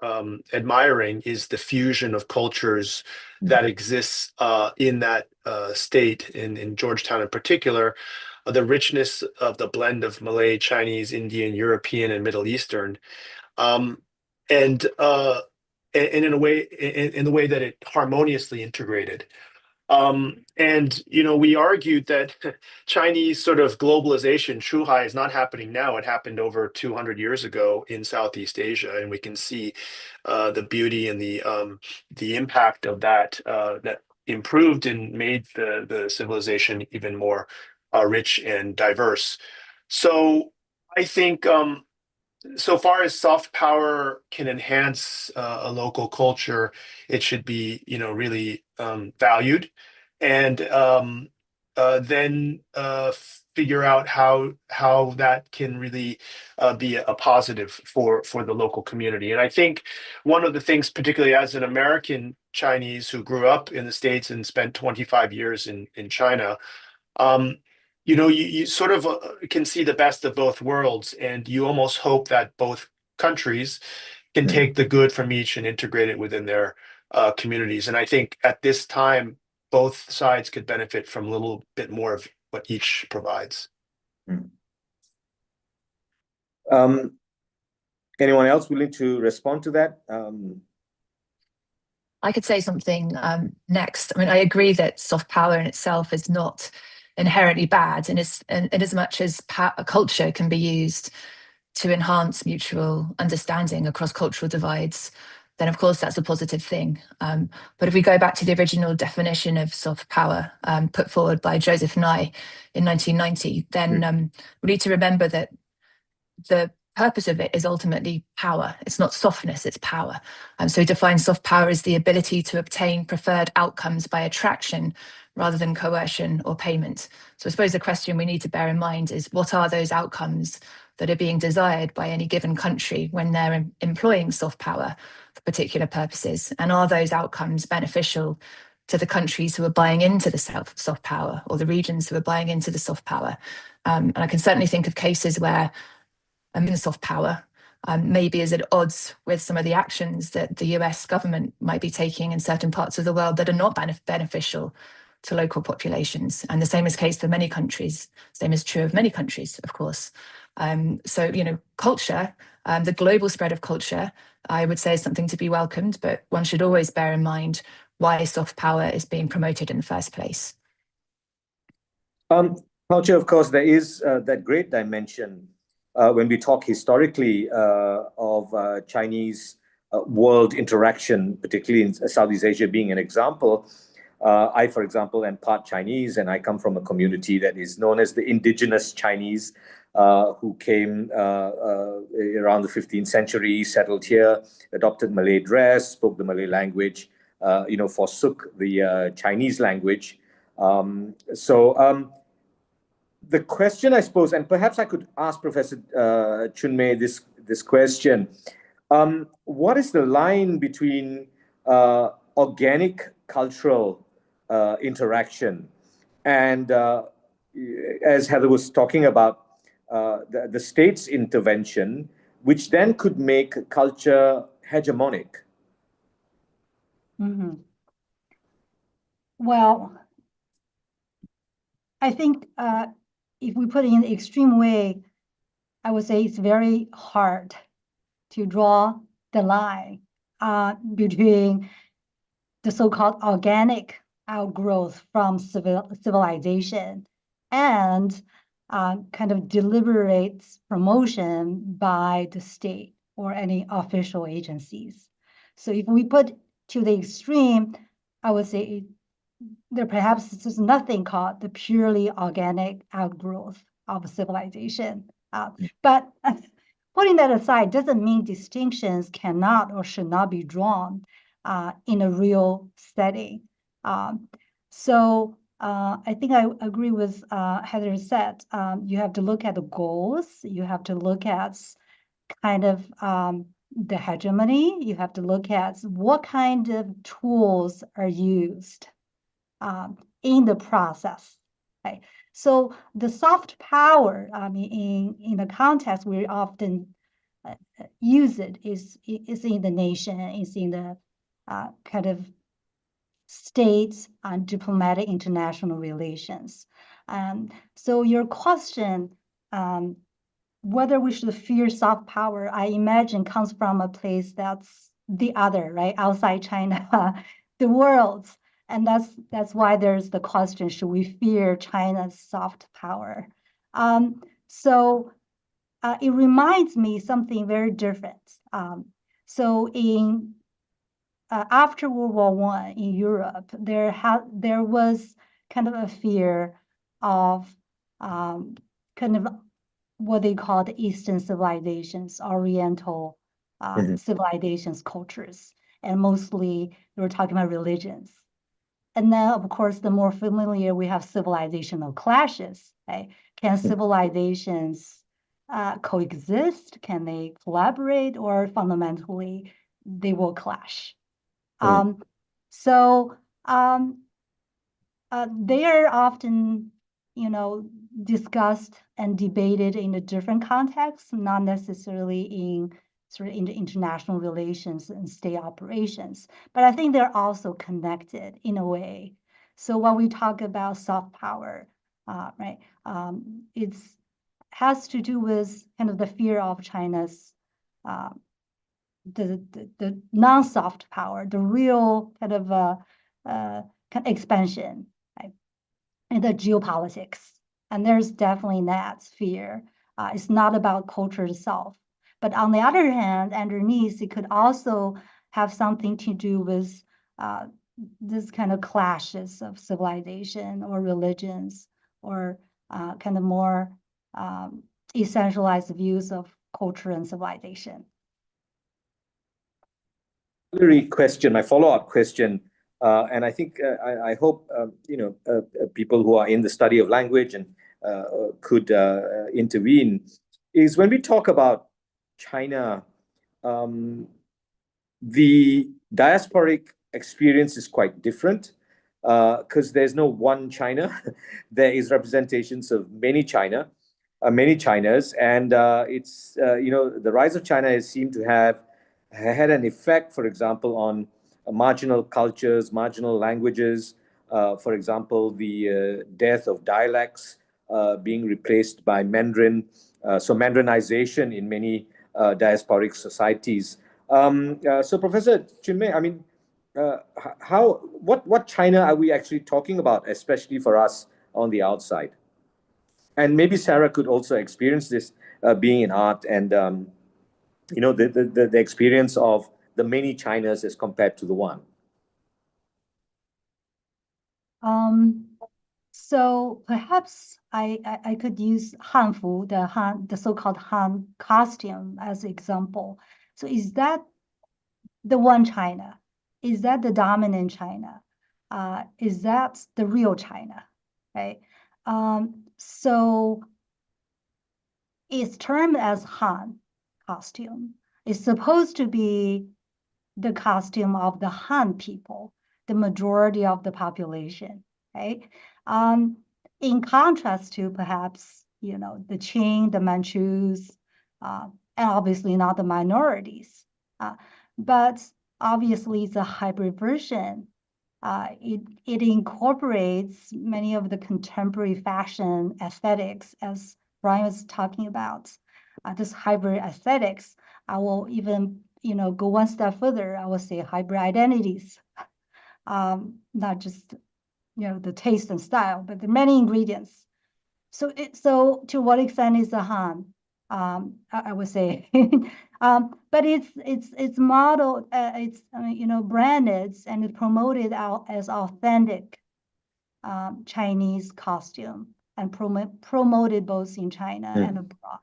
admiring is the fusion of cultures that exists in that state, in Georgetown in particular, the richness of the blend of Malay, Chinese, Indian, European, and Middle Eastern. And in the way that it harmoniously integrated. And we argued that Chinese sort of globalization, Shanghai, is not happening now. It happened over 200 years ago in Southeast Asia, and we can see the beauty and the impact of that that improved and made the civilization even more rich and diverse. So I think so far as soft power can enhance a local culture, it should be, really valued, and then figure out how that can really be a positive for the local community. And I think one of the things, particularly as an American Chinese who grew up in the States and spent 25 years in China, you sort of can see the best of both worlds, and you almost hope that both countries can take the good from each and integrate it within their communities. And I think at this time, both sides could benefit from a little bit more of what each provides. Anyone else willing to respond to that? I could say something next. I mean, I agree that soft power in itself is not inherently bad, and as much as a culture can be used to enhance mutual understanding across cultural divides, then of course that's a positive thing. But if we go back to the original definition of soft power put forward by Joseph Nye in 1990, then we need to remember that the purpose of it is ultimately power. It's not softness, it's power. So he defines soft power as the ability to obtain preferred outcomes by attraction rather than coercion or payment. So I suppose the question we need to bear in mind is, what are those outcomes that are being desired by any given country when they're employing soft power for particular purposes? And are those outcomes beneficial to the countries who are buying into the soft power, or the regions who are buying into the soft power? And I can certainly think of cases where the soft power maybe is at odds with some of the actions that the US government might be taking in certain parts of the world that are not beneficial to local populations. And the same is the case for many countries. Same is true of many countries, of course. So, culture, the global spread of culture, I would say is something to be welcomed, but one should always bear in mind why soft power is being promoted in the first place. Culture, of course, there is that great dimension when we talk historically of Chinese world interaction, particularly in Southeast Asia being an example. I, for example, am part Chinese, and I come from a community that is known as the indigenous Chinese, who came around the 15th century, settled here, adopted Malay dress, spoke the Malay language, forsook the Chinese language. The question, I suppose, and perhaps I could ask Professor Chun-mei this question: what is the line between organic cultural interaction and, as Heather was talking about, the state's intervention, which then could make culture hegemonic? Well, I think if we put it in the extreme way, I would say it's very hard to draw the line between the so-called organic outgrowth from civilization and kind of deliberate promotion by the state or any official agencies. So if we put to the extreme, I would say there perhaps is nothing called the purely organic outgrowth of civilization. But putting that aside doesn't mean distinctions cannot or should not be drawn in a real setting. So I think I agree with Heather said, you have to look at the goals, you have to look at kind of the hegemony, you have to look at what kind of tools are used in the process. Okay? So the soft power, I mean, in the context we often use it is in the nation, is in the kind of states and diplomatic international relations. So your question, whether we should fear soft power, I imagine comes from a place that's the other, right? Outside China, the world. And that's why there's the question, should we fear China's soft power? So it reminds me something very different. So in after World War I in Europe, there was kind of a fear of kind of what they call the Eastern civilizations, Oriental civilizations, cultures, and mostly they were talking about religions. And then, of course, the more familiar we have civilizational clashes. Right? Can civilizations coexist? Can they collaborate? Or fundamentally, they will clash? So they are often, discussed and debated in a different context, not necessarily in sort of in the international relations and state operations. But I think they're also connected in a way. So when we talk about soft power, right, it has to do with kind of the fear of China's the non-soft power, the real kind of expansion, right, in the geopolitics. And there's definitely that fear. It's not about culture itself. But on the other hand, underneath, it could also have something to do with this kind of clashes of civilization or religions or kind of more essentialized views of culture and civilization. Question, my follow-up question, and I think I hope people who are in the study of language and could intervene, is when we talk about China, the diasporic experience is quite different because there's no one China. There is representations of many Chinas, and it's the rise of China has seemed to have had an effect, for example, on marginal cultures, marginal languages. For example, the death of dialects being replaced by Mandarin. So Mandarinization in many diasporic societies. So Professor Chinmay, I mean, what China are we actually talking about, especially for us on the outside? And maybe Sarah could also experience this being in art and the experience of the many Chinas as compared to the one. So perhaps I could use Hanfu, the so-called Han costume as example. So is that the one China? Is that the dominant China? Is that the real China? Right? So it's termed as Han costume. It's supposed to be the costume of the Han people, the majority of the population, right? In contrast to perhaps, the Qing, the Manchus, and obviously not the minorities. But obviously it's a hybrid version. It incorporates many of the contemporary fashion aesthetics, as Brian was talking about. This hybrid aesthetics, I will even go one step further. I will say hybrid identities. not just the taste and style, but there are many ingredients. So to what extent is the Han? I would say, but it's modeled, it's branded and promoted out as authentic Chinese costume and promoted both in China and abroad.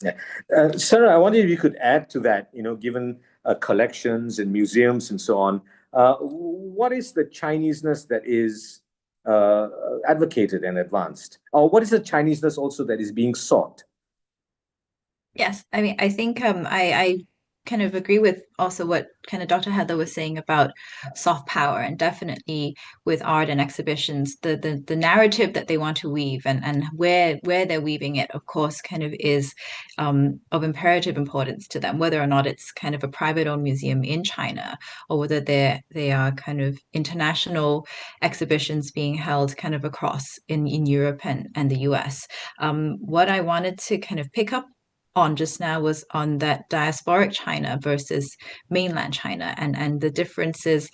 Yeah, Sarah, I wondered if you could add to that. Given collections and museums and so on, what is the Chineseness that is advocated and advanced, or what is the Chineseness also that is being sought? Yes, I mean, I think I kind of agree with also what kind of Dr. Heather was saying about soft power, and definitely with art and exhibitions, the narrative that they want to weave and where they're weaving it, of course, kind of is of imperative importance to them, whether or not it's kind of a private-owned museum in China or whether they are kind of international exhibitions being held kind of across in Europe and the US. What I wanted to kind of pick up on just now was on that diasporic China versus mainland China, and the differences.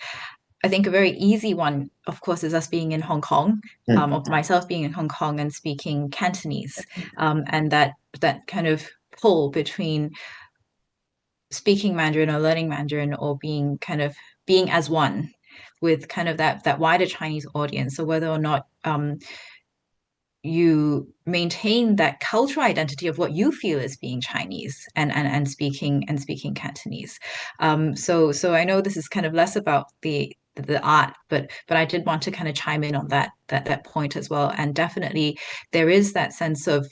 I think a very easy one, of course, is us being in Hong Kong, of myself being in Hong Kong and speaking Cantonese, and that kind of pull between speaking Mandarin or learning Mandarin or being as one with kind of that wider Chinese audience. So whether or not you maintain that cultural identity of what you feel as being Chinese and speaking Cantonese. So I know this is kind of less about the art, but I did want to kind of chime in on that point as well. And definitely there is that sense of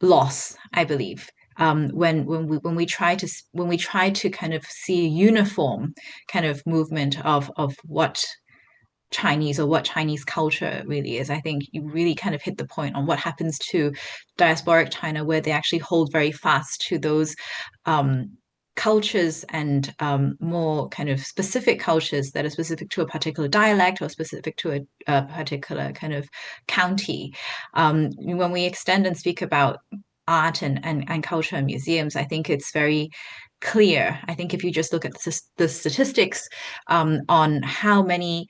loss, I believe. When we try to kind of see a uniform kind of movement of what Chinese or what Chinese culture really is. I think you really kind of hit the point on what happens to diasporic China, where they actually hold very fast to those cultures and more kind of specific cultures that are specific to a particular dialect or specific to a particular kind of county. When we extend and speak about art and culture and museums, I think it's very clear. I think if you just look at the statistics on how many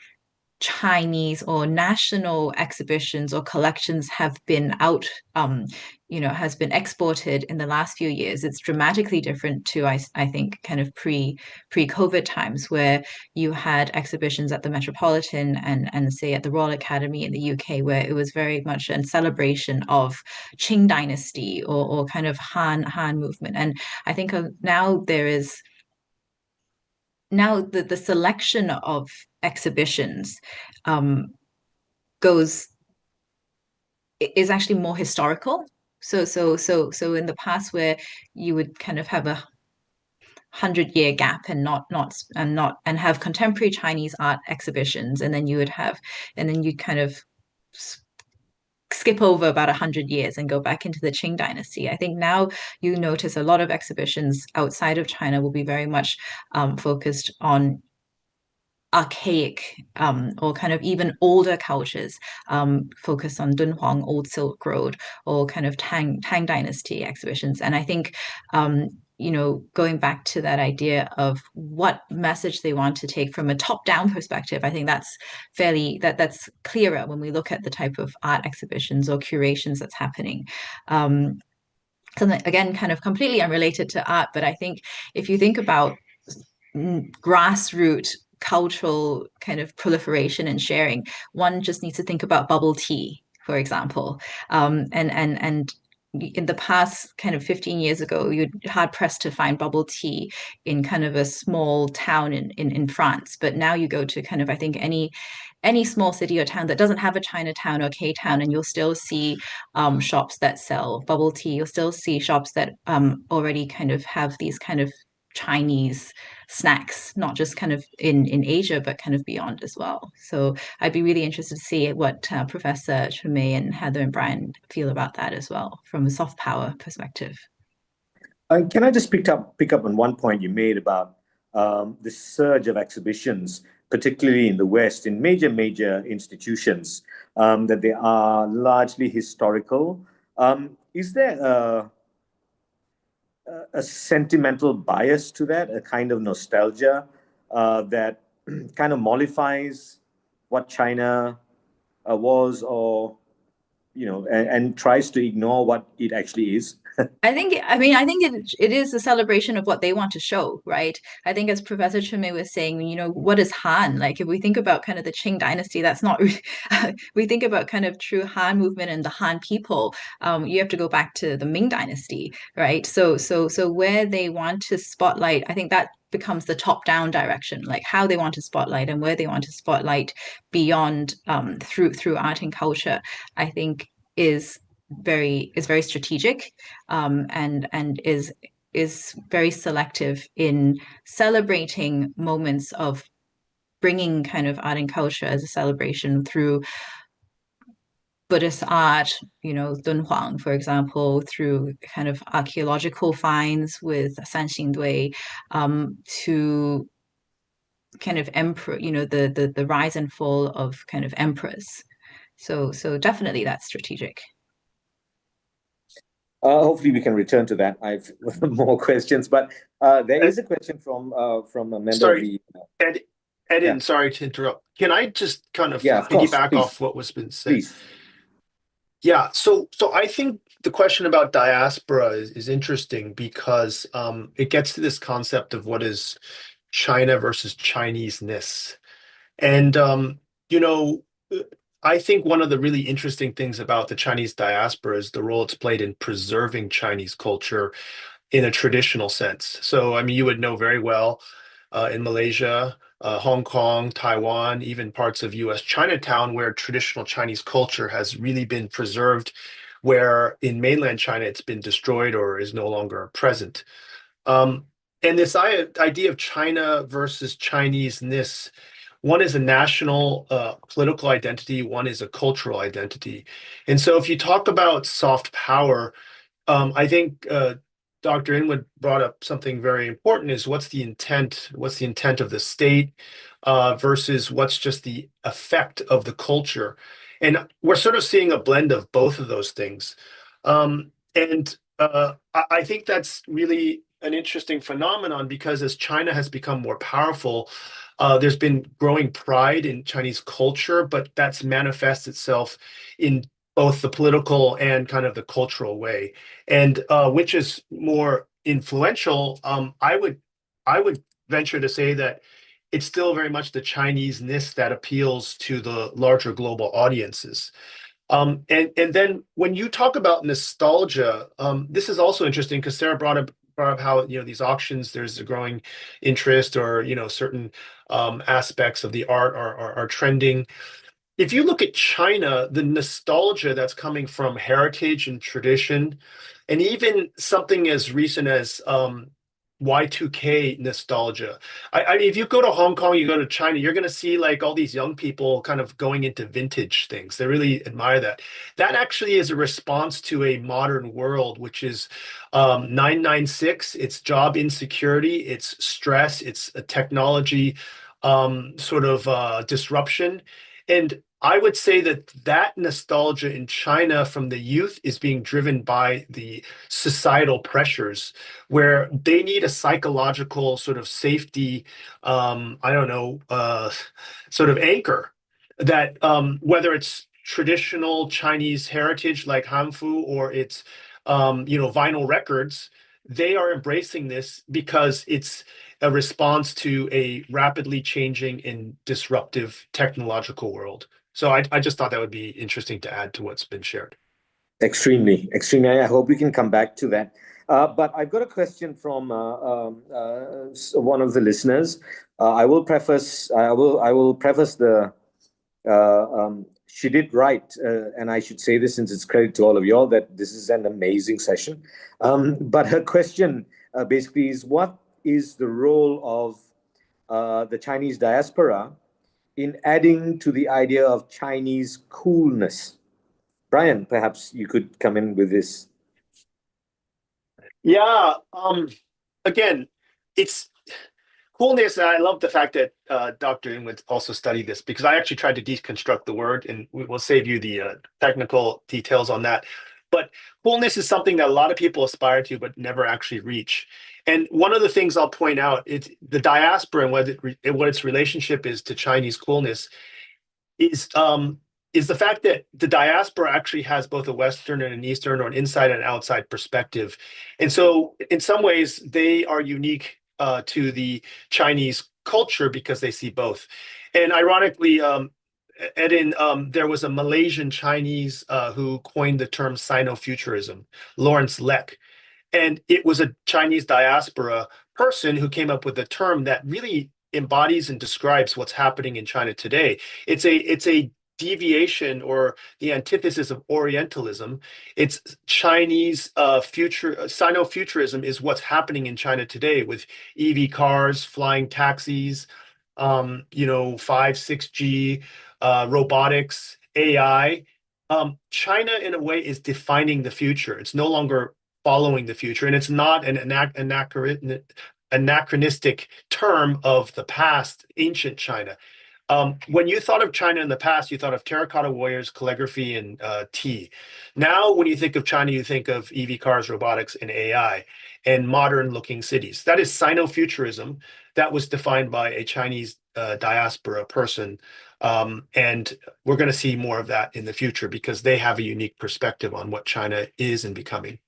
Chinese or national exhibitions or collections have been has been exported in the last few years, it's dramatically different to, I think, kind of pre-COVID times, where you had exhibitions at the Metropolitan and say at the Royal Academy in the UK, where it was very much a celebration of Qing Dynasty or kind of Han movement. And I think now there is the selection of exhibitions is actually more historical. So in the past, where you would kind of have a 100-year gap and have contemporary Chinese art exhibitions, and then you'd kind of skip over about 100 years and go back into the Qing Dynasty. I think now you notice a lot of exhibitions outside of China will be very much focused on archaic or kind of even older cultures, focused on Dunhuang, Old Silk Road, or kind of Tang Dynasty exhibitions. And I think going back to that idea of what message they want to take from a top-down perspective, I think that's that's clearer when we look at the type of art exhibitions or curations that's happening. Something again, kind of completely unrelated to art, but I think if you think about grassroots cultural kind of proliferation and sharing, one just needs to think about bubble tea, for example. And in the past kind of 15 years ago, you're hard pressed to find bubble tea in kind of a small town in France. But now you go to kind of, I think, any small city or town that doesn't have a Chinatown or K-town, and you'll still see shops that sell bubble tea. You'll still see shops that already kind of have these kind of Chinese snacks, not just kind of in Asia, but kind of beyond as well. So I'd be really interested to see what Professor Chumei and Heather and Brian feel about that as well, from a soft power perspective. Can I just pick up on one point you made about the surge of exhibitions, particularly in the West, in major institutions, that they are largely historical. Is there a sentimental bias to that, a kind of nostalgia that kind of mollifies what China was, or and tries to ignore what it actually is? I think it is a celebration of what they want to show, right? I think as Professor Chumei was saying, what is Han? Like if we think about kind of the Qing dynasty, that's not we think about kind of true Han movement and the Han people, you have to go back to the Ming dynasty, right? So where they want to spotlight, I think that becomes the top-down direction, like how they want to spotlight and where they want to spotlight beyond through art and culture, I think is very strategic, and is very selective in celebrating moments of bringing kind of art and culture as a celebration through Buddhist art, Dunhuang, for example, through kind of archaeological finds with Sanxingdui, to kind of emperor, the rise and fall of kind of emperors. So definitely that's strategic. Hopefully we can return to that. I've more questions, but there is a question from a member of the... Edin, sorry to interrupt. Can I just kind of of course, piggyback please. off what was been said? Please. Yeah, so I think the question about diaspora is interesting because it gets to this concept of what is China versus Chinese-ness. And, I think one of the really interesting things about the Chinese diaspora is the role it's played in preserving Chinese culture in a traditional sense. So, I mean, you would know very well in Malaysia, Hong Kong, Taiwan, even parts of US Chinatown, where traditional Chinese culture has really been preserved, where in mainland China it's been destroyed or is no longer present. And this idea of China versus Chinese-ness, one is a national political identity, one is a cultural identity. And so if you talk about soft power, I think Dr. Inwood brought up something very important, is what's the intent of the state versus what's just the effect of the culture. And we're sort of seeing a blend of both of those things. And I think that's really an interesting phenomenon, because as China has become more powerful, there's been growing pride in Chinese culture, but that's manifests itself in both the political and kind of the cultural way. And which is more influential? I would venture to say that it's still very much the Chinese-ness that appeals to the larger global audiences. And then when you talk about nostalgia, this is also interesting because Sarah brought up how these auctions, there's a growing interest, or certain aspects of the art are trending. If you look at China, the nostalgia that's coming from heritage and tradition, and even something as recent as Y2K nostalgia. I mean, if you go to Hong Kong, you go to China, you're going to see like all these young people kind of going into vintage things. They really admire that. That actually is a response to a modern world, which is 996. It's job insecurity, it's stress, it's a technology sort of disruption. And I would say that nostalgia in China from the youth is being driven by the societal pressures, where they need a psychological sort of safety, sort of anchor that whether it's traditional Chinese heritage like Hanfu or it's vinyl records, they are embracing this because it's a response to a rapidly changing and disruptive technological world. So I just thought that would be interesting to add to what's been shared. Extremely. I hope we can come back to that. But I've got a question from one of the listeners. I will preface the. She did write, and I should say this since it's credit to all of you all, that this is an amazing session. But her question basically is, what is the role of the Chinese diaspora in adding to the idea of Chinese coolness? Brian, perhaps you could come in with this. Yeah. Again, it's coolness. And I love the fact that Dr. Inwood also studied this, because I actually tried to deconstruct the word, and we'll save you the technical details on that. But coolness is something that a lot of people aspire to, but never actually reach. And one of the things I'll point out is the diaspora and what its relationship is to Chinese coolness is the fact that the diaspora actually has both a Western and an Eastern, or an inside and outside perspective. And so in some ways, they are unique to the Chinese culture because they see both. And ironically, Edin, there was a Malaysian Chinese who coined the term Sino-futurism, Lawrence Leck. And it was a Chinese diaspora person who came up with a term that really embodies and describes what's happening in China today. It's a deviation or the antithesis of Orientalism. It's Chinese Sino-futurism is what's happening in China today with EV cars, flying taxis, 5, 6G, robotics, AI. China, in a way, is defining the future. It's no longer following the future, and it's not an anachronistic term of the past, ancient China. When you thought of China in the past, you thought of terracotta warriors, calligraphy, and tea. Now, when you think of China, you think of EV cars, robotics, and AI, and modern-looking cities. That is Sino-futurism that was defined by a Chinese diaspora person. And we're going to see more of that in the future because they have a unique perspective on what China is and becoming.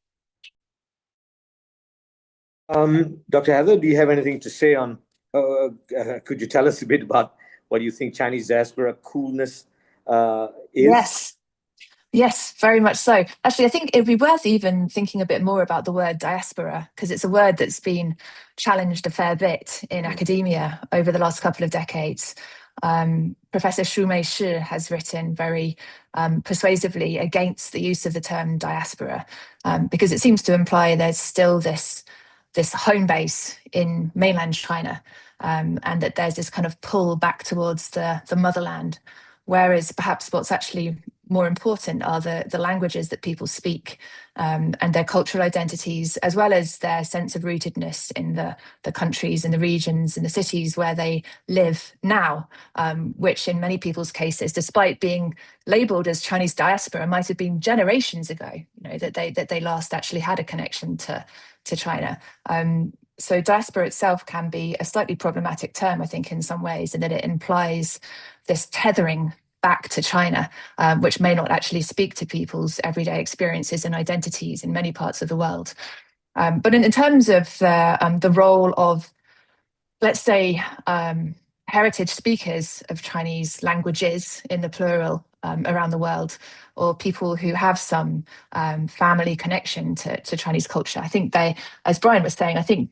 Dr. Heather, do you have anything to say on, could you tell us a bit about what you think Chinese diaspora coolness is? Yes, very much so. Actually, I think it'd be worth even thinking a bit more about the word diaspora, because it's a word that's been challenged a fair bit in academia over the last couple of decades. Professor Shu-mei has written very persuasively against the use of the term diaspora, because it seems to imply there's still this home base in mainland China, and that there's this kind of pull back towards the motherland, whereas perhaps what's actually more important are the languages that people speak, and their cultural identities, as well as their sense of rootedness in the countries and the regions and the cities where they live now, which in many people's cases, despite being labeled as Chinese diaspora, might have been generations ago, that they last actually had a connection to China. So diaspora itself can be a slightly problematic term, I think, in some ways, in that it implies this tethering back to China, which may not actually speak to people's everyday experiences and identities in many parts of the world. But in terms of the role of, let's say, heritage speakers of Chinese languages in the plural around the world, or people who have some family connection to Chinese culture, I think they, as Brian was saying, I think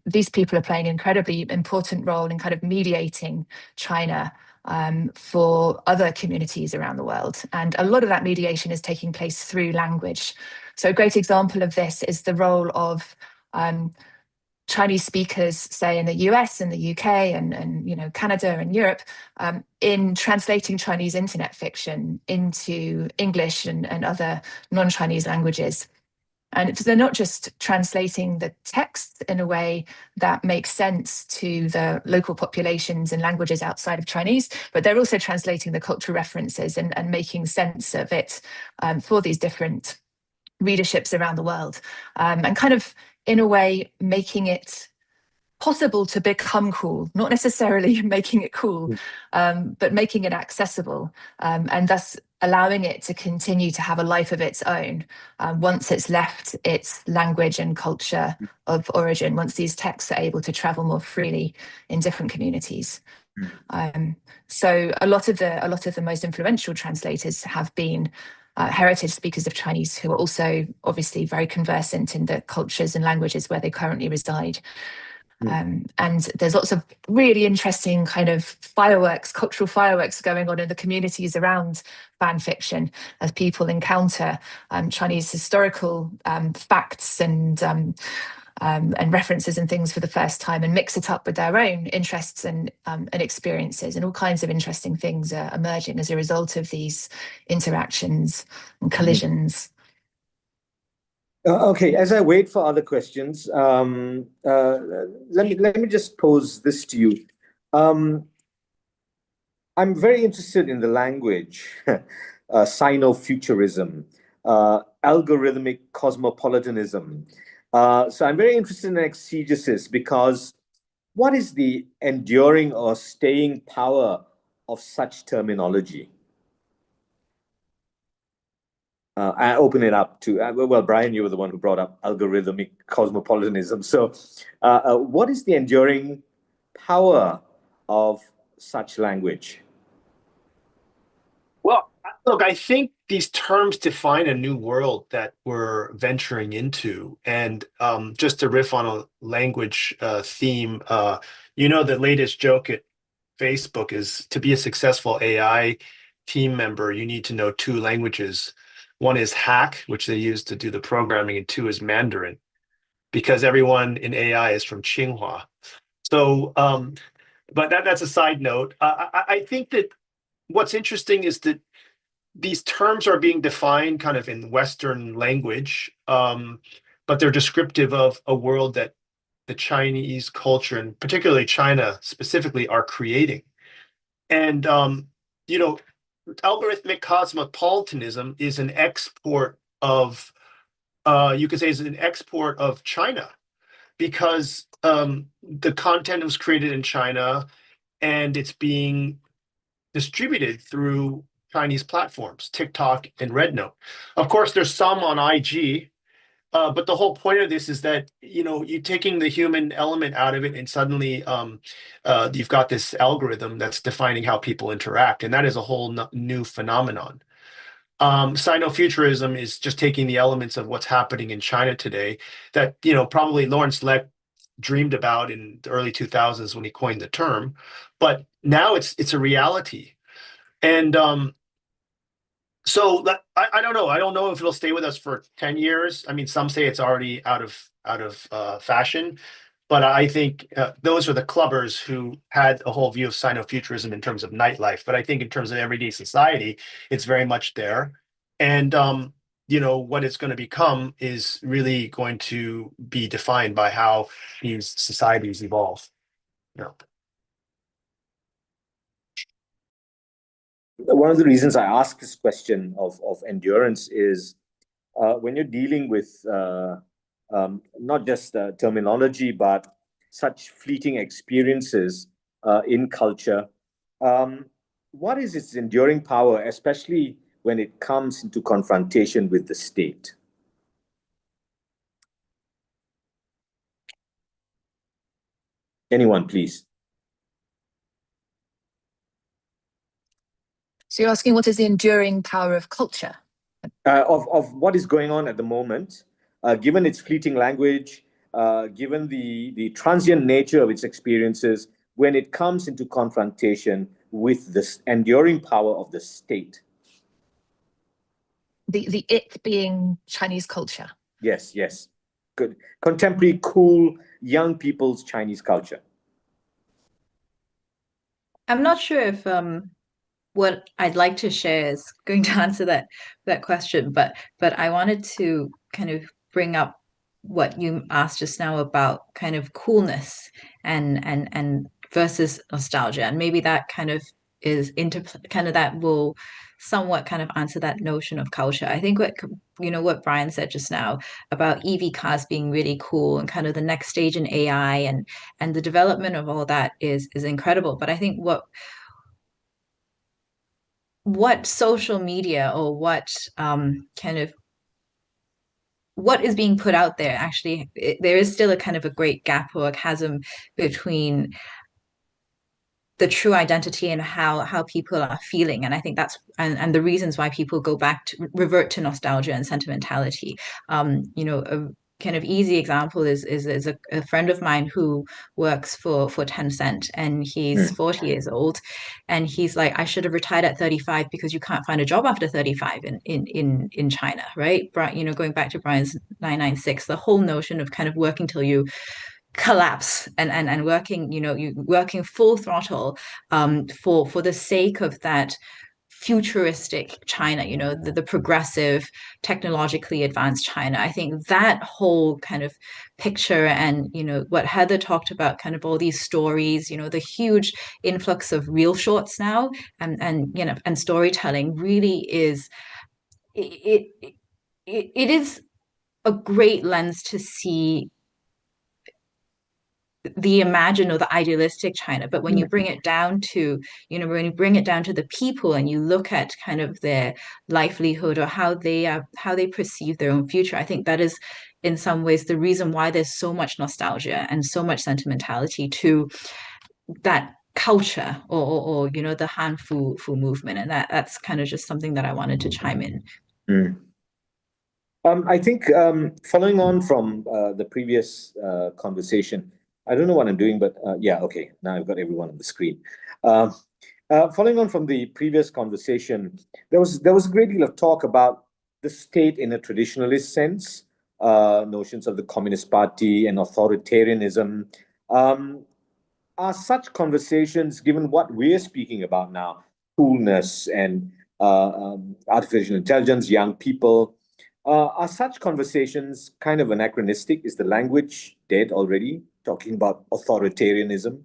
these people are playing an incredibly important role in kind of mediating China for other communities around the world. And a lot of that mediation is taking place through language. So a great example of this is the role of Chinese speakers, say in the US and the UK and Canada and Europe, in translating Chinese internet fiction into English and other non-Chinese languages. And they're not just translating the text in a way that makes sense to the local populations and languages outside of Chinese, but they're also translating the cultural references and making sense of it for these different readerships around the world, and kind of, in a way, making it possible to become cool, not necessarily making it cool, but making it accessible, and thus allowing it to continue to have a life of its own once it's left its language and culture of origin, once these texts are able to travel more freely in different communities. So a lot of the most influential translators have been heritage speakers of Chinese who are also obviously very conversant in the cultures and languages where they currently reside. And there's lots of really interesting kind of cultural fireworks going on in the communities around fan fiction as people encounter Chinese historical facts and references and things for the first time and mix it up with their own interests and experiences, and all kinds of interesting things are emerging as a result of these interactions and collisions. Okay, as I wait for other questions, let me just pose this to you. I'm very interested in the language, Sino-futurism. algorithmic cosmopolitanism. So I'm very interested in exegesis because what is the enduring or staying power of such terminology? I open it up to, well, Brian, you were the one who brought up algorithmic cosmopolitanism. So what is the enduring power of such language? Well, look, I think these terms define a new world that we're venturing into. And just to riff on a language theme, the latest joke at Facebook is to be a successful AI team member, you need to know 2 languages. One is Hack, which they use to do the programming, and 2 is Mandarin, because everyone in AI is from Tsinghua. So, but that's a side note. I think that what's interesting is that these terms are being defined kind of in Western language, but they're descriptive of a world that the Chinese culture, and particularly China specifically, are creating. And, algorithmic cosmopolitanism is an export of, you could say, is an export of China, because the content was created in China and it's being distributed through Chinese platforms, TikTok and Rednote. Of course, there's some on IG, but the whole point of this is that, you're taking the human element out of it, and suddenly you've got this algorithm that's defining how people interact, and that is a whole new phenomenon. Sino-futurism is just taking the elements of what's happening in China today that, probably Lawrence Leck dreamed about in the early 2000s when he coined the term, but now it's a reality. And so I don't know. I don't know if it'll stay with us for 10 years. I mean, some say it's already out of fashion, but I think those are the clubbers who had a whole view of Sino-futurism in terms of nightlife. But I think in terms of everyday society, it's very much there. And what it's going to become is really going to be defined by how these societies evolve. Yeah. One of the reasons I ask this question of endurance is when you're dealing with not just terminology, but such fleeting experiences in culture, what is its enduring power, especially when it comes into confrontation with the state? Anyone, please. So you're asking what is the enduring power of culture? Of what is going on at the moment, given its fleeting language, given the transient nature of its experiences, when it comes into confrontation with this enduring power of the state. The it being Chinese culture. Yes, yes. Good. Contemporary, cool, young people's Chinese culture. I'm not sure if what I'd like to share is going to answer that question, but I wanted to kind of bring up what you asked just now about kind of coolness and versus nostalgia, and maybe that kind of is that will somewhat kind of answer that notion of culture. I think what Brian said just now about EV cars being really cool and kind of the next stage in AI and the development of all that is incredible. But I think what social media or what what is being put out there, actually, there is still a kind of a great gap or a chasm between the true identity and how people are feeling. And I think that's and the reasons why people go back to revert to nostalgia and sentimentality. A kind of easy example is a friend of mine who works for Tencent, and he's 40 years old, and he's like, I should have retired at 35 because you can't find a job after 35 in China, right? Going back to Brian's 996, the whole notion of kind of working till you collapse and working, you working full throttle for the sake of that futuristic China, the progressive, technologically advanced China. I think that whole kind of picture and, what Heather talked about, kind of all these stories, the huge influx of reel shorts now and storytelling really is, it is a great lens to see the imagined or the idealistic China, but when you bring it down to, when you bring it down to the people and you look at kind of their livelihood or how they perceive their own future, I think that is in some ways the reason why there's so much nostalgia and so much sentimentality to that culture or the Han Fu movement, and that's kind of just something that I wanted to chime in. I think following on from the previous conversation, I don't know what I'm doing, but yeah, okay, now I've got everyone on the screen. Following on from the previous conversation, there was a great deal of talk about the state in a traditionalist sense, notions of the Communist Party and authoritarianism. Are such conversations, given what we're speaking about now, coolness and artificial intelligence, young people, are such conversations kind of anachronistic? Is the language dead already, talking about authoritarianism?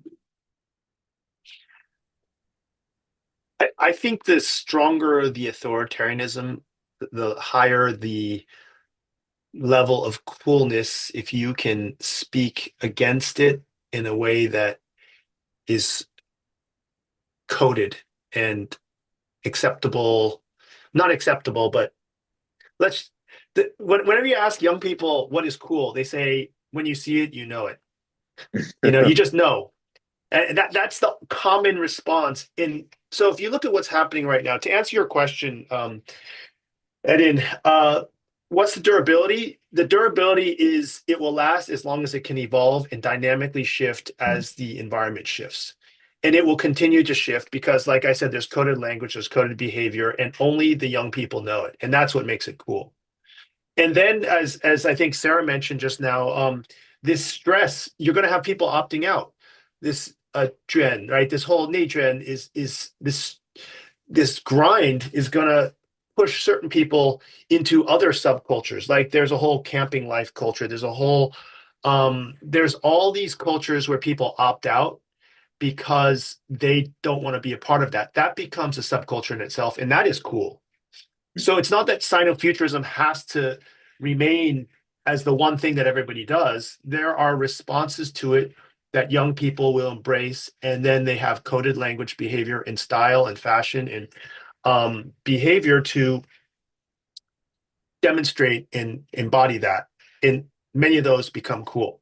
I think the stronger the authoritarianism, the higher the level of coolness if you can speak against it in a way that is coded and acceptable. Not acceptable, but whenever you ask young people what is cool, they say, when you see it, you know it. You just know. And that's the common response. So if you look at what's happening right now, to answer your question, Edin, what's the durability? The durability is it will last as long as it can evolve and dynamically shift as the environment shifts. And it will continue to shift because, like I said, there's coded language, there's coded behavior, and only the young people know it. And that's what makes it cool. And then, as I think Sarah mentioned just now, this stress, you're going to have people opting out. This trend, right? This whole trend is this grind is going to push certain people into other subcultures. Like there's a whole camping life culture. There's a whole there's all these cultures where people opt out because they don't want to be a part of that. That becomes a subculture in itself, and that is cool. So it's not that Sino-futurism has to remain as the one thing that everybody does. There are responses to it that young people will embrace, and then they have coded language, behavior, and style and fashion and behavior to demonstrate and embody that. And many of those become cool.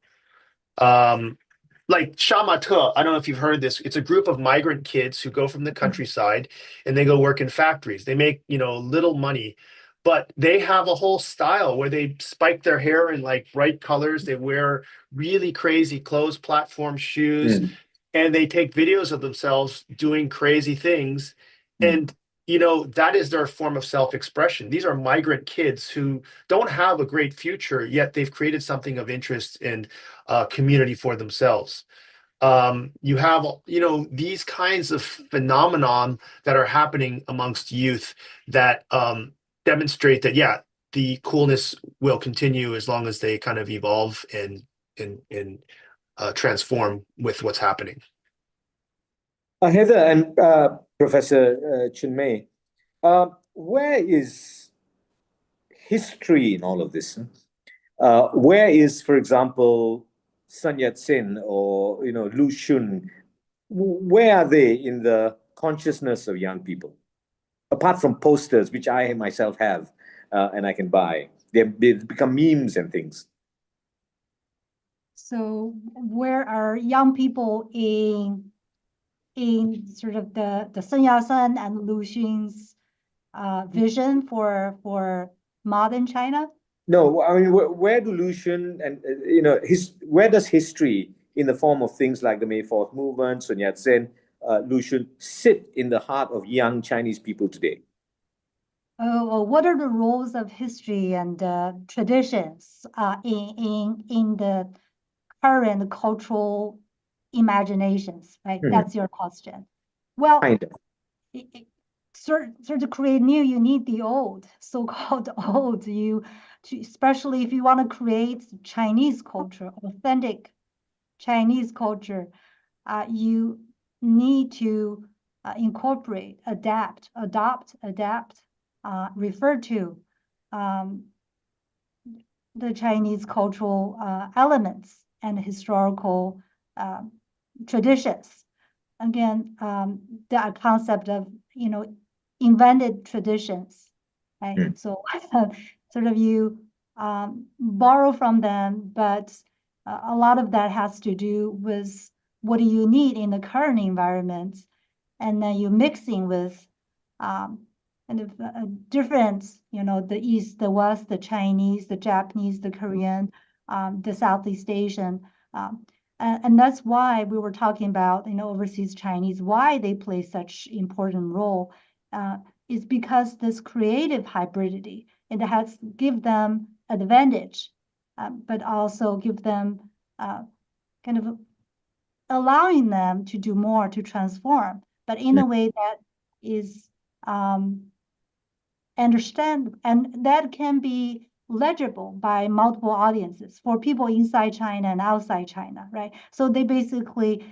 Like Shamate, I don't know if you've heard this. It's a group of migrant kids who go from the countryside and they go work in factories. They make, little money, but they have a whole style where they spike their hair in like bright colors. They wear really crazy clothes, platform shoes, and they take videos of themselves doing crazy things. And, that is their form of self-expression. These are migrant kids who don't have a great future, yet they've created something of interest and community for themselves. You have, these kinds of phenomenon that are happening amongst youth that demonstrate that, yeah, the coolness will continue as long as they kind of evolve and transform with what's happening. Heather and Professor Chinmay, where is history in all of this? Where is, for example, Sun Yat-sen or Lu Xun? Where are they in the consciousness of young people? Apart from posters, which I myself have and I can buy, they've become memes and things. So where are young people in sort of the Sun Yat-sen and Lu Xun's vision for modern China? No, I mean, where do Lu Xun and where does history in the form of things like the May 4th movement, Sun Yat-sen, Lu Xun sit in the heart of young Chinese people today? Well, what are the roles of history and traditions in the current cultural imaginations, right? That's your question. Well, kind of. Sort to create new, you need the old, so-called old. Especially if you want to create Chinese culture, authentic Chinese culture, you need to incorporate, adopt, refer to the Chinese cultural elements and historical traditions. Again, the concept of, invented traditions, right? So sort of you borrow from them, but a lot of that has to do with what do you need in the current environment, and then you're mixing with kind of a difference, the East, the West, the Chinese, the Japanese, the Korean, the Southeast Asian. And that's why we were talking about, overseas Chinese, why they play such important role is because this creative hybridity, it has give them advantage, but also give them kind of allowing them to do more, to transform, but in a way that is understand, and that can be legible by multiple audiences for people inside China and outside China, right? So they basically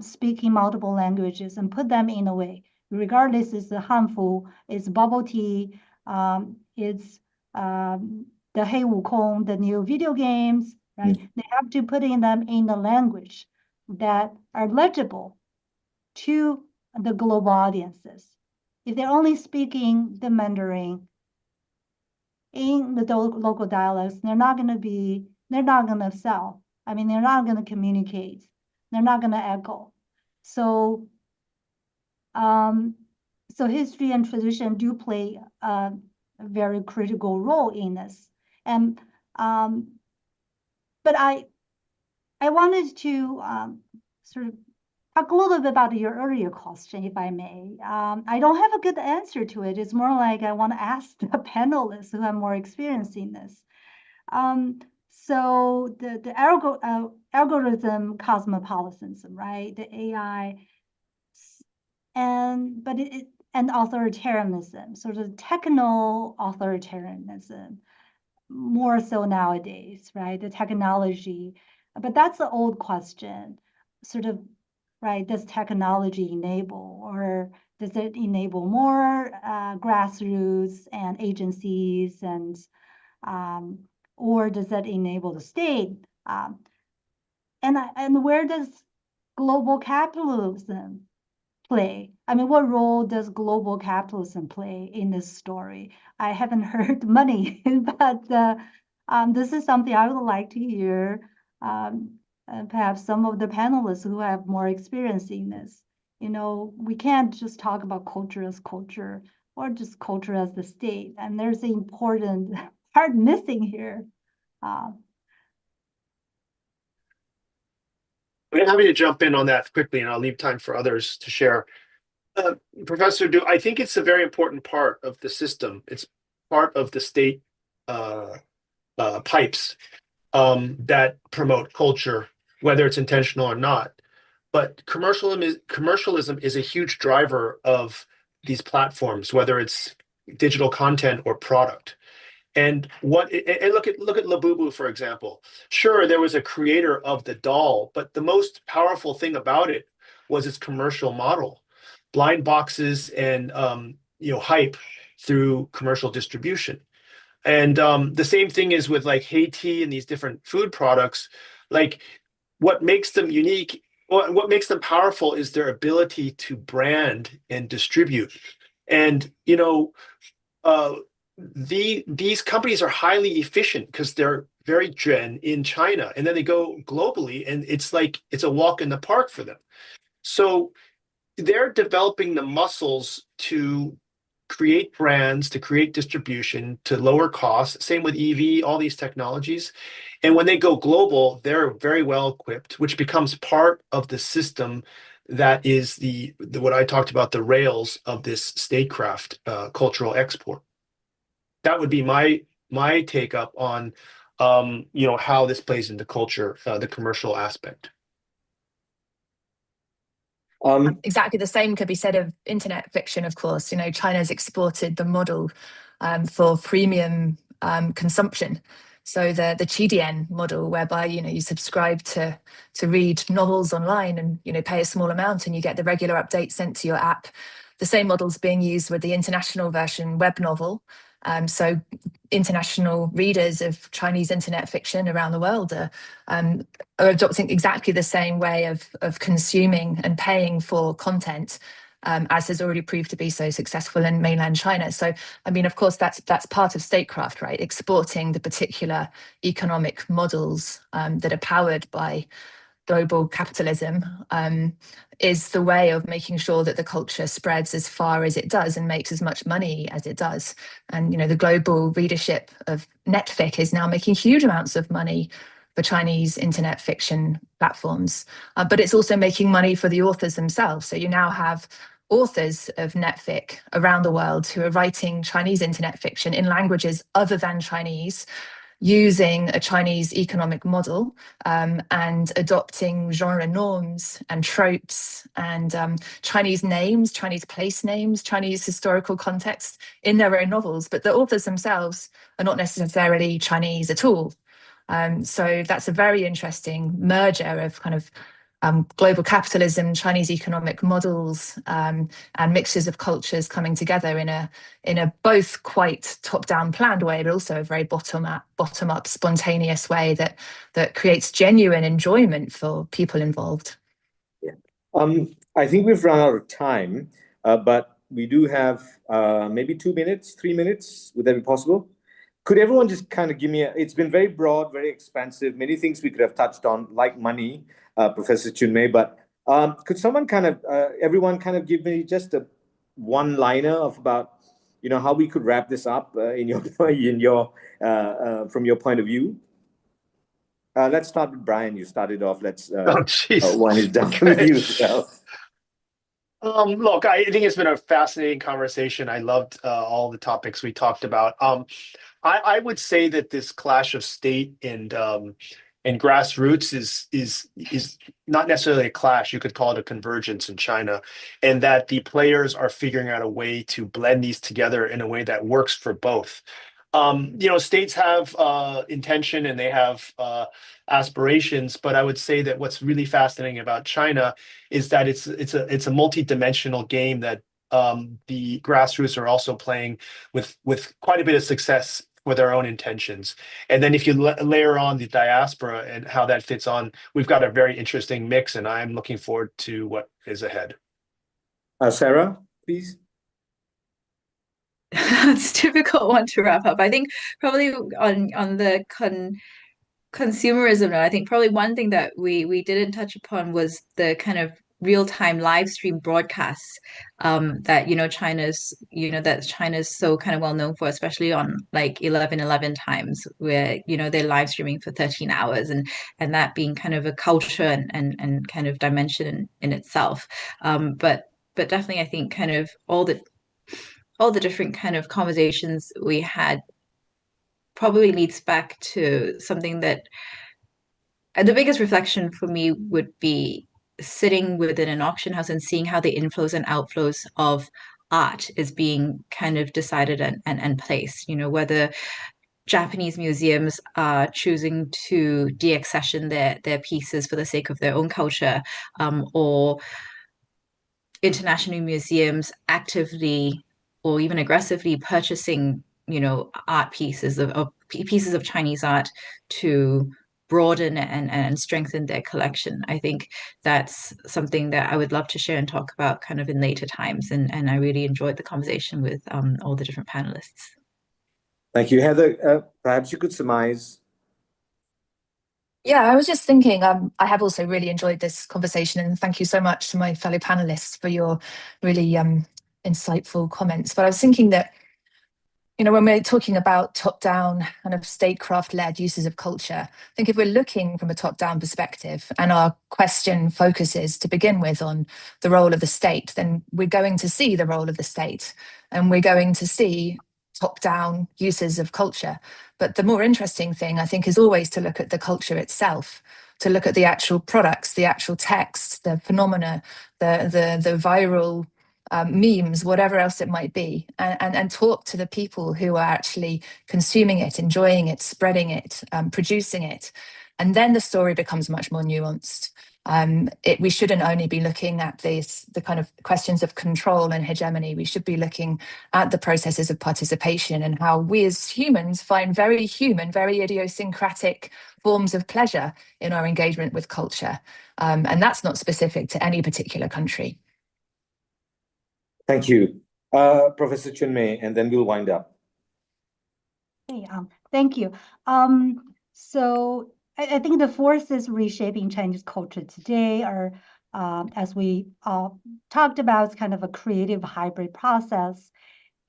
speak in multiple languages and put them in a way, regardless it's the Hanfu, it's bubble tea, it's the Hei Wukong, the new video games, right? They have to put in them in the language that are legible to the global audiences. If they're only speaking the Mandarin in the local dialects, they're not going to sell. I mean, they're not going to communicate. They're not going to echo. So, so history and tradition do play a very critical role in this. And, but I wanted to sort of talk a little bit about your earlier question, if I may. I don't have a good answer to it. It's more like I want to ask the panelists who have more experience in this. So the algorithm cosmopolitanism, right? The AI, and authoritarianism, sort of techno authoritarianism, more so nowadays, right? The technology, but that's the old question, sort of, right? Does technology enable, or does it enable more grassroots and agencies, and or does that enable the state? And where does global capitalism play? I mean, what role does global capitalism play in this story? I haven't heard money, but this is something I would like to hear. Perhaps some of the panelists who have more experience in this. We can't just talk about culture as culture, or just culture as the state. And there's an important part missing here. I'm happy to jump in on that quickly, and I'll leave time for others to share. Professor Du, I think it's a very important part of the system. It's part of the state pipes that promote culture, whether it's intentional or not. But commercialism is a huge driver of these platforms, whether it's digital content or product. And look at Labubu, for example. Sure, there was a creator of the doll, but the most powerful thing about it was its commercial model. Blind boxes and hype through commercial distribution. And the same thing is with like Haiti and these different food products. Like, what makes them unique, what makes them powerful is their ability to brand and distribute. And these companies are highly efficient because they're very gen in China, and then they go globally, and it's a walk in the park for them. So they're developing the muscles to create brands, to create distribution, to lower costs. Same with EV, all these technologies. And when they go global, they're very well equipped, which becomes part of the system that is the what I talked about, the rails of this statecraft cultural export. That would be my take up on how this plays into culture, the commercial aspect. Exactly the same could be said of internet fiction, of course. China's exported the model for premium consumption. So the Qidian model, whereby you subscribe to read novels online and pay a small amount and you get the regular updates sent to your app. The same model's being used with the international version web novel, So international readers of Chinese internet fiction around the world are adopting exactly the same way of consuming and paying for content, as has already proved to be so successful in mainland China. So, I mean, of course, that's part of statecraft, right? Exporting the particular economic models that are powered by global capitalism is the way of making sure that the culture spreads as far as it does and makes as much money as it does. And, you know, the global readership of Netfic is now making huge amounts of money for Chinese internet fiction platforms, but it's also making money for the authors themselves. So you now have authors of Netfic around the world who are writing Chinese internet fiction in languages other than Chinese, using a Chinese economic model and adopting genre norms and tropes and Chinese names, Chinese place names, Chinese historical context in their own novels. But the authors themselves are not necessarily Chinese at all. So that's a very interesting merger of kind of global capitalism, Chinese economic models, and mixtures of cultures coming together in a both quite top-down planned way, but also a very bottom-up spontaneous way that creates genuine enjoyment for people involved. Yeah. I think we've run out of time, but we do have maybe 2 minutes, 3 minutes. Would that be possible? Could everyone just kind of give me it's been very broad, very expansive, many things we could have touched on, like money, Professor Chunmei, but could someone everyone kind of give me just a one-liner of about, you know, how we could wrap this up in your from your point of view? Let's start with Brian. You started off. Let's one is done with you as well. Look, I think it's been a fascinating conversation. I loved all the topics we talked about. I would say that this clash of state and grassroots is not necessarily a clash. You could call it a convergence in China, and that the players are figuring out a way to blend these together in a way that works for both. You know, states have intention and they have aspirations, but I would say that what's really fascinating about China is that it's a multi-dimensional game that the grassroots are also playing with quite a bit of success with their own intentions. And then if you layer on the diaspora and how that fits on, we've got a very interesting mix, and I'm looking forward to what is ahead. Sarah, please. It's a difficult one to wrap up. I think probably on the consumerism, I think probably one thing that we didn't touch upon was the kind of real-time live stream broadcasts that China's so kind of well known for, especially on like 11:11 times, where they're live streaming for 13 hours and that being kind of a culture and kind of dimension in itself. But definitely I think kind of all the different kind of conversations we had probably leads back to something that the biggest reflection for me would be sitting within an auction house and seeing how the inflows and outflows of art is being kind of decided and placed, whether Japanese museums are choosing to deaccession their pieces for the sake of their own culture, or international museums actively or even aggressively purchasing, art pieces of pieces of Chinese art to broaden and strengthen their collection. I think that's something that I would love to share and talk about kind of in later times. And I really enjoyed the conversation with all the different panelists. Thank you. Heather, perhaps you could surmise. Yeah, I was just thinking, I have also really enjoyed this conversation, and thank you so much to my fellow panelists for your really insightful comments. But I was thinking that, when we're talking about top-down kind of statecraft-led uses of culture, I think if we're looking from a top-down perspective and our question focuses to begin with on the role of the state, then we're going to see the role of the state and we're going to see top-down uses of culture. But the more interesting thing, I think, is always to look at the culture itself, to look at the actual products, the actual text, the phenomena, the viral memes, whatever else it might be, and talk to the people who are actually consuming it, enjoying it, spreading it, producing it. And then the story becomes much more nuanced. We shouldn't only be looking at the kind of questions of control and hegemony. We should be looking at the processes of participation and how we as humans find very human, very idiosyncratic forms of pleasure in our engagement with culture. And that's not specific to any particular country. Thank you. Professor Chunmei, and then we'll wind up. Hey, thank you. So I think the forces reshaping Chinese culture today are, as we talked about, it's kind of a creative hybrid process.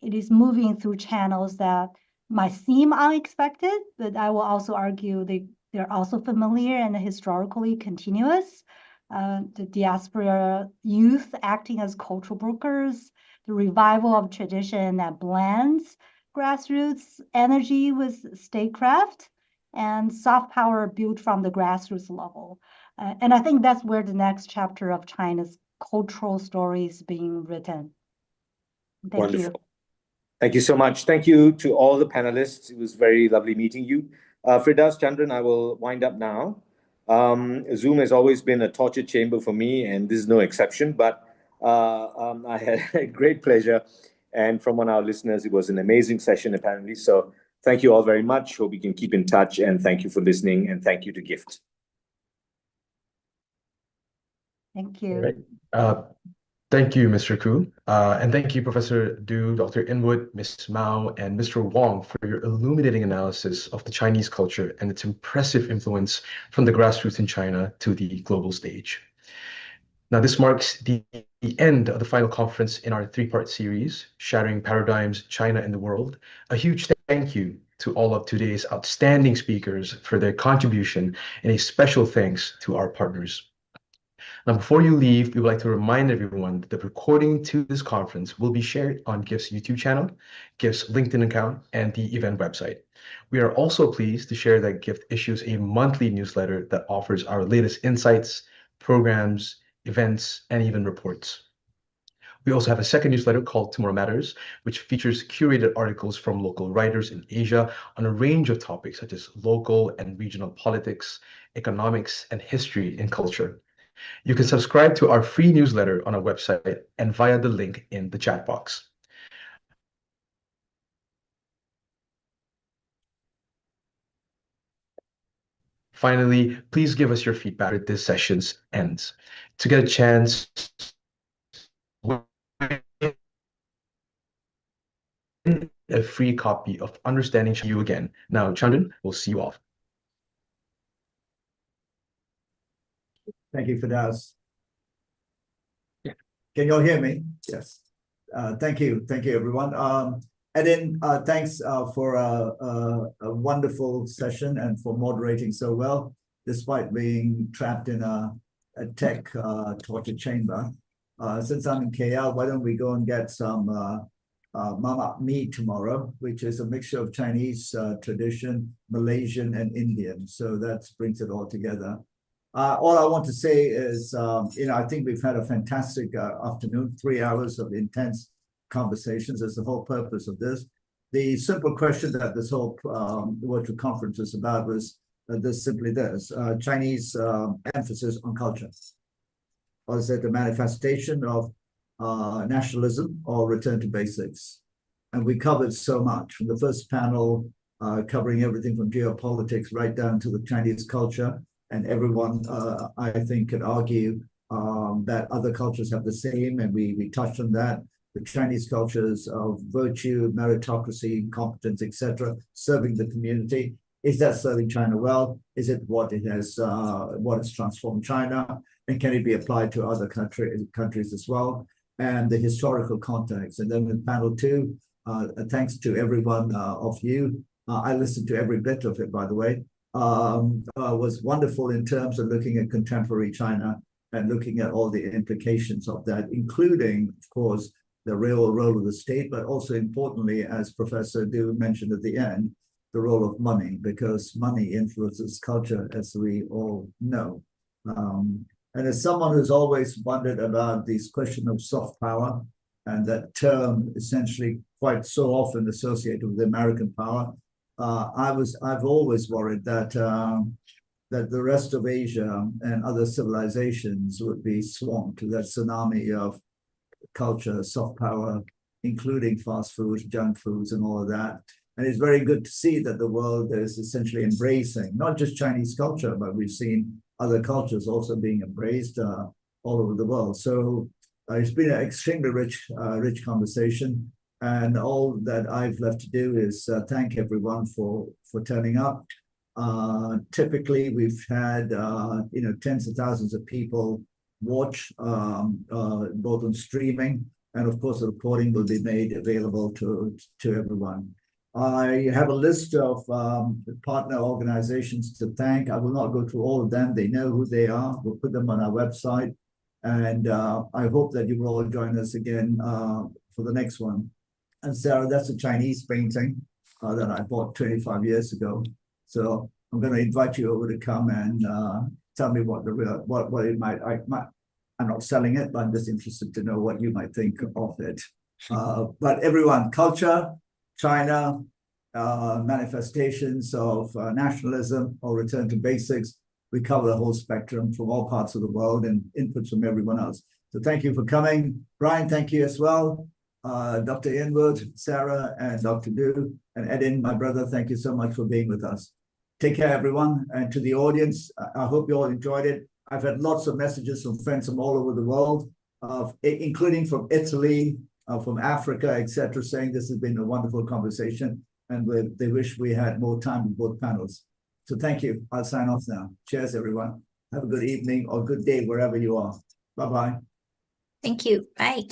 It is moving through channels that might seem unexpected, but I will also argue they're also familiar and historically continuous. The diaspora youth acting as cultural brokers, the revival of tradition that blends grassroots energy with statecraft, and soft power built from the grassroots level. And I think that's where the next chapter of China's cultural story is being written. Thank Wonderful. you. Thank you so much. Thank you to all the panelists. It was very lovely meeting you. Firdaus Chandran, I will wind up now. Zoom has always been a torture chamber for me, and this is no exception, but I had a great pleasure. And from one of our listeners, it was an amazing session, apparently. So thank you all very much. Hope we can keep in touch, and thank you for listening, and thank you to Gift. Thank you. Right. Thank you, Mr. Koo. And thank you, Professor Du, Dr. Inwood, Ms. Mao, and Mr. Wong for your illuminating analysis of the Chinese culture and its impressive influence from the grassroots in China to the global stage. Now, this marks the end of the final conference in our three-part series, Shattering Paradigms, China and the World. A huge thank you to all of today's outstanding speakers for their contribution, and a special thanks to our partners. Now, before you leave, we would like to remind everyone that the recording to this conference will be shared on GIFT's YouTube channel, GIFT's LinkedIn account, and the event website. We are also pleased to share that GIFT issues a monthly newsletter that offers our latest insights, programs, events, and even reports. We also have a second newsletter called Tomorrow Matters, which features curated articles from local writers in Asia on a range of topics such as local and regional politics, economics, and history and culture. You can subscribe to our free newsletter on our website and via the link in the chat box. Finally, please give us your feedback after this session ends. To get a chance, a free copy of Understanding You Again. Now, Chandran, we'll see you off. Thank you, Firdaus. Yeah. Can you all hear me? Yes. Thank you, everyone. And then thanks for a wonderful session and for moderating so well, despite being trapped in a tech torture chamber. Since I'm in KL, why don't we go and get some mama mee tomorrow, which is a mixture of Chinese tradition, Malaysian, and Indian. So that brings it all together. All I want to say is, I think we've had a fantastic afternoon, 3 hours of intense conversations. That's the whole purpose of this. The simple question that this whole virtual conference is about was simply this: Chinese emphasis on culture. Or is it a manifestation of nationalism or return to basics? And we covered so much from the first panel, covering everything from geopolitics right down to the Chinese culture. And everyone, I think, could argue that other cultures have the same, and we touched on that. The Chinese cultures of virtue, meritocracy, competence, etc., serving the community. Is that serving China well? Is it what has transformed China? And can it be applied to other countries as well? And the historical context. And then in panel 2, thanks to every one of you. I listened to every bit of it, by the way. Was wonderful in terms of looking at contemporary China and looking at all the implications of that, including, of course, the real role of the state, but also importantly, as Professor Du mentioned at the end, the role of money, because money influences culture, as we all know. And as someone who's always wondered about this question of soft power, and that term essentially quite so often associated with American power, I've always worried that that the rest of Asia and other civilizations would be swamped to that tsunami of culture, soft power, including fast foods, junk foods, and all of that. And it's very good to see that the world is essentially embracing not just Chinese culture, but we've seen other cultures also being embraced all over the world. So it's been an extremely rich conversation. And all that I've left to do is thank everyone for turning up. Typically, we've had tens of thousands of people watch both on streaming, and of course the recording will be made available to everyone. I have a list of partner organizations to thank. I will not go through all of them. They know who they are. We'll put them on our website. And I hope that you will all join us again for the next one. And Sarah, that's a Chinese painting that I bought 25 years ago. So I'm going to invite you over to come and tell me what it might. I'm not selling it, but I'm just interested to know what you might think of it. But everyone, culture, China, manifestations of nationalism or return to basics. We cover the whole spectrum from all parts of the world and inputs from everyone else. So thank you for coming. Brian, thank you as well. Dr. Inwood, Sarah, and Dr. Du, and Edin, my brother, thank you so much for being with us. Take care, everyone. And to the audience, I hope you all enjoyed it. I've had lots of messages from friends from all over the world, including from Italy, from Africa, etc., saying this has been a wonderful conversation, and they wish we had more time with both panels. So thank you. I'll sign off now. Cheers, everyone. Have a good evening or good day wherever you are. Bye-bye. Thank you. Bye.